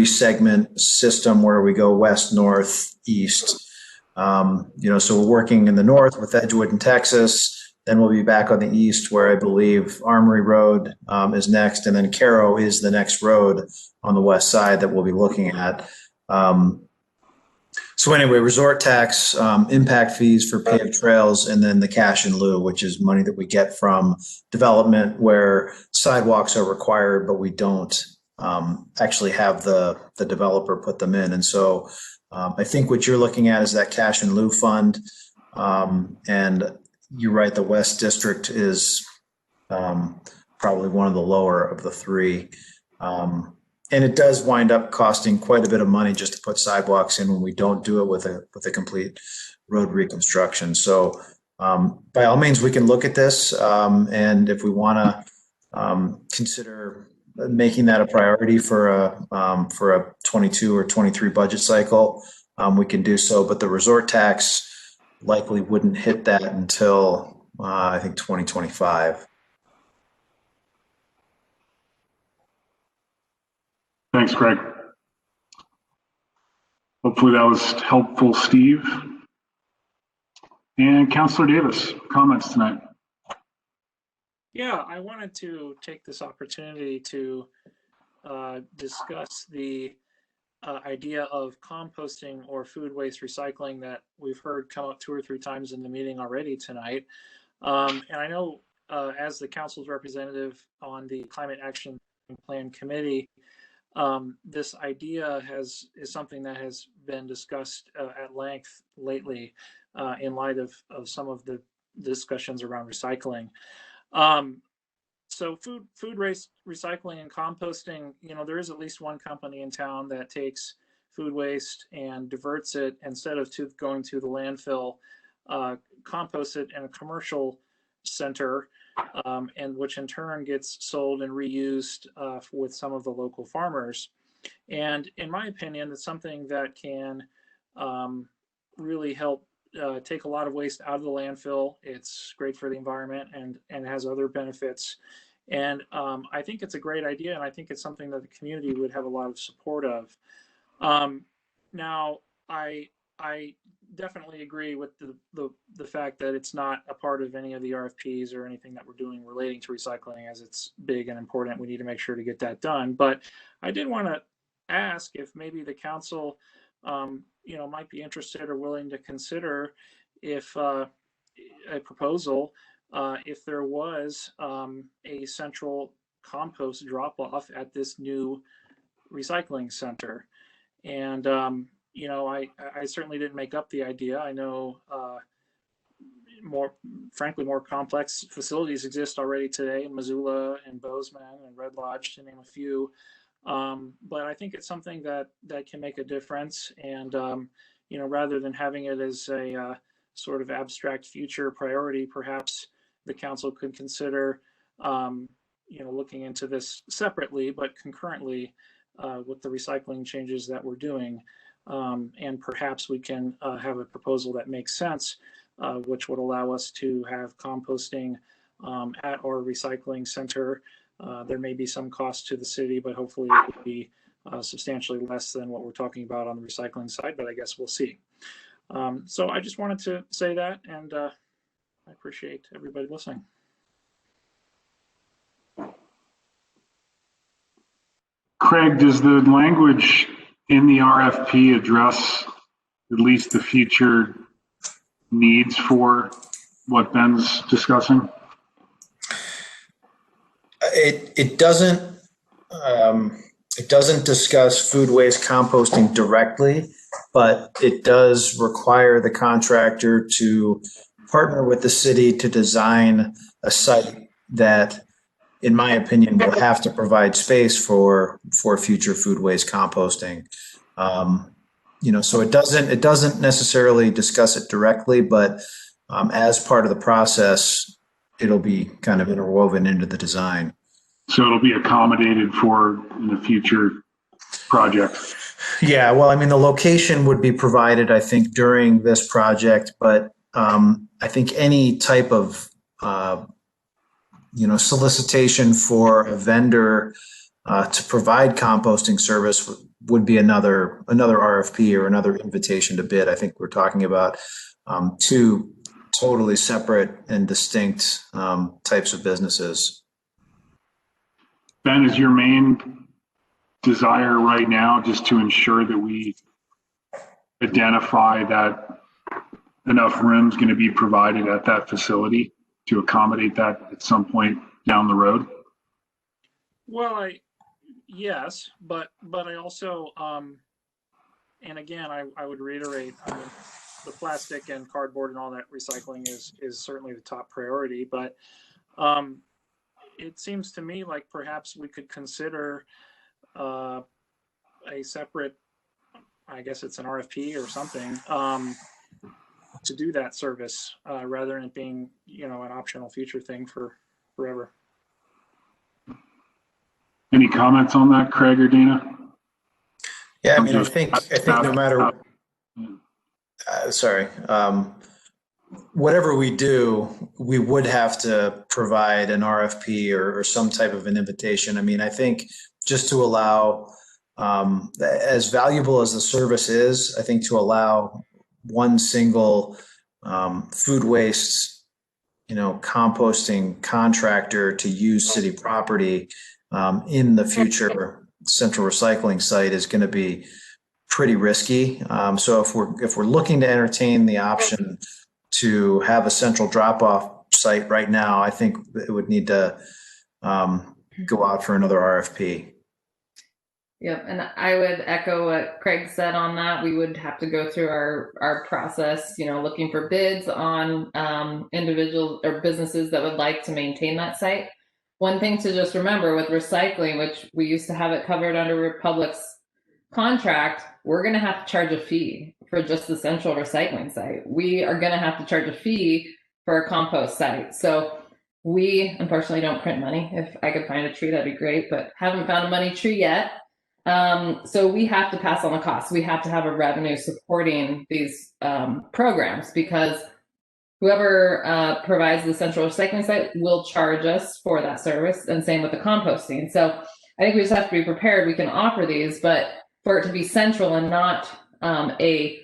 segment system where we go west, north, east. So we're working in the north with Edgewood and Texas. Then we'll be back on the east where I believe Armory Road is next. And then Caro is the next road on the west side that we'll be looking at. So anyway, resort tax, impact fees for paved trails, and then the cash in lieu, which is money that we get from development where sidewalks are required, but we don't actually have the developer put them in. And so I think what you're looking at is that cash in lieu fund. And you're right, the West District is probably one of the lower of the three. And it does wind up costing quite a bit of money just to put sidewalks in when we don't do it with a complete road reconstruction. So by all means, we can look at this. And if we want to consider making that a priority for a 22 or 23 budget cycle, we can do so. But the resort tax likely wouldn't hit that until I think 2025. Thanks, Craig. Hopefully that was helpful, Steve. And Councilor Davis, comments tonight. Yeah, I wanted to take this opportunity to discuss the idea of composting or food waste recycling that we've heard come up 2 or 3 times in the meeting already tonight. And I know as the council's representative on the Climate Action Plan Committee, this idea is something that has been discussed at length lately in light of some of the discussions around recycling. So food waste recycling and composting, there is at least one company in town that takes food waste and diverts it instead of going to the landfill, composts it in a commercial center, and which in turn gets sold and reused with some of the local farmers. And in my opinion, it's something that can really help take a lot of waste out of the landfill. It's great for the environment and has other benefits. And I think it's a great idea, and I think it's something that the community would have a lot of support of. Now, I definitely agree with the fact that it's not a part of any of the RFPs or anything that we're doing relating to recycling, as it's big and important. We need to make sure to get that done. But I did want to ask if maybe the council, might be interested or willing to consider if a proposal, if there was a central compost drop-off at this new recycling center. And I certainly didn't make up the idea. I know frankly, more complex facilities exist already today in Missoula and Bozeman and Red Lodge, to name a few. But I think it's something that can make a difference. And rather than having it as a sort of abstract future priority, perhaps the council could consider looking into this separately but concurrently with the recycling changes that we're doing. And perhaps we can have a proposal that makes sense, which would allow us to have composting at our recycling center. There may be some cost to the city, but hopefully it will be substantially less than what we're talking about on the recycling side, but I guess we'll see. So I just wanted to say that, and I appreciate everybody listening. Craig, does the language in the RFP address at least the future needs for what Ben's discussing? It doesn't discuss food waste composting directly, but it does require the contractor to partner with the city to design a site that, in my opinion, will have to provide space for future food waste composting. So it doesn't necessarily discuss it directly, but as part of the process, it'll be kind of interwoven into the design. So it'll be accommodated for in the future project. Yeah, well, I mean, the location would be provided, I think, during this project, but I think any type of solicitation for a vendor to provide composting service would be another RFP or another invitation to bid. I think we're talking about two totally separate and distinct types of businesses. Ben, is your main desire right now just to ensure that we identify that enough room is going to be provided at that facility to accommodate that at some point down the road? Well, yes, but I also, and again, I would reiterate, the plastic and cardboard and all that recycling is certainly the top priority, but it seems to me like perhaps we could consider a separate, I guess it's an RFP or something, to do that service rather than it being, an optional future thing for forever. Any comments on that, Craig or Dana? Yeah, I mean, I think no matter, whatever we do, we would have to provide an RFP or some type of an invitation. I mean, I think just to allow, as valuable as the service is, I think to allow one single food waste, composting contractor to use city property in the future central recycling site is going to be pretty risky. So if we're looking to entertain the option to have a central drop-off site right now, I think it would need to go out for another RFP. Yep, and I would echo what Craig said on that. We would have to go through our process, looking for bids on individuals or businesses that would like to maintain that site. One thing to just remember with recycling, which we used to have it covered under Republic's contract, we're going to have to charge a fee for just the central recycling site. We are going to have to charge a fee for a compost site. So we unfortunately don't print money. If I could find a tree, that'd be great, but haven't found a money tree yet. So we have to pass on the cost. We have to have a revenue supporting these programs because whoever provides the central recycling site will charge us for that service, and same with the composting. So I think we just have to be prepared. We can offer these, but for it to be central and not a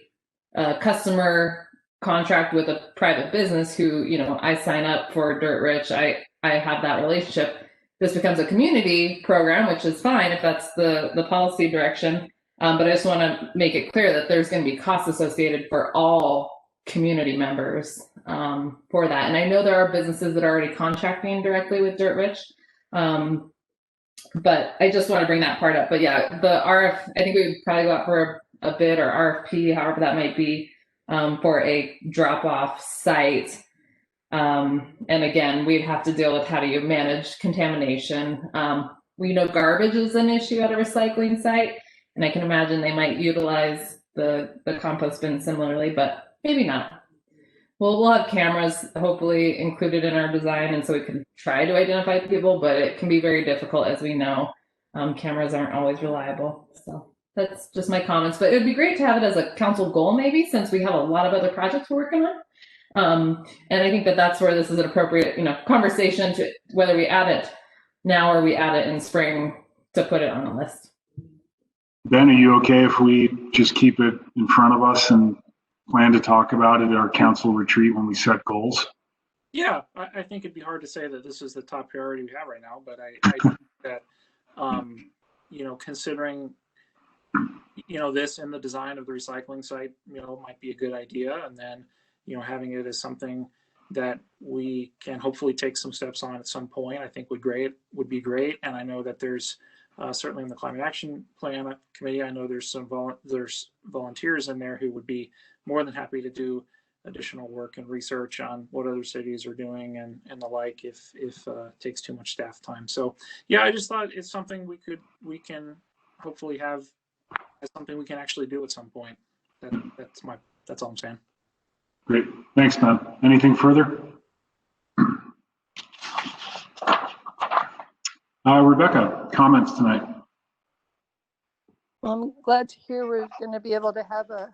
customer contract with a private business who, I sign up for Dirt Rich, I have that relationship. This becomes a community program, which is fine if that's the policy direction. But I just want to make it clear that there's going to be costs associated for all community members for that. And I know there are businesses that are already contracting directly with Dirt Rich. But I just want to bring that part up. But yeah, I think we would probably go out for a bid or RFP, however that might be, for a drop-off site. And again, we'd have to deal with how do you manage contamination. We know garbage is an issue at a recycling site, and I can imagine they might utilize the compost bin similarly, but maybe not. We'll have cameras hopefully included in our design, and so we can try to identify people, but it can be very difficult, as we know. Cameras aren't always reliable. So that's just my comments, but it would be great to have it as a council goal maybe, since we have a lot of other projects we're working on. And I think that that's where this is an appropriate, conversation to whether we add it now or we add it in spring to put it on the list. Ben, are you okay if we just keep it in front of us and plan to talk about it at our council retreat when we set goals? Yeah, I think it'd be hard to say that this is the top priority we have right now, but I think that, considering, this in the design of the recycling site, might be a good idea. And then, having it as something that we can hopefully take some steps on at some point, I think would be great. And I know that there's certainly in the Climate Action Plan Committee, I know there's there's volunteers in there who would be more than happy to do additional work and research on what other cities are doing and the like if it takes too much staff time. So yeah, I just thought it's something we can hopefully have as something we can actually do at some point. That's all I'm saying. Great, thanks, Ben. Anything further? Rebecca, comments tonight? I'm glad to hear we're going to be able to have a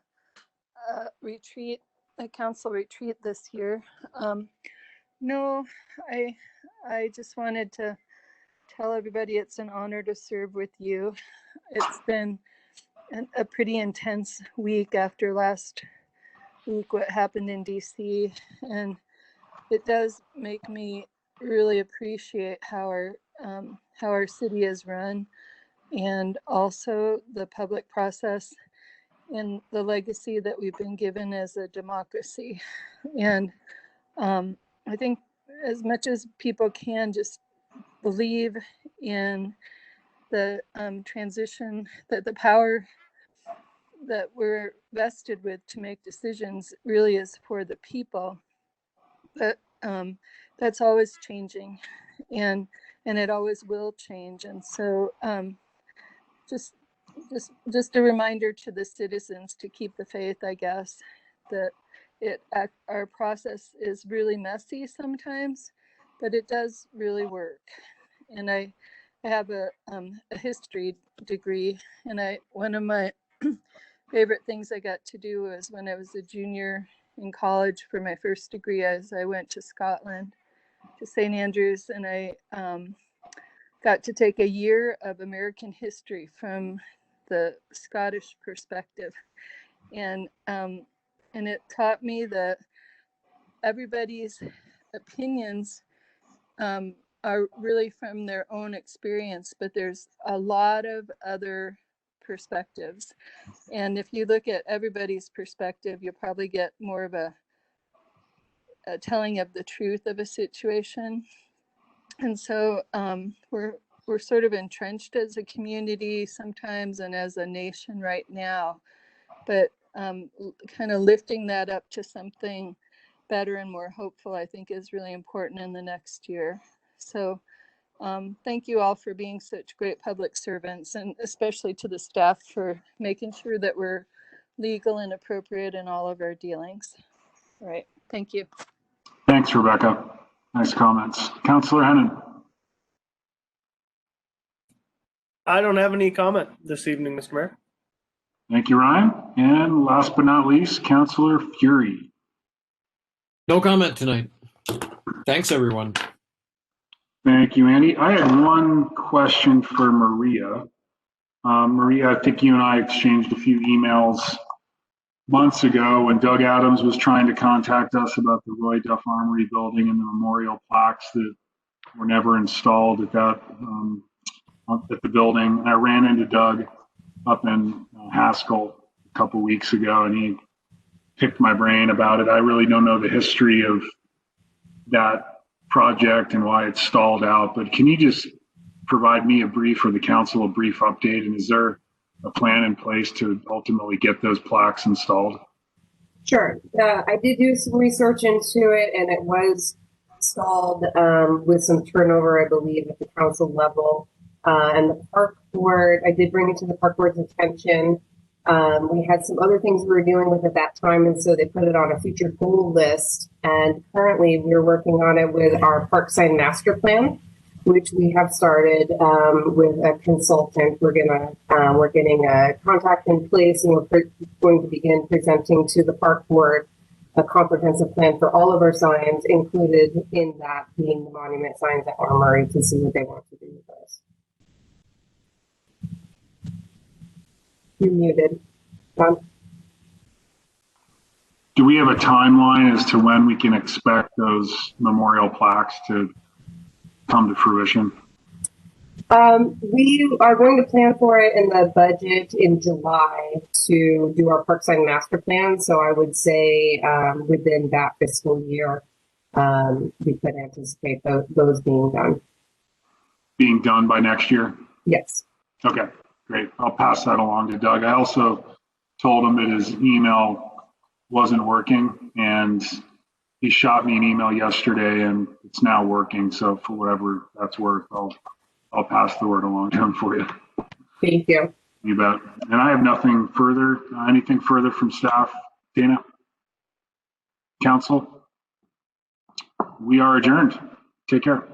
retreat, a council retreat this year. No, I just wanted to tell everybody it's an honor to serve with you. It's been a pretty intense week after last week, what happened in DC, and it does make me really appreciate how our city is run, and also the public process and the legacy that we've been given as a democracy. And I think as much as people can just believe in the transition, that the power that we're vested with to make decisions really is for the people. But that's always changing, and it always will change. And so just a reminder to the citizens to keep the faith, I guess, that our process is really messy sometimes, but it does really work. And I have a history degree, and one of my favorite things I got to do was when I was a junior in college for my first degree, as I went to Scotland, to St. Andrews, and I got to take a year of American history from the Scottish perspective. And it taught me that everybody's opinions are really from their own experience, but there's a lot of other perspectives. And if you look at everybody's perspective, you'll probably get more of a telling of the truth of a situation. And so we're sort of entrenched as a community sometimes and as a nation right now, but kind of lifting that up to something better and more hopeful, I think, is really important in the next year. So thank you all for being such great public servants, and especially to the staff for making sure that we're legal and appropriate in all of our dealings. All right, thank you. Thanks, Rebecca. Nice comments. Councillor Hennon. I don't have any comment this evening, Mr. Mayor. Thank you, Ryan. And last but not least, Councillor Fury. No comment tonight. Thanks, everyone. Thank you, Andy. I had one question for Maria. Maria, I think you and I exchanged a few emails months ago when Doug Adams was trying to contact us about the Roy Duff Armory building and the memorial plaques that were never installed at that at the building. I ran into Doug up in Haskell a couple weeks ago, and he picked my brain about it. I really don't know the history of that project and why it's stalled out, but can you just provide me a brief, or the council a brief update? And is there a plan in place to ultimately get those plaques installed? Sure. I did do some research into it, and it was installed with some turnover, I believe, at the council level. And the park board, I did bring it to the park board's attention. We had some other things we were dealing with at that time, and so they put it on a future goal list. And currently, we're working on it with our park sign master plan, which we have started with a consultant. We're getting a contract in place, and we're going to begin presenting to the park board a comprehensive plan for all of our signs, included in that being the monument signs at Armory, to see what they want to do with those. You're muted. Do we have a timeline as to when we can expect those memorial plaques to come to fruition? We are going to plan for it in the budget in July to do our park sign master plan. So I would say within that fiscal year, we could anticipate those being done. Being done by next year? Yes. Okay, great. I'll pass that along to Doug. I also told him that his email wasn't working, and he shot me an email yesterday, and it's now working. So for whatever that's worth, I'll pass the word along to him for you. Thank you. You bet. And I have nothing further. Anything further from staff? Dana? Council? We are adjourned. Take care.